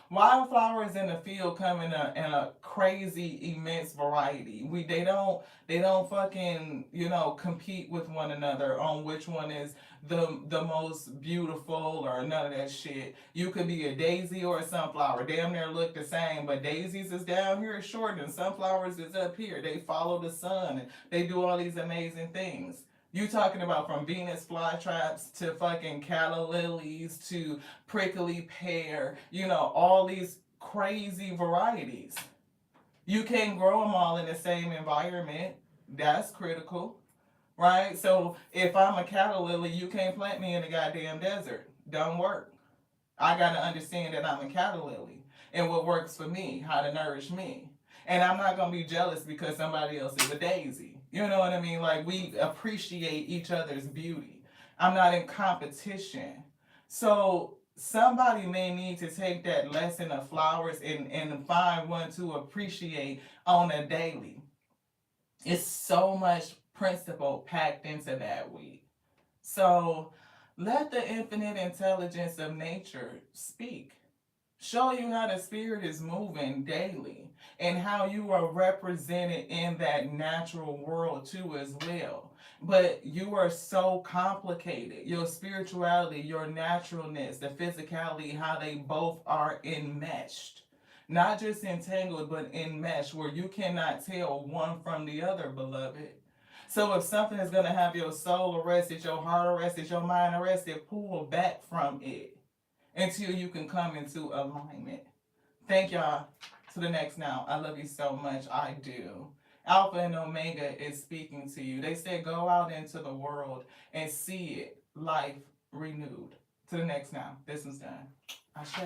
Wildflowers in the field come in a crazy immense variety. They don't fucking compete with one another on which one is the most beautiful or none of that shit. You could be a daisy or a sunflower. Damn near look the same, but daisies is down here short and sunflowers is up here. They follow the sun and they do all these amazing things. You talking about from Venus flytraps to fucking calla lilies to prickly pear, all these crazy varieties. You can't grow them all in the same environment. That's critical, right? So if I'm a calla lily, you can't plant me in the goddamn desert. Don't work. I got to understand that I'm a calla lily and what works for me, how to nourish me. And I'm not going to be jealous because somebody else is a daisy. You know what I mean? Like, we appreciate each other's beauty. I'm not in competition. So somebody may need to take that lesson of flowers and find one to appreciate on a daily. It's so much principle packed into that week. So let the infinite intelligence of nature speak. Show you how the spirit is moving daily and how you are represented in that natural world too as well. But you are so complicated. Your spirituality, your naturalness, the physicality, how they both are enmeshed. Not just entangled, but enmeshed, where you cannot tell one from the other, beloved. So if something is going to have your soul arrested, your heart arrested, your mind arrested, pull back from it until you can come into alignment. Thank y'all. To the next now. I love you so much. I do. Alpha and Omega is speaking to you. They said go out into the world and see it, life renewed. To the next now. This one's done. Ashe.